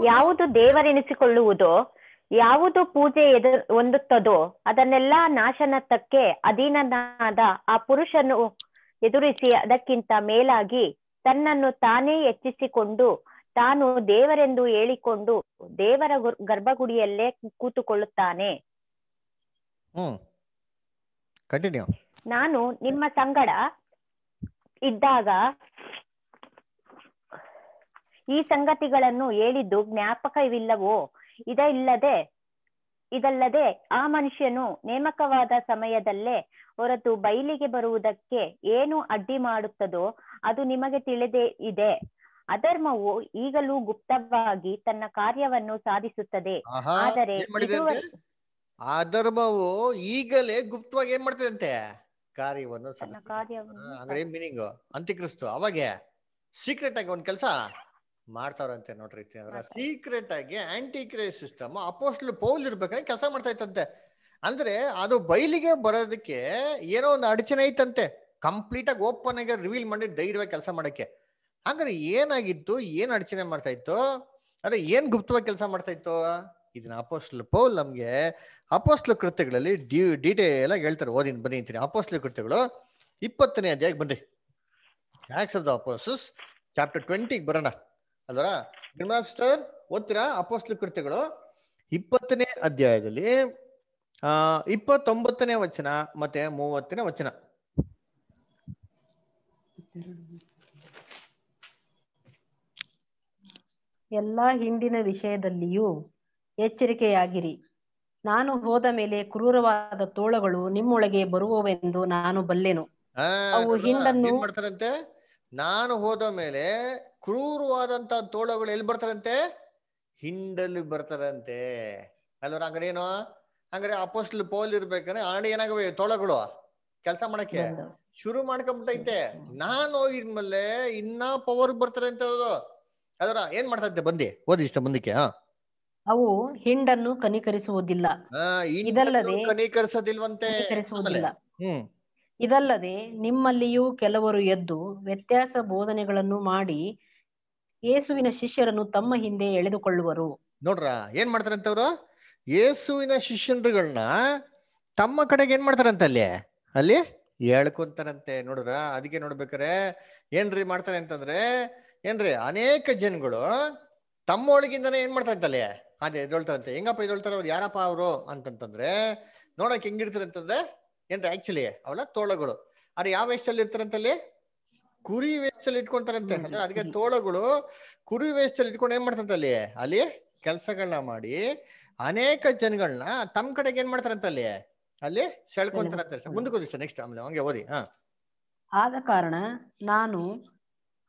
ಯಾವುದು ದೇವರೆನಿಸಿಕೊಳ್ಳುವುದೋ, ಯಾವುದು ಪೂಜೆ ಹೊಂದುತ್ತದೋ ಅದನ್ನೆಲ್ಲ ನಾಶನತ್ತಕ್ಕೆ ಅಧೀನನಾದ ಆ ಪುರುಷನು ಎದುರಿಸಿ ಅದಕ್ಕಿಂತ ಮೇಲಾಗಿ ತನ್ನನ್ನು ತಾನೇ ಹೆಚ್ಚಿಸಿಕೊಂಡು ತಾನು ದೇವರೆಂದು ಹೇಳಿಕೊಂಡು ದೇವರ ಗರ್ಭಗುಡಿಯಲ್ಲೇ ಕೂತುಕೊಳ್ಳುತ್ತಾನೆ. ಕಂಟಿನ್ಯೂ. ನಾನು ನಿಮ್ಮ ಸಂಗಡ ಇದ್ದಾಗ ಈ ಸಂಗತಿಗಳನ್ನು ಹೇಳಿದ್ದು ಜ್ಞಾಪಕವಿಲ್ಲವೋ? ಇದಲ್ಲದೆ ಆ ಮನುಷ್ಯನು ನೇಮಕವಾದ ಸಮಯದಲ್ಲೇ ಹೊರತು ಬಯಲಿಗೆ ಬರುವುದಕ್ಕೆ ಏನು ಅಡ್ಡಿ ಮಾಡುತ್ತದೋ ಅದು ನಿಮಗೆ ತಿಳಿದೇ ಇದೆ. ಅಧರ್ಮವು ಈಗಲೂ ಗುಪ್ತವಾಗಿ ತನ್ನ ಕಾರ್ಯವನ್ನು ಸಾಧಿಸುತ್ತದೆ. ಆದರೆ ಅಧರ್ಮವು ಈಗಲೇ ಗುಪ್ತವಾಗಿ ಏನ್ ಮಾಡ್ತದಂತೆ? ಕಾರ್ಯವನ್ನು ಅಂದ್ರೆ ಏನ್ ಮೀನಿಂಗ್? ಅಂತ್ಯಕ್ರಿಸ್ತು ಅವಾಗೆ ಸೀಕ್ರೆಟ್ ಆಗಿ ಒಂದ್ ಕೆಲಸ ಮಾಡ್ತಾರಂತೆ ನೋಡ್ರಿ. ಸೀಕ್ರೆಟ್ ಆಗಿ anti Christ system apostle Paul ಇರ್ಬೇಕಾದ್ರೆ ಕೆಲಸ ಮಾಡ್ತಾ ಇತ್ತಂತೆ. ಅಂದ್ರೆ ಅದು ಬಯಲಿಗೆ ಬರೋದಕ್ಕೆ ಏನೋ ಒಂದು ಅಡಚಣೆ ಐತಂತೆ. ಕಂಪ್ಲೀಟ್ ಆಗಿ ಓಪನ್ ಆಗಿ ರಿವೀಲ್ ಮಾಡಿ ಧೈರ್ಯವಾಗಿ ಕೆಲಸ ಮಾಡಕ್ಕೆ. ಅಂದ್ರೆ ಏನಾಗಿತ್ತು, ಏನ್ ಅಡಚಣೆ ಮಾಡ್ತಾ ಇತ್ತು, ಅಂದ್ರೆ ಏನ್ ಗುಪ್ತವಾಗಿ ಕೆಲಸ ಮಾಡ್ತಾ ಇತ್ತು? ಇದನ್ನ ಅಪೋಸ್ಟಲ್ ಪೌಲ್ ನಮ್ಗೆ ಅಪೋಸ್ಟಲ್ ಕೃತ್ಯಗಳಲ್ಲಿ ಡೀಟೇಲ್ ಆಗಿ ಹೇಳ್ತಾರೆ. ಬಂದಿದ್ದೀನಿ ಅಪೋಸ್ಟಲ್ ಕೃತ್ಯಗಳು 20ನೇ ಅಧ್ಯಾಯಕ್ಕೆ ಬನ್ರಿ. Acts of the apostles chapter 20 ಬರೋಣ ಅಲ್ವರ? ನಿರ್ಮಲಾ ಸಿಸ್ಟರ್ ಓದ್ತೀರಾ? ಅಪೋಸ್ಟಲ್ ಕೃತ್ಯಗಳು 20ನೇ ಅಧ್ಯಾಯದಲ್ಲಿ 29ನೇ ವಚನ ಮತ್ತೆ 30ನೇ ವಚನ. ಎಲ್ಲಾ ಹಿಂಡಿನ ವಿಷಯದಲ್ಲಿಯೂ ಎಚ್ಚರಿಕೆಯಾಗಿರಿ. ನಾನು ಹೋದ ಮೇಲೆ ಕ್ರೂರವಾದ ತೋಳಗಳು ನಿಮ್ಮೊಳಗೆ ಬರುವವೆಂದು ನಾನು ಬಲ್ಲೆನು. ಅವು ಹಿಂಡನ್ನು ಏನ್ ಮಾಡ್ತಾರಂತೆ? ನಾನು ಹೋದ ಮೇಲೆ ಕ್ರೂರವಾದಂತ ತೋಳಗಳು ಎಲ್ಲಿ ಬರ್ತಾರಂತೆ? ಹಿಂಡಲ್ಲಿ ಬರ್ತಾರಂತೆ ಅಲ್ವರ? ಹಂಗಾರೇನು? ಹಂಗಾರೆ ಅಪೋಸ್ಟಲ್ ಪೌಲ್ ಇರ್ಬೇಕಾದ್ರೆ ಆಡಿ ಏನಾಗವೆ ತೋಳಗಳು ಕೆಲಸ ಮಾಡಕ್ಕೆ ಶುರು ಮಾಡ್ಕೊಂಬಿಟ್ಟೈತೆ. ನಾನು ಹೋಗಿದ್ಮೇಲೆ ಇನ್ನ ಪವರ್ ಬರ್ತಾರೆ ಅಂತ ಅದರ ಏನ್ ಮಾಡ್ತಂತೆ? ಬಂದಿ ಓದಿ ಇಷ್ಟ ಮುಂದಕ್ಕೆ. ಅವು ಹಿಂಡನ್ನು ಕನಿಕರಿಸುವುದಿಲ್ಲ. ಕನಿಕರಿಸೋದಿಲ್ವಂತೆ. ಇದಲ್ಲದೆ ನಿಮ್ಮಲ್ಲಿಯೂ ಕೆಲವರು ಎದ್ದು ವ್ಯತ್ಯಾಸ ಬೋಧನೆಗಳನ್ನು ಮಾಡಿ ಯೇಸುವಿನ ಶಿಷ್ಯರನ್ನು ತಮ್ಮ ಹಿಂದೆ ಎಳೆದುಕೊಳ್ಳುವರು. ನೋಡ್ರ ಏನ್ ಮಾಡ್ತಾರಂತ ಅವ್ರು? ಯೇಸುವಿನ ಶಿಷ್ಯರುಗಳನ್ನ ತಮ್ಮ ಕಡೆಗೆ ಏನ್ ಮಾಡ್ತಾರಂತ ಅಲ್ಲಿ ಹೇಳ್ಕೊಂತಾರಂತೆ. ನೋಡ್ರ ಅದಕ್ಕೆ ನೋಡ್ಬೇಕಾರೆ ಏನ್ರಿ ಮಾಡ್ತಾರೆ ಅಂತಂದ್ರೆ ಏನ್ರಿ ಅನೇಕ ಜನಗಳು ತಮ್ಮ ಒಳಗಿಂದನೇ ಏನ್ ಮಾಡ್ತಾರಂತಲ್ಲಿ ಅದೇ ಎದೊಳ್ತಾರಂತೆ. ಹೆಂಗಪ್ಪ ಎದೊಳ್ತಾರ? ಅವ್ರು ಯಾರಪ್ಪ ಅವರು ಅಂತಂತಂದ್ರೆ ನೋಡಕ್ ಹೆಂಗಿರ್ತಾರೆ ಅಂತಂದ್ರೆ ಏನ್ರಿ ಆಕ್ಚುಲಿ ಅವಳ ತೋಳಗಳು. ಅದೇ ಯಾವ ವೇಷದಲ್ಲಿ ಇರ್ತಾರಂತಲ್ಲಿ? ಕುರಿ ವೇಷದಲ್ಲಿ ಇಟ್ಕೊಂತಾರಂತೆ. ಅಂದ್ರೆ ಅದಕ್ಕೆ ತೋಳಗಳು ಕುರಿ ವೇಷದಲ್ಲಿ ಇಟ್ಕೊಂಡು ಏನ್ ಮಾಡ್ತಾರಂತಲ್ಲಿ ಅಲ್ಲಿ ಕೆಲ್ಸಗಳನ್ನ ಮಾಡಿ ಅನೇಕ ಜನಗಳನ್ನ ತಮ್ಮ ಕಡೆಗೆ ಏನ್ ಮಾಡ್ತಾರಂತಲ್ಲಿ ಅಲ್ಲಿ ಸೆಳ್ಕೊಂತಾರಂತೆ. ಮುಂದಕ್ಕೆ ಓದಿ ನೆಕ್ಸ್ಟ್ ಆಮೇಲೆ ಹಂಗೆ ಓದಿ. ಆದ ಕಾರಣ ನಾನು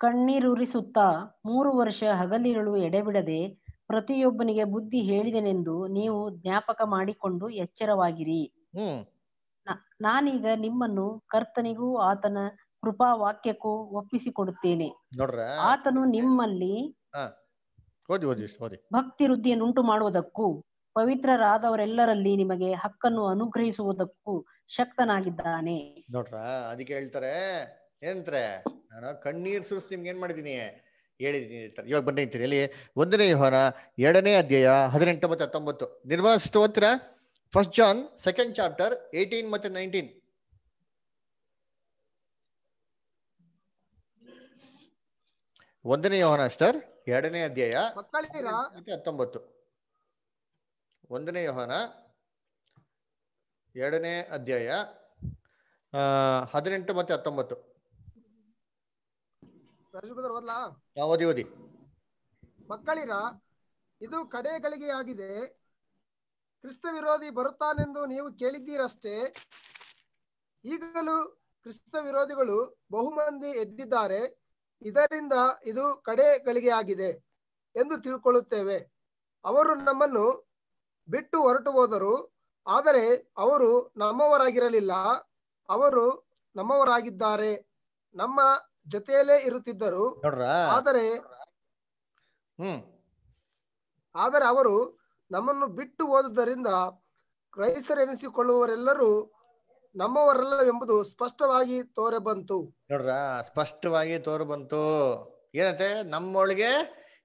ಕಣ್ಣೀರುರಿಸುತ್ತಾ 3 ವರ್ಷ ಹಗಲಿರುಳು ಎಡೆಬಿಡದೆ ಪ್ರತಿಯೊಬ್ಬನಿಗೆ ಬುದ್ಧಿ ಹೇಳಿದೆನೆಂದು ನೀವು ಜ್ಞಾಪಕ ಮಾಡಿಕೊಂಡು ಎಚ್ಚರವಾಗಿರಿ. ನಾನೀಗ ನಿಮ್ಮನ್ನು ಕರ್ತನಿಗೂ ಆತನ ಕೃಪಾ ವಾಕ್ಯಕ್ಕೂ ಒಪ್ಪಿಸಿಕೊಡುತ್ತೇನೆ. ಆತನು ನಿಮ್ಮಲ್ಲಿ ಭಕ್ತಿ ವೃದ್ಧಿಯನ್ನುಂಟು ಮಾಡುವುದಕ್ಕೂ ಪವಿತ್ರರಾದವರೆಲ್ಲರಲ್ಲಿ ನಿಮಗೆ ಹಕ್ಕನ್ನು ಅನುಗ್ರಹಿಸುವುದಕ್ಕೂ ಶಕ್ತನಾಗಿದ್ದಾನೆ. ನೋಡ್ರ ಅದಕ್ಕೆ ಹೇಳ್ತಾರೆ ಏನಂತಾರೆ? ನಾನು ಕಣ್ಣೀರ್ ಸುರಿಸಿ ನಿಮ್ಗೆ ಏನ್ ಮಾಡಿದೀನಿ ಹೇಳಿದೀನಿ ಹೇಳ್ತಾರೆ. ಇವಾಗ ಬಂದಿರ್ತೀನಿ ಅಲ್ಲಿ 1ನೇ ಯೋಹಾನ 2ನೇ ಅಧ್ಯಾಯ 18 ಮತ್ತೆ 19. ನಿರ್ವಾಸಿಷ್ಟು ಓದ್ತೀರಾ? 1 ಜಾನ್ 2nd ಚಾಪ್ಟರ್ 18 ಮತ್ತೆ 19. 1ನೇ ಯೋಹಾನ ಅಷ್ಟರ್ 2ನೇ ಅಧ್ಯಾಯ 19. 1ನೇ ಯೋಹಾನ 2ನೇ ಅಧ್ಯಾಯ 18 ಮತ್ತೆ 19. ಓದಿ. ಮಕ್ಕಳಿರ, ಇದು ಕಡೆ ಗಳಿಗೆ ಆಗಿದೆ. ಕ್ರಿಸ್ತ ವಿರೋಧಿ ಬರುತ್ತಾನೆಂದು ನೀವು ಕೇಳಿದ್ದೀರಷ್ಟೇ. ಈಗಲೂ ಕ್ರಿಸ್ತ ವಿರೋಧಿಗಳು ಬಹುಮಂದಿ ಎದ್ದಿದ್ದಾರೆ. ಇದರಿಂದ ಇದು ಕಡೆ ಗಳಿಗೆ ಆಗಿದೆ ಎಂದು ತಿಳ್ಕೊಳ್ಳುತ್ತೇವೆ. ಅವರು ನಮ್ಮನ್ನು ಬಿಟ್ಟು ಹೊರಟು ಹೋದರು, ಆದರೆ ಅವರು ನಮ್ಮವರಾಗಿರಲಿಲ್ಲ. ಅವರು ನಮ್ಮವರಾಗಿದ್ದಾರೆ, ನಮ್ಮ ಜೊತೆಯಲ್ಲೇ ಇರುತ್ತಿದ್ದರು. ಆದರೆ ಅವರು ನಮ್ಮನ್ನು ಬಿಟ್ಟು ಹೋದುದರಿಂದ ಕ್ರೈಸ್ತರೆನಿಸಿಕೊಳ್ಳುವವರೆಲ್ಲರೂ ನಮ್ಮವರಲ್ಲವೆಂಬುದು ಸ್ಪಷ್ಟವಾಗಿ ತೋರೆ ಬಂತು. ನೋಡ್ರ ಸ್ಪಷ್ಟವಾಗಿ ತೋರು ಬಂತು. ಏನಂತೆ? ನಮ್ಮೊಳಗೆ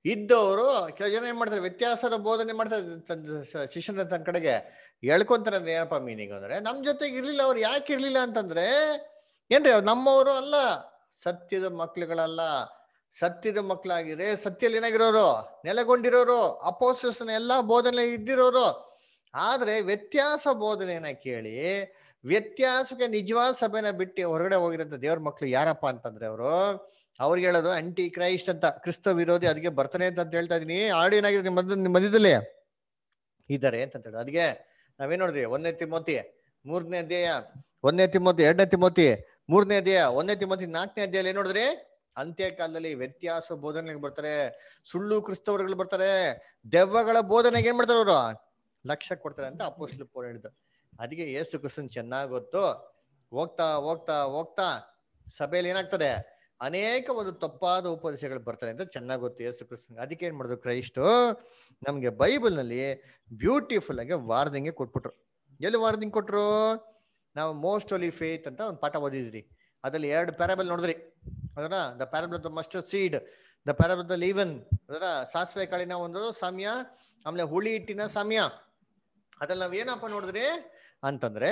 ಇದ್ದವರು ಕೆಲವು ಜನ ಏನ್ ಮಾಡ್ತಾರೆ, ವ್ಯತ್ಯಾಸದ ಬೋಧನೆ ಮಾಡ್ತಾರೆ, ಶಿಷ್ಯನ ತನ್ನ ಕಡೆಗೆ ಹೇಳ್ಕೊಂತಾರೆ. ಅಂದ್ರೆ ಏನಪ್ಪ ಮೀನಿಂಗ್ ಅಂದ್ರೆ, ನಮ್ ಜೊತೆಗೆ ಇರ್ಲಿಲ್ಲ. ಅವ್ರು ಯಾಕೆ ಇರ್ಲಿಲ್ಲ ಅಂತಂದ್ರೆ ಏನ್ರಿ, ಅವ್ರು ನಮ್ಮವರು ಅಲ್ಲ, ಸತ್ಯದ ಮಕ್ಳುಗಳಲ್ಲ. ಸತ್ಯದ ಮಕ್ಳಾಗಿದ್ರೆ ಸತ್ಯಲ್ಲಿ ಏನಾಗಿರೋರು, ನೆಲೆಗೊಂಡಿರೋರು, ಅಪೋಸ್ತಲನ ಎಲ್ಲಾ ಬೋಧನೆ ಇದ್ದಿರೋರು. ಆದ್ರೆ ವ್ಯತ್ಯಾಸ ಬೋಧನೆಯನ್ನ ಕೇಳಿ ವ್ಯತ್ಯಾಸಕ್ಕೆ ನಿಜವಾದ ಸಭೆನ ಬಿಟ್ಟು ಹೊರಗಡೆ ಹೋಗಿರೋಂಥ ದೇವ್ರ ಮಕ್ಳು ಯಾರಪ್ಪ ಅಂತಂದ್ರೆ ಅವ್ರಿಗೆ ಹೇಳೋದು ಆಂಟಿ ಕ್ರೈಸ್ಟ್ ಅಂತ, ಕ್ರಿಸ್ತ ವಿರೋಧಿ, ಅದಕ್ಕೆ ಬರ್ತಾನೆ ಅಂತ ಹೇಳ್ತಾ ಇದೀನಿ. ಆಲ್ರೆಡಿ ಏನಾಗಿದೆ ನಿಮ್ಮ ಮಧ್ಯದಲ್ಲಿ ಇದ್ದಾರೆ ಅಂತ ಹೇಳಿ. ಅದಕ್ಕೆ ನಾವೇನ್ ನೋಡಿದ್ವಿ, 1 ತಿಮೋತಿ 3ನೇ ಅಧ್ಯಾಯ, 1 ತಿಮೋತಿ 2 ತಿಮೋತಿ 3ನೇ ಅಧ್ಯಾಯ, 1 ತಿಮೋತಿ 4ನೇ ಅಧ್ಯಾಯ ಏನ್ ನೋಡಿದ್ರಿ, ಅಂತ್ಯ ಕಾಲದಲ್ಲಿ ವ್ಯತ್ಯಾಸ ಬೋಧನೆಗೆ ಬರ್ತಾರೆ, ಸುಳ್ಳು ಕ್ರಿಸ್ತವರುಗಳು ಬರ್ತಾರೆ, ದೆವ್ವಗಳ ಬೋಧನೆಗೆ ಏನ್ ಮಾಡ್ತಾರೆ ಅವರು, ಲಕ್ಷ್ಯ ಕೊಡ್ತಾರೆ ಅಂತ ಅಪೊಸ್ತಲ ಪೌಲ ಹೇಳಿದ್ರು. ಅದಕ್ಕೆ ಯೇಸು ಕ್ರಿಸ್ತನ್ ಚೆನ್ನಾಗಿ ಗೊತ್ತು. ಹೋಗ್ತಾ ಹೋಗ್ತಾ ಹೋಗ್ತಾ ಸಭೆಯಲ್ಲಿ ಏನಾಗ್ತದೆ, ಅನೇಕ ಒಂದು ತಪ್ಪಾದ ಉಪದೇಶಗಳು ಬರ್ತಾರೆ ಅಂತ ಚೆನ್ನಾಗಿ ಗೊತ್ತು ಯೇಸು ಕ್ರಿಸ್ತನ್. ಅದಕ್ಕೆ ಏನ್ ಮಾಡಿದ್ರು, ಕ್ರೈಸ್ಟು ನಮ್ಗೆ ಬೈಬಲ್ ನಲ್ಲಿ ಬ್ಯೂಟಿಫುಲ್ ಆಗಿ ವಾರ್ನಿಂಗ್ ಕೊಟ್ಬಿಟ್ರು. ಎಲ್ಲಿ ವಾರ್ನಿಂಗ್ ಕೊಟ್ರು, ನಾವು ಮೋಸ್ಟ್ ಹೋಲಿ ಫೇತ್ ಅಂತ ಒಂದು ಪಾಠ ಓದಿದ್ರಿ. ಅದ್ರಲ್ಲಿ 2 ಪ್ಯಾರಬಲ್ ನೋಡಿದ್ರಿ. ಅದರ the parable of the mustard seed, the parable of the leaven, ಅದರ ಸಾಸಿವೆ ಕಾಳಿನ ಒಂದು ಸಾಮ್ಯ, ಆಮೇಲೆ ಹುಳಿ ಹಿಟ್ಟಿನ ಸಾಮ್ಯ. ಅದ್ರಲ್ಲಿ ನಾವ್ ಏನಪ್ಪ ನೋಡಿದ್ರಿ ಅಂತಂದ್ರೆ,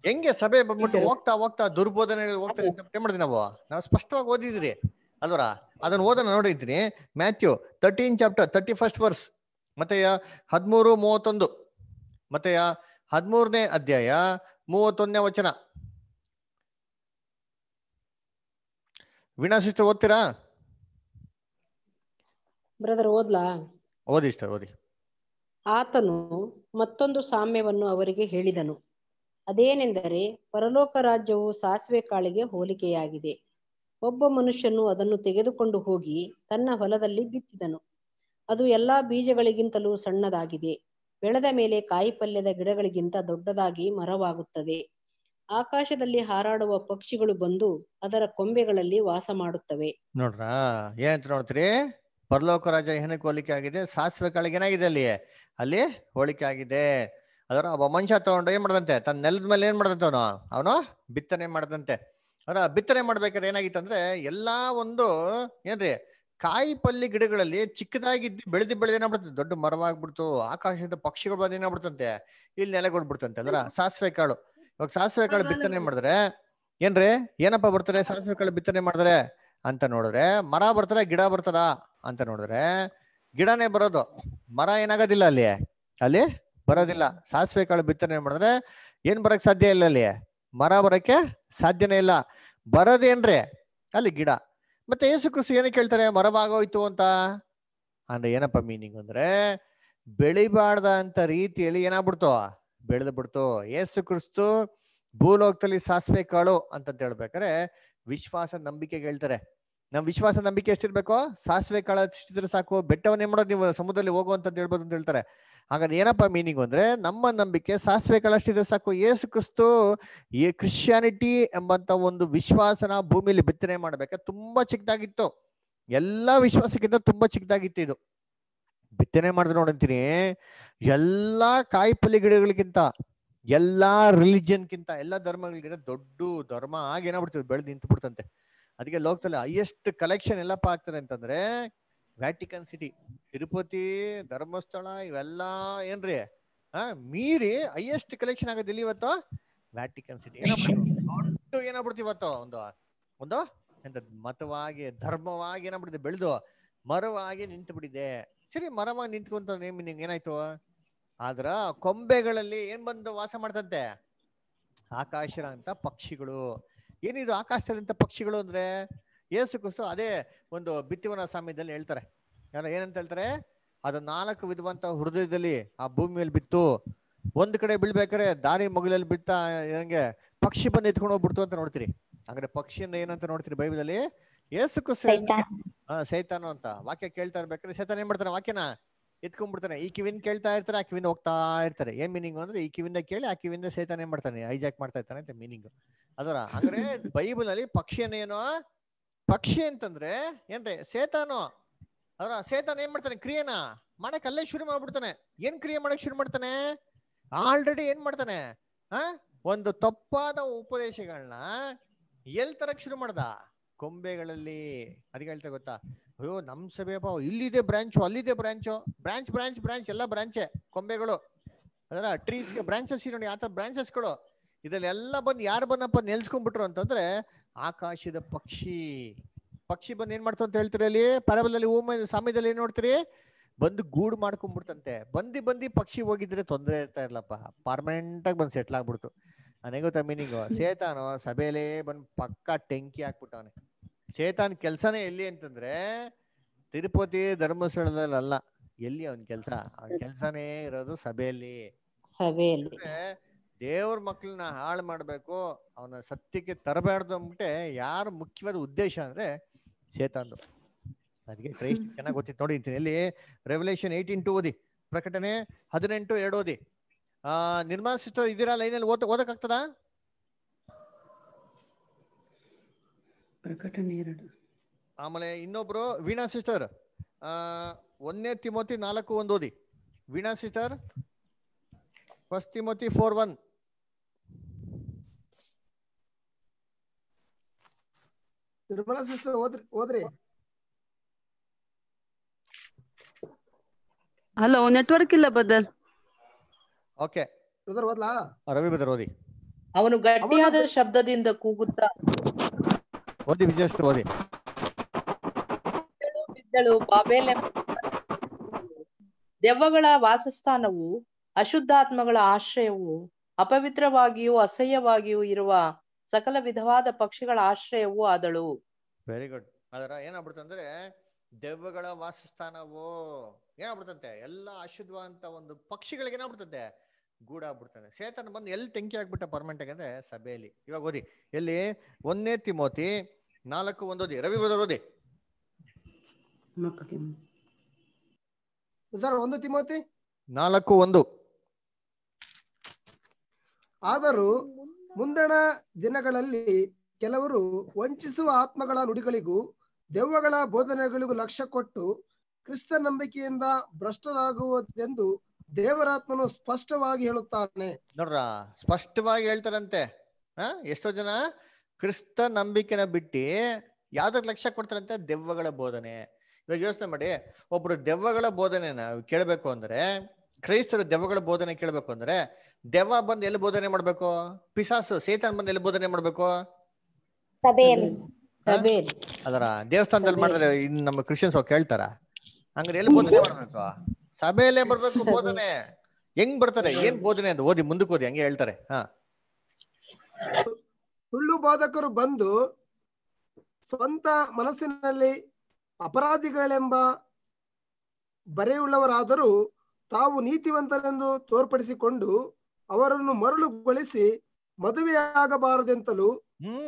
ಹೆಂಗೆ ಸಭೆ ಬಂದ್ಬಿಟ್ಟು ಹೋಗ್ತಾ ಹೋಗ್ತಾ ದುರ್ಬೋಧನೆ ಹೋಗ್ತಾರೆ ಅಂತ ಮಾಡಿದ್ವಿ ನಾವು ಸ್ಪಷ್ಟವಾಗಿ ಓದಿದ್ರಿ ಅಲ್ವರ. ಅದನ್ನ ಓದೋಣ ನೋಡಿದ್ರಿ. ಮ್ಯಾಥ್ಯೂ 13 ಚಾಪ್ಟರ್ 31 ವರ್ಸ್, ಮತ್ತೆ 13:31, ಮತ್ತೆ 13ನೇ ಅಧ್ಯಾಯ 31ನೇ ವಚನ. ವೀಣಾ ಸಿಸ್ಟರ್ ಓದ್ತೀರಾ? ಬ್ರದರ್ ಓದ್ಲಾ? ಓದಿ ಸಿಸ್ಟರ್ ಓದಿ. ಆತನು ಮತ್ತೊಂದು ಸಾಮ್ಯವನ್ನು ಅವರಿಗೆ ಹೇಳಿದನು. ಅದೇನೆಂದರೆ, ಪರಲೋಕ ರಾಜ್ಯವು ಸಾಸಿವೆ ಕಾಳಿಗೆ ಹೋಲಿಕೆಯಾಗಿದೆ. ಒಬ್ಬ ಮನುಷ್ಯನು ಅದನ್ನು ತೆಗೆದುಕೊಂಡು ಹೋಗಿ ತನ್ನ ಹೊಲದಲ್ಲಿ ಬಿತ್ತಿದನು. ಅದು ಎಲ್ಲಾ ಬೀಜಗಳಿಗಿಂತಲೂ ಸಣ್ಣದಾಗಿದೆ. ಬೆಳೆದ ಮೇಲೆ ಕಾಯಿಪಲ್ಯದ ಗಿಡಗಳಿಗಿಂತ ದೊಡ್ಡದಾಗಿ ಮರವಾಗುತ್ತದೆ. ಆಕಾಶದಲ್ಲಿ ಹಾರಾಡುವ ಪಕ್ಷಿಗಳು ಬಂದು ಅದರ ಕೊಂಬೆಗಳಲ್ಲಿ ವಾಸ ಮಾಡುತ್ತವೆ. ನೋಡ್ರಾ, ಏನಂತ ನೋಡ್ತೀರಿ, ಪರಲೋಕ ರಾಜ್ಯ ಏನಕ್ಕೆ ಹೋಲಿಕೆ ಆಗಿದೆ, ಸಾಸಿವೆ ಕಾಳಿಗೆ ಏನಾಗಿದೆ ಅಲ್ಲಿ ಹೋಲಿಕೆ ಆಗಿದೆ. ಅದರ ಒಬ್ಬ ಮನುಷ್ಯ ತಗೊಂಡು ಏನ್ ಮಾಡದಂತೆ, ತನ್ನ ನೆಲದ ಮೇಲೆ ಏನ್ ಮಾಡದಂತೆ, ಅವನು ಬಿತ್ತನೆ ಮಾಡದಂತೆ. ಅವರ ಬಿತ್ತನೆ ಮಾಡ್ಬೇಕಾದ್ರೆ ಏನಾಗಿತ್ತಂದ್ರೆ, ಎಲ್ಲಾ ಒಂದು ಏನ್ರಿ ಕಾಯಿ ಪಲ್ಯ ಗಿಡಗಳಲ್ಲಿ ಚಿಕ್ಕದಾಗಿದ್ದು ಬೆಳೆದು ಏನಾಗ್ಬಿಡ್ತದೆ, ದೊಡ್ಡ ಮರವಾಗ್ಬಿಡ್ತು. ಆಕಾಶದ ಪಕ್ಷಿಗಳು ಬಂದು ಏನಾಗ್ಬಿಡ್ತಂತೆ, ಇಲ್ಲಿ ನೆಲೆಗೊಡ್ಬಿಡ್ತಂತೆ. ಅದರ ಸಾಸಿವೆ ಕಾಳು, ಇವಾಗ ಸಾಸಿವೆ ಕಾಳು ಬಿತ್ತನೆ ಮಾಡಿದ್ರೆ ಏನ್ರಿ ಏನಪ್ಪಾ ಬರ್ತಾರೆ, ಸಾಸಿವೆ ಕಾಳು ಬಿತ್ತನೆ ಮಾಡಿದ್ರೆ ಅಂತ ನೋಡಿದ್ರೆ ಮರ ಬರ್ತಾರೆ, ಗಿಡ ಬರ್ತದ ಅಂತ ನೋಡಿದ್ರೆ ಗಿಡನೇ ಬರೋದು, ಮರ ಏನಾಗೋದಿಲ್ಲ ಅಲ್ಲಿ ಬರೋದಿಲ್ಲ. ಸಾಸಿವೆ ಕಾಳು ಬಿತ್ತನೆ ಮಾಡಿದ್ರೆ ಏನ್ ಬರಕ್ ಸಾಧ್ಯ ಇಲ್ಲ, ಅಲ್ಲಿ ಮರ ಬರಕ್ಕೆ ಸಾಧ್ಯನೇ ಇಲ್ಲ. ಬರೋದೇನ್ರಿ ಅಲ್ಲಿ ಗಿಡ. ಮತ್ತೆ ಯೇಸು ಕ್ರಿಸ್ತ ಏನಕ್ಕೆ ಹೇಳ್ತಾರೆ ಮರವಾಗೋಯ್ತು ಅಂತ ಅಂದ್ರೆ, ಏನಪ್ಪ ಮೀನಿಂಗ್ ಅಂದ್ರೆ, ಬೆಳಿಬಾರ್ದ ಅಂತ ರೀತಿಯಲ್ಲಿ ಏನಾಗ್ಬಿಡ್ತು, ಬೆಳೆದು ಬಿಡ್ತು. ಯೇಸು ಕ್ರಿಸ್ತು ಭೂಲೋಕದಲ್ಲಿ ಸಾಸಿವೆ ಕಾಳು ಅಂತ ಹೇಳ್ಬೇಕಾರೆ ವಿಶ್ವಾಸ ನಂಬಿಕೆಗೆ ಹೇಳ್ತಾರೆ. ನಮ್ ವಿಶ್ವಾಸ ನಂಬಿಕೆ ಎಷ್ಟಿರ್ಬೇಕು, ಸಾಸಿವೆ ಕಾಳು ಅಷ್ಟಿದ್ರೆ ಸಾಕು, ಬೆಟ್ಟವನ್ನೇ ಮಾಡೋದು ನೀವು ಸಮುದ್ರದಲ್ಲಿ ಹೋಗುವಂತದ್ದು ಹೇಳ್ಬೋದು ಅಂತ ಹೇಳ್ತಾರೆ. ಹಾಗಾದ್ರೆ ಏನಪ್ಪ ಮೀನಿಂಗ್ ಅಂದ್ರೆ, ನಮ್ಮ ನಂಬಿಕೆ ಸಾಸಿವೆ ಕಾಳು ಅಷ್ಟಿದ್ರೆ ಸಾಕು. ಯೇಸು ಕ್ರಿಸ್ತು ಈ ಕ್ರಿಶ್ಚಿಯಾನಿಟಿ ಎಂಬಂತ ಒಂದು ವಿಶ್ವಾಸನ ಭೂಮಿಯಲ್ಲಿ ಬಿತ್ತನೆ ಮಾಡ್ಬೇಕಾದ್ರೆ ತುಂಬಾ ಚಿಕ್ಕದಾಗಿತ್ತು. ಎಲ್ಲಾ ವಿಶ್ವಾಸಕ್ಕಿಂತ ತುಂಬಾ ಚಿಕ್ಕದಾಗಿತ್ತು ಇದು. ಬಿತ್ತನೆ ಮಾಡಿದ್ರೆ ನೋಡಂತೀನಿ, ಎಲ್ಲಾ ಕಾಯಿ ಪಲ್ಯ ಗಿಡಗಳಿಗಿಂತ, ಎಲ್ಲಾ ರಿಲಿಜನ್ಗಿಂತ, ಎಲ್ಲಾ ಧರ್ಮಗಳಿಗಿಂತ ದೊಡ್ಡ ಧರ್ಮ ಆಗಿ ಏನಾಗ್ಬಿಡ್ತದೆ, ಬೆಳೆದು ನಿಂತು ಬಿಡ್ತಂತೆ. ಅದಕ್ಕೆ ಲೋಕದಲ್ಲಿ ಹೈಯೆಸ್ಟ್ ಕಲೆಕ್ಷನ್ ಎಲ್ಲಪ್ಪ ಆಗ್ತಾರೆ ಅಂತಂದ್ರೆ ವ್ಯಾಟಿಕನ್ ಸಿಟಿ, ತಿರುಪತಿ, ಧರ್ಮಸ್ಥಳ, ಇವೆಲ್ಲಾ ಏನ್ರಿ ಮೀರಿ ಹೈಯೆಸ್ಟ್ ಕಲೆಕ್ಷನ್ ಆಗೋದು ಎಲ್ಲಿ ಇವತ್ತು, ವ್ಯಾಟಿಕನ್ ಸಿಟಿ. ದೊಡ್ಡ ಏನಾಗ್ಬಿಡ್ತು ಇವತ್ತು, ಒಂದು ಎಂತ ಮತವಾಗಿ ಧರ್ಮವಾಗಿ ಏನಾಗ್ಬಿಟ್ಟಿದೆ, ಬೆಳೆದು ಮರವಾಗಿ ನಿಂತು ಬಿಟ್ಟಿದೆ. ಸರಿ, ಮರವಾಗಿ ನಿಂತ್ಕೊಂತ ನೇಮಿನಿಂಗ್ ಏನಾಯ್ತು, ಆದ್ರ ಕೊಂಬೆಗಳಲ್ಲಿ ಏನ್ ಬಂದು ವಾಸ ಮಾಡ್ತಂತೆ, ಆಕಾಶರ ಅಂತ ಪಕ್ಷಿಗಳು. ಏನಿದು ಆಕಾಶದಂತ ಪಕ್ಷಿಗಳು ಅಂದ್ರೆ, ಯೇಸು ಕ್ರಿಸ್ತು ಅದೇ ಒಂದು ಬಿತ್ತುವನ ಸಾಮ್ಯದಲ್ಲಿ ಹೇಳ್ತಾರೆ. ಏನಂತ ಹೇಳ್ತಾರೆ, ಅದು 4 ವಿಧವಂತ ಹೃದಯದಲ್ಲಿ ಆ ಭೂಮಿಯಲ್ಲಿ ಬಿತ್ತು. ಒಂದ್ ಕಡೆ ಬೀಳ್ಬೇಕಾರೆ ದಾರಿ ಮಗುಲಲ್ಲಿ ಬಿತ್ತಾ ಹೆಂಗೆ ಪಕ್ಷಿ ಬಂದು ಎತ್ಕೊಂಡು ಹೋಗ್ಬಿಡ್ತು ಅಂತ ನೋಡ್ತೀರಿ. ಹಾಗಾದ್ರೆ ಪಕ್ಷಿಯನ್ನ ಏನಂತ ನೋಡ್ತೀರಿ ಬೈಬಲಲ್ಲಿ, ಯೇಸು ಕ್ರಿಸ್ತು ಸೈತಾನು ಅಂತ ವಾಕ್ಯ ಕೇಳ್ತಾ ಇರ್ಬೇಕಾದ್ರೆ ಸೈತಾನ ಏನ್ ಮಾಡ್ತಾನೆ, ವಾಕ್ಯನ ಎತ್ಕೊಂಡ್ಬಿಡ್ತಾನೆ. ಈ ಕಿವಿನ ಕೇಳ್ತಾ ಇರ್ತಾರೆ, ಆ ಕಿವಿನ ಹೋಗ್ತಾ ಇರ್ತಾರೆ. ಏನ್ ಮೀನಿಂಗ್ ಅಂದ್ರೆ, ಈ ಕಿವಿಂದ ಕೇಳಿ ಆ ಕಿವಿಂದ ಸೈತಾನ ಏನ್ ಮಾಡ್ತಾನೆ, ಹೈಜಾಕ್ ಮಾಡ್ತಾ ಇರ್ತಾನೆ ಅಂತ ಮೀನಿಂಗ್. ಅದರ ಅಂದ್ರೆ ಬೈಬಲ್ ಅಲ್ಲಿ ಪಕ್ಷಿಯನ್ನೇನೋ, ಪಕ್ಷಿ ಅಂತಂದ್ರೆ ಏನ್ರಿ ಸೇತಾನು. ಅದರ ಸೇತಾನ ಏನ್ ಮಾಡ್ತಾನೆ, ಕ್ರಿಯೆನ ಮಾಡಕ್ ಅಲ್ಲೇ ಶುರು ಮಾಡ್ಬಿಡ್ತಾನೆ. ಏನ್ ಕ್ರಿಯೆ ಮಾಡಕ್ ಶುರು ಮಾಡ್ತಾನೆ, ಆಲ್ರೆಡಿ ಏನ್ ಮಾಡ್ತಾನೆ, ಒಂದು ತಪ್ಪಾದ ಉಪದೇಶಗಳನ್ನ ಎಲ್ ತರಕ್ ಶುರು ಮಾಡ್ದ, ಕೊಂಬೆಗಳಲ್ಲಿ. ಅದಕ್ಕೆ ಹೇಳ್ತಾರೆ ಗೊತ್ತಾ, ಅಯ್ಯೋ ನಮ್ ಸಭೆಯಪ್ಪ ಇಲ್ಲಿದೆ ಬ್ರಾಂಚು, ಅಲ್ಲಿದೆ ಬ್ರಾಂಚು, ಬ್ರಾಂಚ್ ಬ್ರಾಂಚ್ ಬ್ರಾಂಚ್ ಎಲ್ಲ ಬ್ರಾಂಚೆ ಕೊಂಬೆಗಳು. ಅದರ ಟ್ರೀಸ್ಗೆ ಬ್ರಾಂಚಸ್ ನೋಡಿ, ಆತರ ಬ್ರಾಂಚಸ್ಗಳು. ಇದೆಲ್ಲ ಬಂದು ಯಾರು ಬಂದಪ್ಪ ನೆಲ್ಸ್ಕೊಂಡ್ಬಿಟ್ರು ಅಂತಂದ್ರೆ ಆಕಾಶದ ಪಕ್ಷಿ. ಪಕ್ಷಿ ಬಂದು ಏನ್ ಮಾಡ್ತು ಅಂತ ಹೇಳ್ತೀರಿ ಅಲ್ಲಿ ಪರಬಲಲ್ಲಿ ಸಾಮ್ಯದಲ್ಲಿ ಏನ್ ನೋಡ್ತೀರಿ, ಬಂದು ಗೂಡು ಮಾಡ್ಕೊಂಡ್ಬಿಡ್ತಂತೆ. ಬಂದಿ ಪಕ್ಷಿ ಹೋಗಿದ್ರೆ ತೊಂದರೆ ಇರ್ತಾ ಇರ್ಲಪ್ಪ, ಪರ್ಮನೆಂಟ್ ಆಗಿ ಬಂದು ಸೆಟ್ಲ್ ಆಗ್ಬಿಡ್ತು. ನನಗೆ ಗೊತ್ತಾ ಮೀನಿಂಗು, ಸೇತಾನು ಸಭೆಯಲ್ಲೇ ಬಂದು ಪಕ್ಕ ಟೆಂಕಿ ಹಾಕ್ಬಿಟ್ಟವನೆ. ಸೇತಾನ್ ಕೆಲ್ಸನೇ ಎಲ್ಲಿ ಅಂತಂದ್ರೆ ತಿರುಪತಿ ಧರ್ಮಸ್ಥಳದಲ್ಲಿ ಅಲ್ಲ, ಎಲ್ಲಿ ಅವನ್ ಕೆಲ್ಸ? ಅವನ್ ಕೆಲ್ಸನೇ ಇರೋದು ಸಭೆಯಲ್ಲಿ. ದೇವ್ರ ಮಕ್ಳನ್ನ ಹಾಳು ಮಾಡ್ಬೇಕು, ಅವನ ಸತ್ಯಕ್ಕೆ ತರಬಾರ್ದು ಅಂದ್ಬಿಟ್ಟೆ ಯಾರು ಮುಖ್ಯವಾದ ಉದ್ದೇಶ ಅಂದ್ರೆ ಸೇತಾಂದು. ಅದಕ್ಕೆ ಕ್ರೈಸ್ಟ್ ಚೆನ್ನಾಗಿ ಗೊತ್ತಿತ್ತು ನೋಡಿ. ಎಲ್ಲಿ ರೆವಲ್ಯೂಷನ್ 18:2 ಓದಿ, ಪ್ರಕಟಣೆ 18:2 ಓದಿ. ನಿರ್ಮಲಾ ಸಿಸ್ಟರ್ ಇದ್ದೀರಾ ಲೈನಲ್ಲಿ? ಓದಕ್ಕಾಗ್ತದಾ? ಪ್ರಕಟಣೆ 2. ಆಮೇಲೆ ಇನ್ನೊಬ್ರು ವೀಣಾ ಸಿಸ್ಟರ್ 1 ತಿಮೋತಿ 4:1 ಓದಿ. Veena sister 1 Timothy 4:1. Nirmala sister ಓದ್ರಿ. ಹಲೋ, ನೆಟ್ವರ್ಕ್ ಇಲ್ಲ ಬದಲ್. ಓಕೆ ಬ್ರದರ್ ಓದ್ಲಾ? ರವಿ ಬ್ರದರ್ ಓದಿ. ಅವನು ಗಟ್ಟಿಯಾದ ಶಬ್ದದಿಂದ ಕೂಗುತ್ತಾ ಓದಿ ವಿಜಯಶ್ರೀ ಓದಿ. ಬಿದ್ದಳು ಬಾಬೇಲ್ ದೆವ್ವಗಳ ವಾಸಸ್ಥಾನವು, ಅಶುದ್ಧಾತ್ಮಗಳ ಆಶ್ರಯವು, ಅಪವಿತ್ರವಾಗಿಯೂ ಅಸಹ್ಯವಾಗಿಯೂ ಇರುವ ಸಕಲ ವಿಧವಾದ ಪಕ್ಷಿಗಳ ಆಶ್ರಯವೂ ಆದಳು. Very good. ಅದರ ಏನಾಗ್ಬಿಡ್ತಂದ್ರೆ ದೆವ್ವಗಳ ವಾಸಸ್ಥಾನವು ಏನಾಗ್ಬಿಡ್ತಂತೆ, ಎಲ್ಲ ಅಶುದ್ಧವಂತ ಒಂದು ಪಕ್ಷಿಗಳಿಗೆ ಏನಾಗ್ಬಿಡ್ತಂತೆ, ಗೂಡಾಗ್ಬಿಡ್ತಾನೆ. ಸೇತನ ಬಂದು ಎಲ್ಲಿ ಟೆಂಕಿ ಆಗ್ಬಿಟ್ಟ ಪರ್ಮನೆಂಟ್ ಅಂದ್ರೆ ಸಭೆಯಲ್ಲಿ. ಇವಾಗ ಓದಿ ಎಲ್ಲಿ 1 ತಿಮೋತಿ 4:1 ಓದಿ. ರವಿ ಬ್ರದರ್ ಓದಿ. 1 ತಿಮೋತಿ 4:1. ಆದರೂ ಮುಂದಣ ದಿನಗಳಲ್ಲಿ ಕೆಲವರು ವಂಚಿಸುವ ಆತ್ಮಗಳ ನುಡಿಗಳಿಗೂ ದೆವ್ವಗಳ ಬೋಧನೆಗಳಿಗೂ ಲಕ್ಷ್ಯ ಕೊಟ್ಟು ಕ್ರಿಸ್ತ ನಂಬಿಕೆಯಿಂದ ಭ್ರಷ್ಟರಾಗುವುದೆಂದು ದೇವರಾತ್ಮನು ಸ್ಪಷ್ಟವಾಗಿ ಹೇಳುತ್ತಾನೆ. ನೋಡ್ರ, ಸ್ಪಷ್ಟವಾಗಿ ಹೇಳ್ತಾರಂತೆ. ಎಷ್ಟೋ ಜನ ಕ್ರಿಸ್ತ ನಂಬಿಕೆನ ಬಿಟ್ಟು ಯಾವ್ದಕ್ ಲಕ್ಷ್ಯ ಕೊಡ್ತಾರಂತೆ? ದೆವ್ವಗಳ ಬೋಧನೆ. ಇವಾಗ ಯೋಚನೆ ಮಾಡಿ, ಒಬ್ರು ದೆವ್ವಗಳ ಬೋಧನೆನ ಕೇಳಬೇಕು ಅಂದ್ರೆ, ಕ್ರೈಸ್ತರು ದೆವ್ವಗಳ ಬೋಧನೆ ಕೇಳಬೇಕು ಅಂದ್ರೆ ದೆವ್ವ ಬಂದು ಎಲ್ಲಿ ಬೋಧನೆ ಮಾಡ್ಬೇಕು? ಪಿಸಾಸು ಸೇತಾನ್ ಬಂದು ಎಲ್ಲಿ ಬೋಧನೆ ಮಾಡ್ಬೇಕು? ಅದರ ದೇವಸ್ಥಾನದಲ್ಲಿ ಮಾಡಿದ್ರೆ ಇನ್ನು ನಮ್ಮ ಕ್ರಿಶ್ಚಿಯನ್ಸ್ ಕೇಳ್ತಾರ? ಹಂಗಾರೆ ಎಲ್ಲಿ ಬೋಧನೆ ಮಾಡ್ಬೇಕು? ಸಭೆಯಲ್ಲೇ ಬರ್ಬೇಕು ಬೋಧನೆ. ಹೆಂಗ್ ಬರ್ತಾರೆ? ಏನ್ ಬೋಧನೆ ಅಂತ ಓದಿ, ಮುಂದಕ್ಕೆ ಓದಿ, ಹಂಗೆ ಹೇಳ್ತಾರೆ. ಸುಳ್ಳು ಬೋಧಕರು ಬಂದು ಸ್ವಂತ ಮನಸ್ಸಿನಲ್ಲಿ ಅಪರಾಧಿಗಳೆಂಬ ಬರೆಯುಳ್ಳವರಾದರೂ ತಾವು ನೀತಿವಂತರೆಂದು ತೋರ್ಪಡಿಸಿಕೊಂಡು ಅವರನ್ನು ಮರಳುಗೊಳಿಸಿ ಮದುವೆಯಾಗಬಾರದೆಂತಲೂ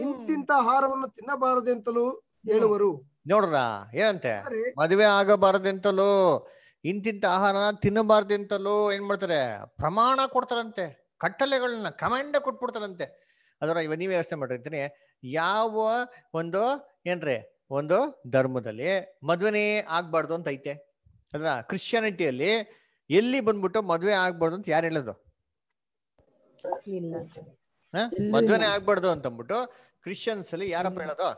ಇಂತಿಂತ ಆಹಾರವನ್ನು ತಿನ್ನಬಾರದೆಂತಲೂ ಹೇಳುವರು. ನೋಡ್ರ ಏನಂತೆ? ಮದುವೆ ಆಗಬಾರದೆಂತಲೂ ಇಂತಿಂತ ಆಹಾರ ತಿನ್ನಬಾರ್ದೆಂತಲೂ ಏನ್ ಮಾಡ್ತಾರೆ? ಪ್ರಮಾಣ ಕೊಡ್ತಾರಂತೆ, ಕಟ್ಟಲೆಗಳನ್ನ ಕಮಾಂಡ್ ಕೊಟ್ಬಿಡ್ತಾರಂತೆ. ಅದರ ಇವಾಗ ನೀವೇ ಯೋಚನೆ ಮಾಡಿರ್ತೀನಿ, ಯಾವ ಒಂದು ಏನ್ರಿ ಒಂದು ಧರ್ಮದಲ್ಲಿ ಮದುವೆನೇ ಆಗ್ಬಾರ್ದು ಅಂತ ಐತೆ? ಅದ್ರ ಕ್ರಿಶ್ಚಿಯಾನಿಟಿಯಲ್ಲಿ ಎಲ್ಲಿ ಬಂದ್ಬಿಟ್ಟು ಮದುವೆ ಆಗ್ಬಾರ್ದು ಅಂತ ಯಾರು ಹೇಳೋದು? ಮದುವೆನೇ ಆಗ್ಬಾರ್ದು ಅಂತಂದ್ಬಿಟ್ಟು ಕ್ರಿಶ್ಚಿಯನ್ಸ್ ಅಲ್ಲಿ ಯಾರಪ್ಪ ಹೇಳೋದು?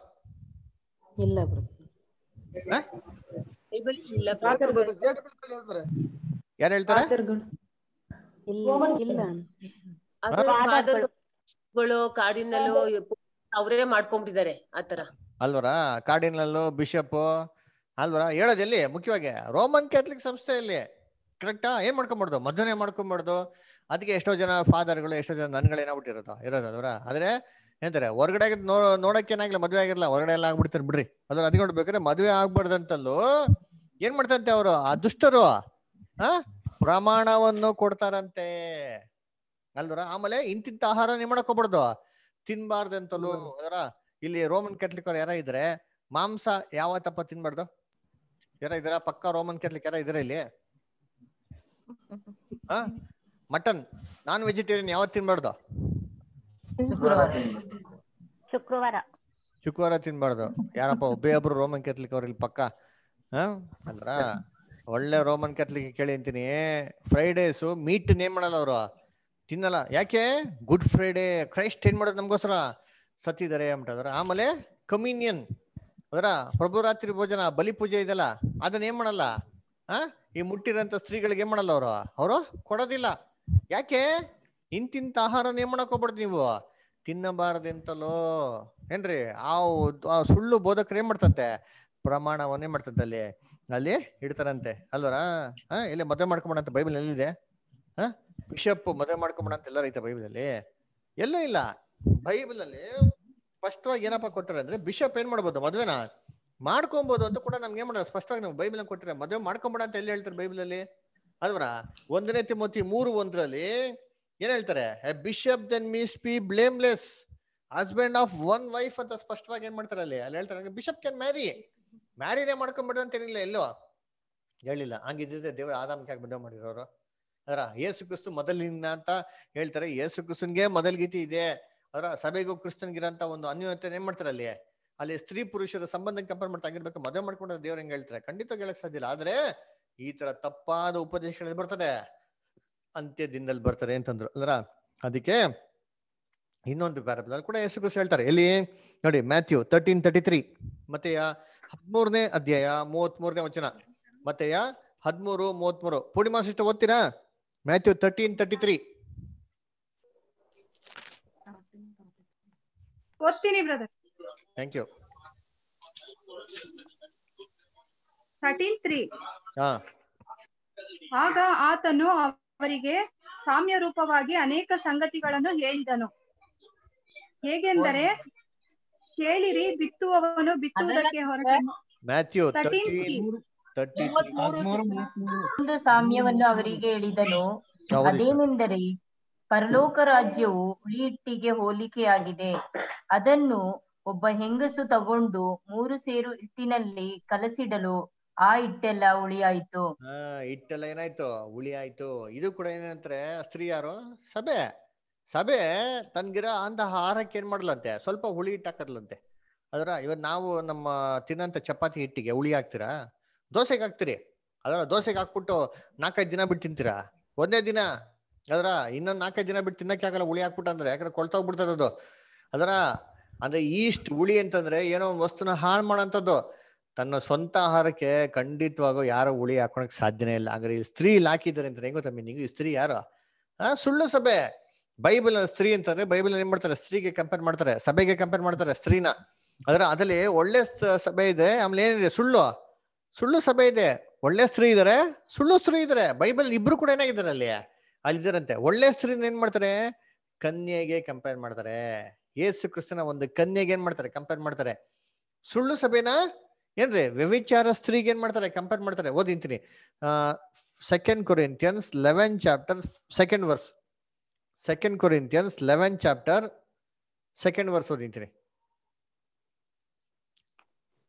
ಯಾರು ಹೇಳ್ತಾರೆ? ಕಾರ್ಡಿನಲ್ ಅವರೇ ಮಾಡ್ಕೊಂಡ್ಬಿಟ್ಟಿದ್ದಾರೆ ಆತರ ಅಲ್ವರ. ಕಾರ್ಡಿನಲ್ಲು, ಬಿಷಪ್ ಅಲ್ವರ ಹೇಳೋದು ಎಲ್ಲಿ? ಮುಖ್ಯವಾಗಿ ರೋಮನ್ ಕ್ಯಾಥಲಿಕ್ ಸಂಸ್ಥೆಯಲ್ಲಿ. ಕರೆಕ್ಟಾ? ಏನ್ ಮಾಡ್ಕೊಂಬಾರ್ದು? ಮದುವೆ ಮಾಡ್ಕೊಂಬಾರ್ದು. ಅದಕ್ಕೆ ಎಷ್ಟೋ ಜನ ಫಾದರ್ಗಳು, ಎಷ್ಟೋ ಜನ ನನ್ಗಳು ಏನಾಗ್ಬಿಟ್ಟಿರೋದು ಅಲ್ವರ. ಆದ್ರೆ ಏನಂತಾರೆ, ಹೊರಗಡೆ ನೋಡಕ್ಕೆ ಏನಾಗಿಲ್ಲ, ಮದುವೆ ಆಗಿರಲ್ಲ, ಹೊರಗಡೆ ಎಲ್ಲ ಆಗ್ಬಿಡ್ತಾರೆ ಬಿಡ್ರಿ. ಅದ್ರ ಅದಕ್ಕೆ ನೋಡ್ಬೇಕಾದ್ರೆ ಮದುವೆ ಆಗ್ಬಾರ್ದಂತಲ್ಲೂ ಏನ್ ಮಾಡ್ತಂತೆ ಅವರು ಆ ದುಷ್ಟರು? ಪ್ರಮಾಣವನ್ನು ಕೊಡ್ತಾರಂತೆ ಅಲ್ವರ. ಆಮೇಲೆ ಇಂತಿಂತ ಆಹಾರ ಏನ್ ಮಾಡಕ್ ಹೋಗ್ಬಾರ್ದು, ತಿನ್ಬಾರ್ದಂತಲೂ. ಅದರ ಇಲ್ಲಿ ರೋಮನ್ ಕ್ಯಾಥಲಿಕ್ ಅವ್ರು ಯಾರ ಇದ್ರೆ ಮಾಂಸ ಯಾವತ್ತಪ್ಪ ತಿನ್ಬಾರ್ದು? ಯಾರ ಇದಾರ? ಪಕ್ಕ ರೋಮನ್ ಕ್ಯಾಥಲಿಕ್ ಯಾರ ಇದಾರೆ ಇಲ್ಲಿ? ಮಟನ್ ನಾನ್ ವೆಜಿಟೇರಿಯನ್ ಯಾವತ್ತು ತಿನ್ಬಾರ್ದು? ಶುಕ್ರವಾರ ತಿನ್ಬಾರ್ದು. ಯಾರಪ್ಪ? ಒಬ್ಬೊಬ್ರು ರೋಮನ್ ಕ್ಯಾಥಲಿಕ್ ಅವ್ರ ಇಲ್ಲಿ ಪಕ್ಕ ಅಂದ್ರ ಒಳ್ಳೆ ರೋಮನ್ ಕ್ಯಾಥಲಿಕ್ ಕೇಳಿ ಅಂತೀನಿ, ಫ್ರೈಡೇಸು ಮೀಟ್ ನೇಮ್ ಮಾಡಲ್ಲ ಅವರು, ತಿನ್ನಲ್ಲ. ಯಾಕೆ? ಗುಡ್ ಫ್ರೈಡೇ ಕ್ರೈಸ್ಟ್ ಏನ್ ಮಾಡೋದು ನಮ್ಗೋಸ್ಕರ ಸತ್ತಿದ್ದಾರೆ ಅಂಬಿಟ್ಟದ್ರ. ಆಮೇಲೆ ಕಮ್ಯೂನಿಯನ್ ಅದರ ಪ್ರಭು ರಾತ್ರಿ ಭೋಜನ ಬಲಿ ಪೂಜೆ ಇದೆಲ್ಲ ಅದನ್ನ ಏನ್ ಮಾಡಲ್ಲ ಈ ಮುಟ್ಟಿರೋಂಥ ಸ್ತ್ರೀಗಳಿಗೆ ಏನ್ ಮಾಡಲ್ಲ ಅವರು ಕೊಡೋದಿಲ್ಲ. ಯಾಕೆ? ಇಂತಿಂತ ಆಹಾರನ ಏನ್ ಮಾಡಕ್ ಹೋಗ್ಬಾರ್ದು ನೀವು ತಿನ್ನಬಾರದೆಂತಲೋ ಏನ್ರಿ ಆ ಸುಳ್ಳು ಬೋಧಕರು ಏನ್ ಮಾಡ್ತಂತೆ ಪ್ರಮಾಣವನ್ನೇ ಮಾಡ್ತಂತೆ ಅಲ್ಲಿ ಇಡ್ತಾರಂತೆ ಅಲ್ವರ. ಇಲ್ಲಿ ಮದುವೆ ಮಾಡ್ಕೊಂಬೋಣಂತ ಬೈಬಲ್ ಎಲ್ಲಿದೆ? ಬಿಷಪ್ ಮದುವೆ ಮಾಡ್ಕೊಂಬೋಣ ಅಂತ ಎಲ್ಲರೂ ಐತೆ ಬೈಬಲ್ ಅಲ್ಲಿ? ಎಲ್ಲೂ ಇಲ್ಲ. ಬೈಬಲ್ ಅಲ್ಲಿ ಸ್ಪಷ್ಟವಾಗಿ ಏನಪ್ಪ ಕೊಟ್ಟಾರೆ ಅಂದ್ರೆ ಬಿಷಪ್ ಏನ್ ಮಾಡ್ಬೋದು ಮದ್ವೆನ ಮಾಡ್ಕೊಬಹುದು ಅಂತ ಕೂಡ ನಮ್ಗೆ ಏನ್ ಮಾಡೋದು ಸ್ಪಷ್ಟವಾಗಿ ನಾವು ಬೈಬಲ್ ಕೊಟ್ಟಿರ. ಮದುವೆ ಮಾಡ್ಕೊಂಬೋಣ ಅಂತ ಎಲ್ಲಿ ಹೇಳ್ತಾರೆ ಬೈಬಲ್ ಅಲ್ಲಿ ಅಲ್ವರ? 1 ತಿಮೋಥಿ 3:1 ಏನ್ ಹೇಳ್ತಾರೆ? A bishop then must be blameless husband of one wife ಅಂತ ಸ್ಪಷ್ಟವಾಗಿ ಏನ್ ಮಾಡ್ತಾರೆ ಅಲ್ಲಿ ಹೇಳ್ತಾರೆ. ಬಿಷಪ್ ಕ್ಯಾನ್ ಮ್ಯಾರಿನೇ ಮಾಡ್ಕೊಂಡ್ಬಿಡು ಅಂತ ಏನಿಲ್ಲ, ಎಲ್ಲೋ ಹೇಳಿಲ್ಲ. ಹಂಗಿದ್ದಿದ್ರೆ ದೇವರ ಆದಾಮ್ಗೆ ಯಾಕೆ ಮದುವೆ ಮಾಡಿರೋರು? ಅದರ ಯೇಸು ಕ್ರಿಸ್ತು ಮೊದಲಿನ ಅಂತ ಹೇಳ್ತಾರೆ. ಯೇಸು ಕ್ರಿಸ್ತನ್ಗೆ ಮೊದಲ ಗೀತಿ ಇದೆ. ಅದರ ಸಭೆಗೂ ಕ್ರಿಸ್ತನ್ಗಿರಂತ ಒಂದು ಅನ್ಯೋನ್ಯತೆ ಏನ್ ಮಾಡ್ತಾರೆ ಅಲ್ಲಿ ಸ್ತ್ರೀ ಪುರುಷರ ಸಂಬಂಧ ಕಂಪೇರ್ ಮಾಡ್ತಾ ಆಗಿರ್ಬೇಕು. ಮದುವೆ ಮಾಡ್ಕೊಂಡ್ರೆ ದೇವ್ರ ಹೆಂಗ್ ಹೇಳ್ತಾರೆ? ಖಂಡಿತ ಹೇಳಕ್ ಸಾಧ್ಯ ಇಲ್ಲ. ಆದ್ರೆ ಈ ತರ ತಪ್ಪಾದ ಉಪದೇಶಗಳಲ್ಲಿ ಬರ್ತದೆ, ಅಂತ್ಯ ದಿನದಲ್ಲಿ ಬರ್ತಾರೆ ಅಂತಂದ್ರು ಅಲ್ರ. ಅದಕ್ಕೆ ಇನ್ನೊಂದು ಪ್ಯಾರಬಲ್ ಅಲ್ಲಿ ಕೂಡ ಯೇಸು ಕ್ರಿಸ್ತು ಹೇಳ್ತಾರೆ. ಎಲ್ಲಿ ನೋಡಿ? ಮ್ಯಾಥ್ಯೂ 13:33 ಮತ್ತೆ 13ನೇ ಅಧ್ಯಾಯ 33ನೇ ವಚನ. ಮತ್ತೆ 13:33 ಪೂರ್ಣಿಮಾ ಸಿಸ್ಟರ್ ಓದ್ತೀರಾ? ಮ್ಯಾಥ್ಯೂ 13:33 ಓದ್ತೀನಿ ಬ್ರದರ್. Thank you. 13:3 ಆಗ ಆತನು ಅವರಿಗೆ ಸಾಮ್ಯ ರೂಪವಾಗಿ ಅನೇಕ ಸಂಗತಿಗಳನ್ನು ಹೇಳಿದನು. ಹೇಗೆಂದರೆ, ಕೇಳಿರಿ, ಬಿತ್ತುವವನು ಬಿತ್ತುವುದಕ್ಕೆ ಹೊರಗೆ. ಮ್ಯಾಥ್ಯೂ 13 ಸಾಮ್ಯವನ್ನು ಅವರಿಗೆ ಹೇಳಿದನು. ಅದೇನೆಂದರೆ, ಪರಲೋಕ ರಾಜ್ಯವು ಹುಳಿಹಿಟ್ಟಿಗೆ ಹೋಲಿಕೆಯಾಗಿದೆ. ಅದನ್ನು ಒಬ್ಬ ಹೆಂಗಸು ತಗೊಂಡು 3 ಸೇರು ಹಿಟ್ಟಿನಲ್ಲಿ ಕಲಸಿಡಲು ಆ ಹಿಟ್ಟೆಲ್ಲ ಹುಳಿಯಾಯ್ತು. ಹಿಟ್ಟೆಲ್ಲ ಏನಾಯ್ತು? ಹುಳಿ ಆಯ್ತು. ಇದು ಕೂಡ ಏನಂತಾರೆ? ಸ್ತ್ರೀ ಯಾರು? ಸಭೆ ತನ್ಗಿರೋ ಅಂತ ಆಹಾರಕ್ಕೆ ಏನ್ ಮಾಡ್ಲಂತೆ? ಸ್ವಲ್ಪ ಹುಳಿ ಹಿಟ್ಟು ಹಾಕದ್ಲಂತೆ. ಅದರ ಇವತ್ತು ನಾವು ನಮ್ಮ ತಿನ್ನಂತ ಚಪಾತಿ ಹಿಟ್ಟಿಗೆ ಹುಳಿ ಹಾಕ್ತೀರಾ? ದೋಸೆಗೆ ಹಾಕ್ತಿರಿ. ಅದರ ದೋಸೆಗೆ ಹಾಕ್ಬಿಟ್ಟು 4-5 ದಿನ ಬಿಟ್ಟು ತಿಂತೀರಾ? ಒಂದೇ ದಿನ. ಅದರ ಇನ್ನೊಂದು 4-5 ದಿನ ಬಿಟ್ಟು ತಿನ್ನಕ್ಕೆ ಆಗಲ್ಲ ಹುಳಿ ಹಾಕ್ಬಿಟ್ಟು ಅಂದ್ರೆ, ಯಾಕಂದ್ರೆ ಕೊಳ್ತೋಗ್ಬಿಡ್ತದೆ ಅದು. ಅದರ ಅಂದ್ರೆ ಈಸ್ಟ್ ಹುಳಿ ಅಂತಂದ್ರೆ ಏನೋ ಒಂದು ವಸ್ತುನ ಹಾಳು ಮಾಡೋಂಥದ್ದು. ತನ್ನ ಸ್ವಂತ ಆಹಾರಕ್ಕೆ ಖಂಡಿತವಾಗೂ ಯಾರೋ ಹುಳಿ ಹಾಕೊಳಕ್ ಸಾಧ್ಯನೇ ಇಲ್ಲ. ಹಾಗಾದ್ರೆ ಈ ಸ್ತ್ರೀ ಇಲ್ಲಿ ಹಾಕಿದ್ದಾರೆ ಅಂತ ಹೆಂಗ್ ಗೊತ್ತಾ ಮೀನಿಂಗ್? ಈ ಸ್ತ್ರೀ ಯಾರು? ಸುಳ್ಳು ಸಭೆ. ಬೈಬಲ್ ಸ್ತ್ರೀ ಅಂತಂದ್ರೆ ಬೈಬಲ್ ಏನ್ ಮಾಡ್ತಾರೆ? ಸ್ತ್ರೀಗೆ ಕಂಪೇರ್ ಮಾಡ್ತಾರೆ, ಸಭೆಗೆ ಕಂಪೇರ್ ಮಾಡ್ತಾರೆ ಸ್ತ್ರೀನ. ಅದ್ರಲ್ಲಿ ಒಳ್ಳೆ ಸಭೆ ಇದೆ, ಆಮೇಲೆ ಏನಿದೆ? ಸುಳ್ಳು ಸಭೆ ಇದೆ. ಒಳ್ಳೆ ಸ್ತ್ರೀ ಇದಾರೆ, ಸುಳ್ಳು ಸ್ತ್ರೀ ಇದಾರೆ. ಬೈಬಲ್ ಇಬ್ರು ಕೂಡ ಏನಾಗಿದ್ದಾರೆ ಅಲ್ಲಿದ್ದಾರಂತೆ. ಒಳ್ಳೆ ಸ್ತ್ರೀನ ಏನ್ ಮಾಡ್ತಾರೆ? ಕನ್ಯೆಗೆ ಕಂಪೇರ್ ಮಾಡ್ತಾರೆ. ಯೇಸು ಕ್ರಿಸ್ತನ ಒಂದು ಕನ್ಯೆಗೆ ಏನ್ ಮಾಡ್ತಾರೆ? ಕಂಪೇರ್ ಮಾಡ್ತಾರೆ. ಸುಳ್ಳು ಸಭೆನ ಏನ್ರಿ? ವ್ಯಭಿಚಾರ ಸ್ತ್ರೀಗೆ ಏನ್ ಮಾಡ್ತಾರೆ? ಕಂಪೇರ್ ಮಾಡ್ತಾರೆ. ಓದಿಂತೀನಿ 2 Corinthians 11 chapter 2nd verse. 2 Corinthians 11 chapter 2nd verse ಓದಿಂತೀನಿ.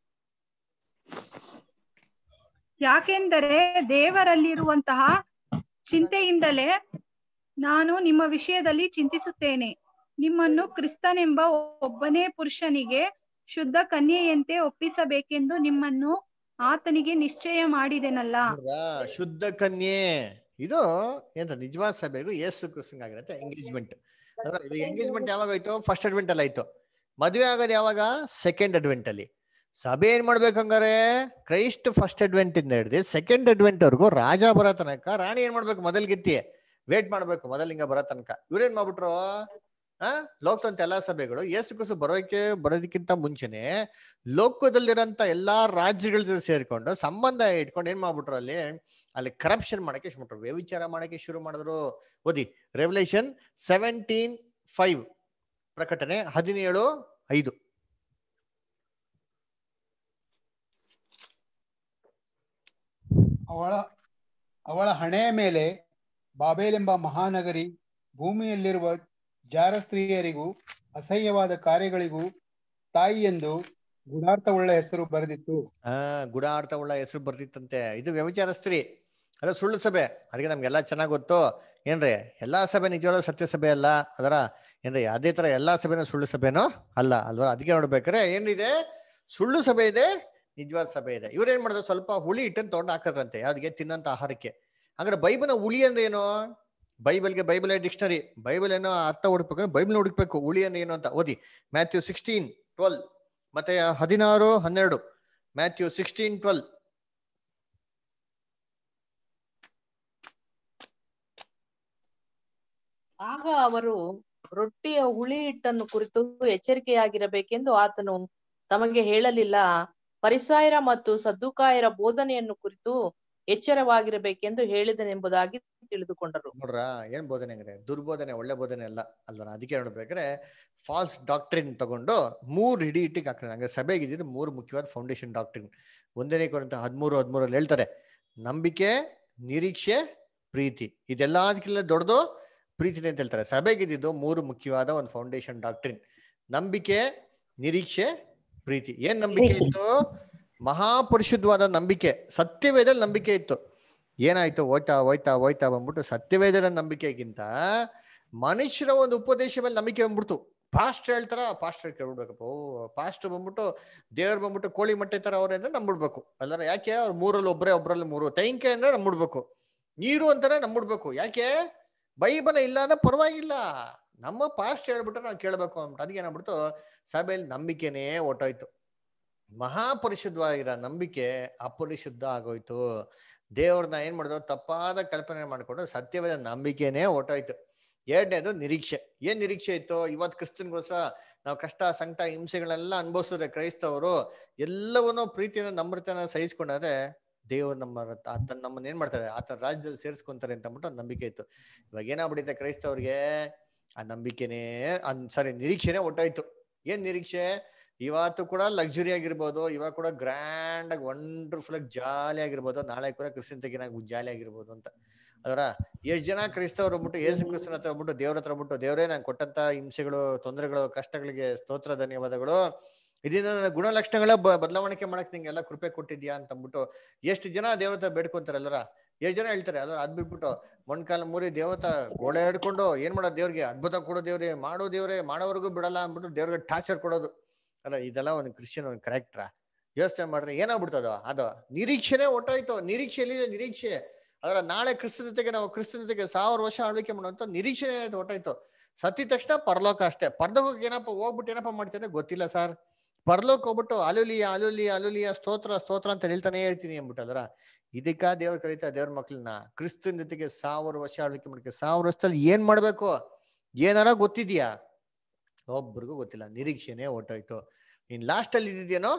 ಯಾಕೆಂದರೆ ದೇವರಲ್ಲಿರುವಂತಹ ಚಿಂತೆಯಿಂದಲೇ ನಾನು ನಿಮ್ಮ ವಿಷಯದಲ್ಲಿ ಚಿಂತಿಸುತ್ತೇನೆ. ನಿಮ್ಮನ್ನು ಕ್ರಿಸ್ತನೆಂಬ ಒಬ್ಬನೇ ಪುರುಷನಿಗೆ ಶುದ್ಧ ಕನ್ಯೆಯಂತೆ ಒಪ್ಪಿಸಬೇಕೆಂದು ನಿಮ್ಮನ್ನು ಆತನಿಗೆ ನಿಶ್ಚಯ ಮಾಡಿದೆನಲ್ಲ. ಶುದ್ಧ ಕನ್ಯೆ ಇದು ಏನ್ರ ನಿಜವಾದ ಸಭೆಗೂ ಯೇಸು ಕ್ರಿಸ್ತನಿಗೆ ಆಗಿರತ್ತೆ ಎಂಗೇಜ್ಮೆಂಟ್. ಇದು ಎಂಗೇಜ್ಮೆಂಟ್ ಯಾವಾಗ ಆಯ್ತು? ಫಸ್ಟ್ ಅಡ್ವೆಂಟ್ ಅಲ್ಲಿ ಆಯ್ತು. ಮದುವೆ ಆಗೋದು ಯಾವಾಗ? ಸೆಕೆಂಡ್ ಅಡ್ವೆಂಟ್ ಅಲ್ಲಿ. ಸಭೆ ಏನ್ ಮಾಡ್ಬೇಕಂಗಾರೆ? ಕ್ರೈಸ್ಟ್ ಫಸ್ಟ್ ಅಡ್ವೆಂಟ್ ಇಂದ ಹಿಡಿದು ಸೆಕೆಂಡ್ ಅಡ್ವೆಂಟ್ ವರ್ಗು ರಾಜ ಬರೋ ತನಕ ರಾಣಿ ಏನ್ ಮಾಡ್ಬೇಕು? ಮೊದಲ್ಗಿತ್ತಿ ವೇಟ್ ಮಾಡ್ಬೇಕು ಮೊದಲಿಂಗ ಬರೋ ತನಕ. ಇವ್ರೇನ್ ಮಾಡ್ಬಿಟ್ರು? ಲೋಕದಂತ ಎಲ್ಲಾ ಸಭೆಗಳು ಯೇಸು ಕ್ರಿಸ್ತ ಬರೋದಕ್ಕಿಂತ ಮುಂಚೆನೆ ಲೋಕದಲ್ಲಿರೋಂತ ಎಲ್ಲಾ ರಾಜ್ಯಗಳ ಜೊತೆ ಸೇರ್ಕೊಂಡು ಸಂಬಂಧ ಇಟ್ಕೊಂಡು ಏನ್ ಮಾಡ್ಬಿಟ್ರು? ಅಲ್ಲಿ ಕರಪ್ಷನ್ ಮಾಡಕ್ಕೆ ಶುರು ಮಾಡ್ರು, ವ್ಯಭಿಚಾರ ಮಾಡಕ್ಕೆ ಶುರು ಮಾಡಿದ್ರು. ಓದಿ ರೆವಲ್ಯೂಷನ್ 17:5, ಪ್ರಕಟಣೆ 17:5. ಅವಳ ಹಣೆಯ ಮೇಲೆ ಬಾಬೇಲೆಂಬ ಮಹಾನಗರಿ ಭೂಮಿಯಲ್ಲಿರುವ ಜಾರ ಸ್ತ್ರೀಯರಿಗೂ ಅಸಹ್ಯವಾದ ಕಾರ್ಯಗಳಿಗೂ ತಾಯಿ ಎಂದು ಗುಡಾರ್ಥವುಳ್ಳ ಹೆಸರು ಬರೆದಿತ್ತು. ಗುಡಾರ್ಥವುಳ್ಳ ಹೆಸರು ಬರ್ದಿತ್ತಂತೆ. ಇದು ವ್ಯಭಿಚಾರ ಸ್ತ್ರೀ, ಅದು ಸುಳ್ಳು ಸಭೆ. ಅದಕ್ಕೆ ನಮ್ಗೆಲ್ಲಾ ಚೆನ್ನಾಗ್ ಗೊತ್ತು ಏನ್ರಿ? ಎಲ್ಲಾ ಸಭೆ ನಿಜವಾದ ಸತ್ಯ ಸಭೆ ಅಲ್ಲ. ಅದರ ಏನ್ರಿ ಅದೇ ತರ ಎಲ್ಲಾ ಸಭೆನೂ ಸುಳ್ಳು ಸಭೆನೋ ಅಲ್ಲ ಅಲ್ವಾ? ಅದಕ್ಕೆ ನೋಡ್ಬೇಕಾರೆ ಏನಿದೆ? ಸುಳ್ಳು ಸಭೆ ಇದೆ, ನಿಜವಾದ ಸಭೆ ಇದೆ. ಇವ್ರೇನ್ ಮಾಡಿದ್ರು? ಸ್ವಲ್ಪ ಹುಳಿ ಹಿಟ್ಟನ್ನು ತಗೊಂಡು ಹಾಕದ್ರಂತೆ ಯಾವ್ದಿಗೆ? ತಿನ್ನಂತ ಆಹಾರಕ್ಕೆ. ಹಾಗಾದ್ರೆ ಬೈಬಲ್ನ ಹುಳಿ ಅಂದ್ರೆ ಏನು? Bible dictionary. ಬೈಬಲ್ ಏನೋ ಅರ್ಥ ಹುಡುಕ್ಬೇಕು, ಬೈಬಲ್ ಹುಡುಕ್ಬೇಕು ಹುಳಿ ಅಂದ್ರೆ ಏನು ಅಂತ. ಓದಿ ಮ್ಯಾಥ್ಯೂ 16:12. ಮತ್ತೆ 16:12 ಮ್ಯಾಥ್ಯೂ 16:12. ಆಗ ಅವರು ರೊಟ್ಟಿಯ ಹುಳಿ ಹಿಟ್ಟನ್ನು ಕುರಿತು ಎಚ್ಚರಿಕೆಯಾಗಿರಬೇಕೆಂದು ಆತನು ತಮಗೆ ಹೇಳಲಿಲ್ಲ. ಫರಿಸಾಯರ ಮತ್ತು ಸದ್ದುಕಾಯರ ಬೋಧನೆಯನ್ನು ಕುರಿತು ಎಚ್ಚರವಾಗಿರಬೇಕೆಂದು ಹೇಳಿದನೆಂಬುದಾಗಿ ತಿಳಿದುಕೊಂಡರು. ನೋಡ್ರ ಏನ್ ಬೋಧನೆ ಅಂದ್ರೆ ದುರ್ಬೋಧನೆ, ಒಳ್ಳೆ ಬೋಧನೆ ಅಲ್ಲ ಅಲ್ವಾ. ಅದಕ್ಕೆ ನೋಡ್ಬೇಕಾದ್ರೆ ಫಾಲ್ಸ್ ಡಾಕ್ಟ್ರಿನ್ ತಗೊಂಡು 3 ಹಿಡಿ ಇಟ್ಟಿಗೆ ಹಾಕ್ತಾರೆ. ಹಂಗೆ ಸಭೆಗೆ ಇದ್ರೆ 3 ಮುಖ್ಯವಾದ ಫೌಂಡೇಶನ್ ಡಾಕ್ಟ್ರಿನ್. 1 ಕೊರಿಂಥ 13:13 ಹೇಳ್ತಾರೆ, ನಂಬಿಕೆ, ನಿರೀಕ್ಷೆ, ಪ್ರೀತಿ, ಇದೆಲ್ಲದಕ್ಕಿಂತ ದೊಡ್ಡದು ಪ್ರೀತಿನೇ ಅಂತ ಹೇಳ್ತಾರೆ. ಸಭೆಗಿದ್ದು 3 ಮುಖ್ಯವಾದ ಒಂದು ಫೌಂಡೇಶನ್ ಡಾಕ್ಟ್ರಿನ್: ನಂಬಿಕೆ, ನಿರೀಕ್ಷೆ, ಪ್ರೀತಿ. ಏನ್ ನಂಬಿಕೆ ಇತ್ತು? ಮಹಾಪರಿಶುದ್ಧವಾದ ನಂಬಿಕೆ, ಸತ್ಯವೇದಲ್ಲಿ ನಂಬಿಕೆ ಇತ್ತು. ಏನಾಯ್ತು? ಹೋಯ್ತಾ ಹೋಯ್ತಾ ಹೋಯ್ತಾ ಬಂದ್ಬಿಟ್ಟು ಸತ್ಯವೇದದ ನಂಬಿಕೆಗಿಂತ ಮನುಷ್ಯರ ಒಂದು ಉಪದೇಶ ಮೇಲೆ ನಂಬಿಕೆ ಬಂದ್ಬಿಡ್ತು. ಪಾಸ್ಟರ್ ಹೇಳ್ತಾರ, ಪಾಸ್ಟರ್ ಕೇಳ್ಬಿಡ್ಬೇಕಪ್ಪ. ಪಾಸ್ಟರ್ ಬಂದ್ಬಿಟ್ಟು ದೇವ್ರು ಬಂದ್ಬಿಟ್ಟು ಕೋಳಿ ಮೊಟ್ಟೆ ತರ ಅವ್ರಿಂದ ನಂಬಿಡ್ಬೇಕು ಅಲ್ಲಾರ. ಯಾಕೆ? ಅವ್ರು 3ರಲ್ಲಿ ಒಬ್ಬರಲ್ಲಿ 3. ತೆಂಕೆ ಅಂದ್ರೆ ನಂಬಿಡ್ಬೇಕು, ನೀರು ಅಂತಾನೆ ನಂಬಿಡ್ಬೇಕು. ಯಾಕೆ? ಬೈಬಲ್ ಇಲ್ಲ ಅಂದ್ರೆ ಪರವಾಗಿಲ್ಲ, ನಮ್ಮ ಪಾಸ್ಟ್ ಹೇಳ್ಬಿಟ್ರೆ ನಾವು ಕೇಳ್ಬೇಕು ಅಂದ್ಬಿಟ್ಟು. ಅದಕ್ಕೆ ಏನಾಗ್ಬಿಡ್ತು, ಸಭೆಯಲ್ಲಿ ನಂಬಿಕೆನೇ ಹೊಟ್ಟೋಯ್ತು. ಮಹಾಪರಿಶುದ್ಧವಾಗಿರೋ ನಂಬಿಕೆ ಅಪರಿಶುದ್ಧ ಆಗೋಯ್ತು. ದೇವ್ರನ್ನ ಏನ್ ಮಾಡಿದ್ರು? ತಪ್ಪಾದ ಕಲ್ಪನೆ ಮಾಡ್ಕೊಂಡು ಸತ್ಯವಾದ ನಂಬಿಕೆನೇ ಹೊಟ್ಟೋಯ್ತು. 2ನೇದು ನಿರೀಕ್ಷೆ. ಏನ್ ನಿರೀಕ್ಷೆ ಇತ್ತು? ಇವತ್ತು ಕ್ರಿಸ್ತನ್ಗೋಸ್ಕರ ನಾವು ಕಷ್ಟ, ಸಂಕಟ, ಹಿಂಸೆಗಳೆಲ್ಲ ಅನುಭವಿಸಿದ್ರೆ ಕ್ರೈಸ್ತವರು ಎಲ್ಲವನ್ನೂ ಪ್ರೀತಿಯನ್ನು ನಮ್ರತೆನ ಸಹಿಸ್ಕೊಂಡ್ರೆ ದೇವ್ರು ನಮ್ಮನ್ನ ಏನ್ ಮಾಡ್ತಾರೆ? ಆತನ ರಾಜ್ಯದಲ್ಲಿ ಸೇರಿಸ್ಕೊಂತಾರೆ ಅಂತ ಅಂದ್ಬಿಟ್ಟು ನಂಬಿಕೆ ಇತ್ತು. ಇವಾಗ ಏನಾಗ್ಬಿಟ್ಟಿದೆ ಕ್ರೈಸ್ತವ್ರಿಗೆ? ಆ ನಂಬಿಕೆನೇ ನಿರೀಕ್ಷೆನೇ ಹೊಟ್ಟೋಯ್ತು. ಏನ್ ನಿರೀಕ್ಷೆ? ಇವತ್ತು ಕೂಡ ಲಕ್ಸುರಿ ಆಗಿರ್ಬೋದು, ಇವಾಗ ಕೂಡ ಗ್ರ್ಯಾಂಡ್ ಆಗಿ ವಂಡರ್ಫುಲ್ ಆಗಿ ಜಾಲಿ ಆಗಿರ್ಬೋದು, ನಾಳೆ ಕೂಡ ಕ್ರಿಸ್ತನ್ ತೆಗಿನಾಗ ಜಾಲಿ ಆಗಿರ್ಬೋದು ಅಂತ. ಅದರ ಎಷ್ಟು ಜನ ಕ್ರೈಸ್ತವ್ರು ಬಿಟ್ಟು ಯೇಸು ಕ್ರಿಸ್ತನ ಹತ್ರ ಬಿಟ್ಟು ದೇವ್ರ ಹತ್ರ ಬಿಟ್ಟು, ದೇವ್ರೇ ನಾನು ಕೊಟ್ಟಂತ ಹಿಂಸೆಗಳು, ತೊಂದರೆಗಳು, ಕಷ್ಟಗಳಿಗೆ ಸ್ತೋತ್ರ, ಧನ್ಯವಾದಗಳು, ಇದರಿಂದ ನನ್ನ ಗುಣಲಕ್ಷಣಗಳ ಬದಲಾವಣೆ ಮಾಡಕ್ ನಿಂಗೆಲ್ಲ ಕೃಪೆ ಕೊಟ್ಟಿದ್ಯಾ ಅಂತ ಅಂದ್ಬಿಟ್ಟು ಎಷ್ಟು ಜನ ದೇವತ ಬೇಡ್ಕೊಂತಾರೆ ಅಲ್ಲರ. ಎಷ್ಟು ಜನ ಹೇಳ್ತಾರೆ ಅಲ್ಲರ. ಅದ್ ಬಿಟ್ಬಿಟ್ಟು ಮೊಣ್ಕಾಲ ಮೂರಿ ದೇವತ ಗೋಡೆ ಹಿಡ್ಕೊಂಡು ಏನ್ ಮಾಡೋದು? ದೇವ್ರಿಗೆ ಅದ್ಭುತ ಕೊಡೋ ದೇವ್ರೆ, ಮಾಡೋ ದೇವ್ರೆ, ಮಾಡೋವರೆಗೂ ಬಿಡಲ್ಲ ಅಂದ್ಬಿಟ್ಟು ದೇವ್ರಿಗೆ ಟಾರ್ಚರ್ ಕೊಡೋದು ಅಲ್ಲ. ಇದೆಲ್ಲ ಒಂದು ಕ್ರಿಶ್ಚಿಯನ್ ಒಂದು ಕರೆಕ್ಟ್ರಾ? ಯೋಚನೆ ಮಾಡ್ರೆ ಏನಾಗ್ಬಿಡ್ತದೋ ಅದು. ನಿರೀಕ್ಷೆನೇ ಹೊಟ್ಟೋಯ್ತು. ನಿರೀಕ್ಷೆ ಎಲ್ಲಿದೆ? ನಿರೀಕ್ಷೆ ಅದರ ನಾಳೆ ಕ್ರಿಸ್ತನತೆಗೆ ನಾವು ಕ್ರಿಸ್ತನತೆಗೆ 1000 ವರ್ಷ ಆಳ್ವಿಕೆ ಮಾಡುವಂತ ನಿರೀಕ್ಷೆನೇ ಹೊಟ್ಟೋಯ್ತು. ಸತ್ತಿದ ತಕ್ಷಣ ಪರಲೋಕ ಅಷ್ಟೇ. ಪರಲೋಕಕ್ಕೆ ಏನಪ್ಪ ಹೋಗ್ಬಿಟ್ಟು ಏನಪ್ಪ ಮಾಡ್ತಾರೆ ಗೊತ್ತಿಲ್ಲ ಸರ್. ಪರಲೋಕ ಹೋಗ್ಬಿಟ್ಟು ಅಲುಲಿಯ ಅಲುಲಿಯ ಅಲುಲಿಯ ಸ್ತೋತ್ರ ಸ್ತೋತ್ರ ಅಂತ ಹೇಳ್ತಾನೆ ಹೇಳ್ತೀನಿ ಅಂದ್ಬಿಟ್ಟಲ್ರ. ಇದಕ್ಕ ದೇವ್ರು ಕರೀತಾ ದೇವ್ರ ಮಕ್ಳನ್ನ ಕ್ರಿಸ್ತನ ಜೊತೆಗೆ 1000 ವರ್ಷ ಆಳ್ವಿಕೆ ಮಾಡಕ್ಕೆ. 1000 ವರ್ಷದಲ್ಲಿ ಏನ್ ಮಾಡ್ಬೇಕು ಏನಾರ ಗೊತ್ತಿದ್ಯಾ? ಒಬ್ರಿಗೂ ಗೊತ್ತಿಲ್ಲ. ನಿರೀಕ್ಷೆನೇ ಹೊಟ್ಟೋಯ್ತು. ಇನ್ ಲಾಸ್ಟ್ ಅಲ್ಲಿ ಇದ್ದಿದ್ದೇನೋ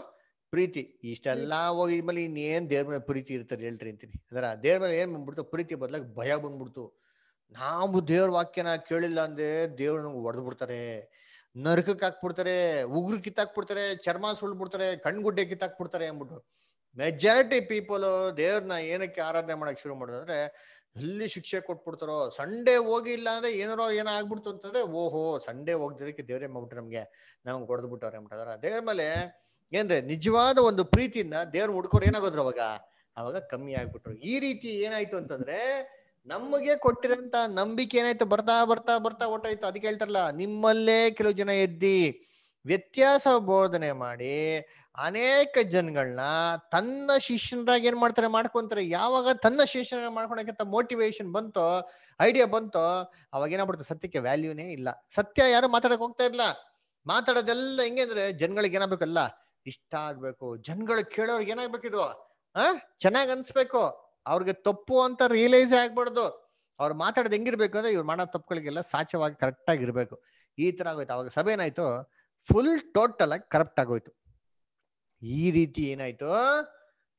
ಪ್ರೀತಿ. ಇಷ್ಟೆಲ್ಲಾ ಹೋಗಿ ಮೇಲೆ ಇನ್ನೇನ್ ದೇವ್ರ ಮೇಲೆ ಪ್ರೀತಿ ಇರ್ತಾರೆ ಹೇಳ್ರಿ ಅಂತೀನಿ. ಅದರ ದೇವ್ರ ಮೇಲೆ ಏನ್ ಬಂದ್ಬಿಡ್ತು? ಪ್ರೀತಿ ಬದಲಾಗಿ ಭಯ ಬಂದ್ಬಿಡ್ತು. ನಾವು ದೇವ್ರ ವಾಕ್ಯನ ಕೇಳಿಲ್ಲ ಅಂದ್ರೆ ದೇವ್ರ ನಮ್ಗೆ ಹೊಡೆದ್ ಬಿಡ್ತಾರೆ, ನರಕಕ್ಕೆ ಹಾಕ್ಬಿಡ್ತಾರೆ, ಉಗುರು ಕಿತ್ತಾಕ್ಬಿಡ್ತಾರೆ, ಚರ್ಮ ಸುಳ್ಬಿಡ್ತಾರೆ, ಕಣ್ಗುಡ್ಡೆ ಕಿತ್ತಾಕ್ಬಿಡ್ತಾರೆ ಅಂದ್ಬಿಟ್ಟು ಮೆಜಾರಿಟಿ ಪೀಪಲ್ ದೇವ್ರನ್ನ ಏನಕ್ಕೆ ಆರಾಧನೆ ಮಾಡಕ್ ಶುರು ಮಾಡೋದಂದ್ರೆ ಎಲ್ಲಿ ಶಿಕ್ಷೆ ಕೊಟ್ಬಿಡ್ತಾರೋ. ಸಂಡೇ ಹೋಗಿಲ್ಲ ಅಂದ್ರೆ ಏನೋ ಆಗ್ಬಿಡ್ತು ಅಂತಂದ್ರೆ ಓಹೋ ಸಂಡೇ ಹೋಗ್ದಿದ್ದಕ್ಕೆ ದೇವ್ರೇ ಮಾಡ್ಬಿಟ್ರೆ ನಮ್ಗೆ ಹೊಡೆದ್ ಬಿಟ್ಟವ್ರೆ ಅಂದ್ಬಿಟ್ಟದ್ರ. ದೇವ್ರ ಮೇಲೆ ಏನ್ರೆ ನಿಜವಾದ ಒಂದು ಪ್ರೀತಿಯಿಂದ ದೇವ್ರ ಹುಡ್ಕೋರು ಏನಾಗೋದ್ರು ಅವಾಗ ಕಮ್ಮಿ ಆಗ್ಬಿಟ್ರು. ಈ ರೀತಿ ಏನಾಯ್ತು ಅಂತಂದ್ರೆ ನಮಗೆ ಕೊಟ್ಟಿರೋಂತ ನಂಬಿಕೆ ಏನಾಯ್ತು? ಬರ್ತಾ ಬರ್ತಾ ಬರ್ತಾ ಹೊಟ್ಟಾಯ್ತು. ಅದಕ್ಕೆ ಹೇಳ್ತಾರಲ್ಲ, ನಿಮ್ಮಲ್ಲೇ ಕೆಲವು ಜನ ಎದ್ದಿ ವ್ಯತ್ಯಾಸ ಬೋಧನೆ ಮಾಡಿ ಅನೇಕ ಜನಗಳನ್ನ ತನ್ನ ಶಿಷ್ಯನರಾಗಿ ಏನ್ ಮಾಡ್ತಾರೆ? ಮಾಡ್ಕೊಂತಾರೆ. ಯಾವಾಗ ತನ್ನ ಶಿಷ್ಯನ ಮಾಡ್ಕೊಳಕ್ಕಂತ ಮೋಟಿವೇಶನ್ ಬಂತೋ, ಐಡಿಯಾ ಬಂತೋ, ಅವಾಗ ಏನಾಗ್ಬಿಡ್ತು? ಸತ್ಯಕ್ಕೆ ವ್ಯಾಲ್ಯೂನೇ ಇಲ್ಲ. ಸತ್ಯ ಯಾರು ಮಾತಾಡಕ್ ಹೋಗ್ತಾ ಇಲ್ಲ. ಮಾತಾಡೋದೆಲ್ಲ ಹೆಂಗೆ ಅಂದ್ರೆ ಜನಗಳಿಗೆ ಏನಾಗ್ಬೇಕಲ್ಲ ಇಷ್ಟ ಆಗ್ಬೇಕು. ಜನಗಳು ಕೇಳೋರ್ಗೆ ಏನಾಗ್ಬೇಕಿದು ಚೆನ್ನಾಗ್ ಅನ್ಸ್ಬೇಕು. ಅವ್ರಿಗೆ ತಪ್ಪು ಅಂತ ರಿಯಲೈಸ್ ಆಗ್ಬಾರ್ದು. ಅವ್ರು ಮಾತಾಡೋದು ಹೆಂಗಿರ್ಬೇಕು ಅಂದ್ರೆ ಇವ್ರು ಮಾಡೋ ತಪ್ಪುಗಳಿಗೆಲ್ಲ ಸಾಚವಾಗಿ ಕರೆಕ್ಟ್ ಆಗಿರ್ಬೇಕು. ಈ ತರ ಆಗೋಯ್ತು. ಅವಾಗ ಸಭೆ ಏನಾಯ್ತು? ಫುಲ್ ಟೋಟಲ್ ಆಗಿ ಕರಪ್ಟ್ ಆಗೋಯ್ತು. ಈ ರೀತಿ ಏನಾಯ್ತು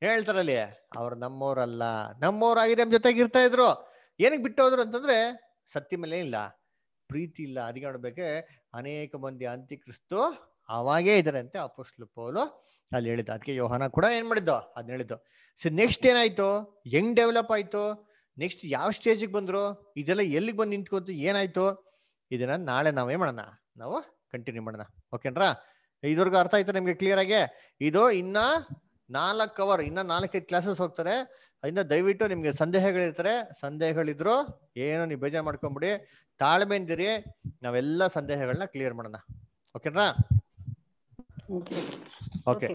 ಹೇಳ್ತಾರಲ್ಲಿ, ಅವ್ರು ನಮ್ಮವ್ರಲ್ಲ, ನಮ್ಮವ್ರಾಗಿದೆ ನಮ್ಮ ಜೊತೆಗೆ ಇರ್ತಾ ಇದ್ರು. ಏನಕ್ಕೆ ಬಿಟ್ಟು ಹೋದ್ರು ಅಂತಂದ್ರೆ ಸತ್ಯ ಮೇಲೆ ಇಲ್ಲ, ಪ್ರೀತಿ ಇಲ್ಲ. ಅದಕ್ಕೆ ನೋಡ್ಬೇಕೆ ಅನೇಕ ಮಂದಿ ಅಂತ್ಯಕ್ರಿಸ್ತು ಅವಾಗೇ ಇದಾರೆ ಅಂತ ಅಪೊಸ್ತಲ ಪೌಲು ಅಲ್ಲಿ ಹೇಳಿದ್ದು. ಅದಕ್ಕೆ ಯೋಹಾನ ಕೂಡ ಏನ್ ಮಾಡಿದ್ದು ಅದನ್ನ ಹೇಳಿದ್ದು. ಸೊ ನೆಕ್ಸ್ಟ್ ಏನಾಯ್ತು? ಹೆಂಗ್ ಡೆವಲಪ್ ಆಯ್ತು? ನೆಕ್ಸ್ಟ್ ಯಾವ ಸ್ಟೇಜಿಗೆ ಬಂದ್ರು? ಇದೆಲ್ಲ ಎಲ್ಲಿಗೆ ಬಂದು ನಿಂತ್ಕೋತು? ಏನಾಯ್ತು? ಇದನ್ನ ನಾಳೆ ನಾವೇನ್ ಮಾಡೋಣ? ನಾವು ಕಂಟಿನ್ಯೂ ಮಾಡೋಣ. ಓಕೆನ್ರಾ? ಇದ್ವರ್ಗು ಅರ್ಥ ಆಯ್ತು ನಿಮ್ಗೆ ಕ್ಲಿಯರ್ ಆಗಿ? ಇದು ಇನ್ನ 4 ಅವರ್, ಇನ್ನ 4-5 ಕ್ಲಾಸಸ್ ಹೋಗ್ತಾರೆ. ಅದರಿಂದ ದಯವಿಟ್ಟು ನಿಮ್ಗೆ ಸಂದೇಹಗಳಿರ್ತಾರೆ. ಸಂದೇಹಗಳಿದ್ರು ಏನು ನೀವು ಬೇಜಾರು ಮಾಡ್ಕೊಂಬಿಡಿ, ತಾಳ್ಮೆಯಿಂದಿರಿ. ನಾವೆಲ್ಲ ಸಂದೇಹಗಳನ್ನ ಕ್ಲಿಯರ್ ಮಾಡೋಣ. ಓಕೆನಾ? ಓಕೆ.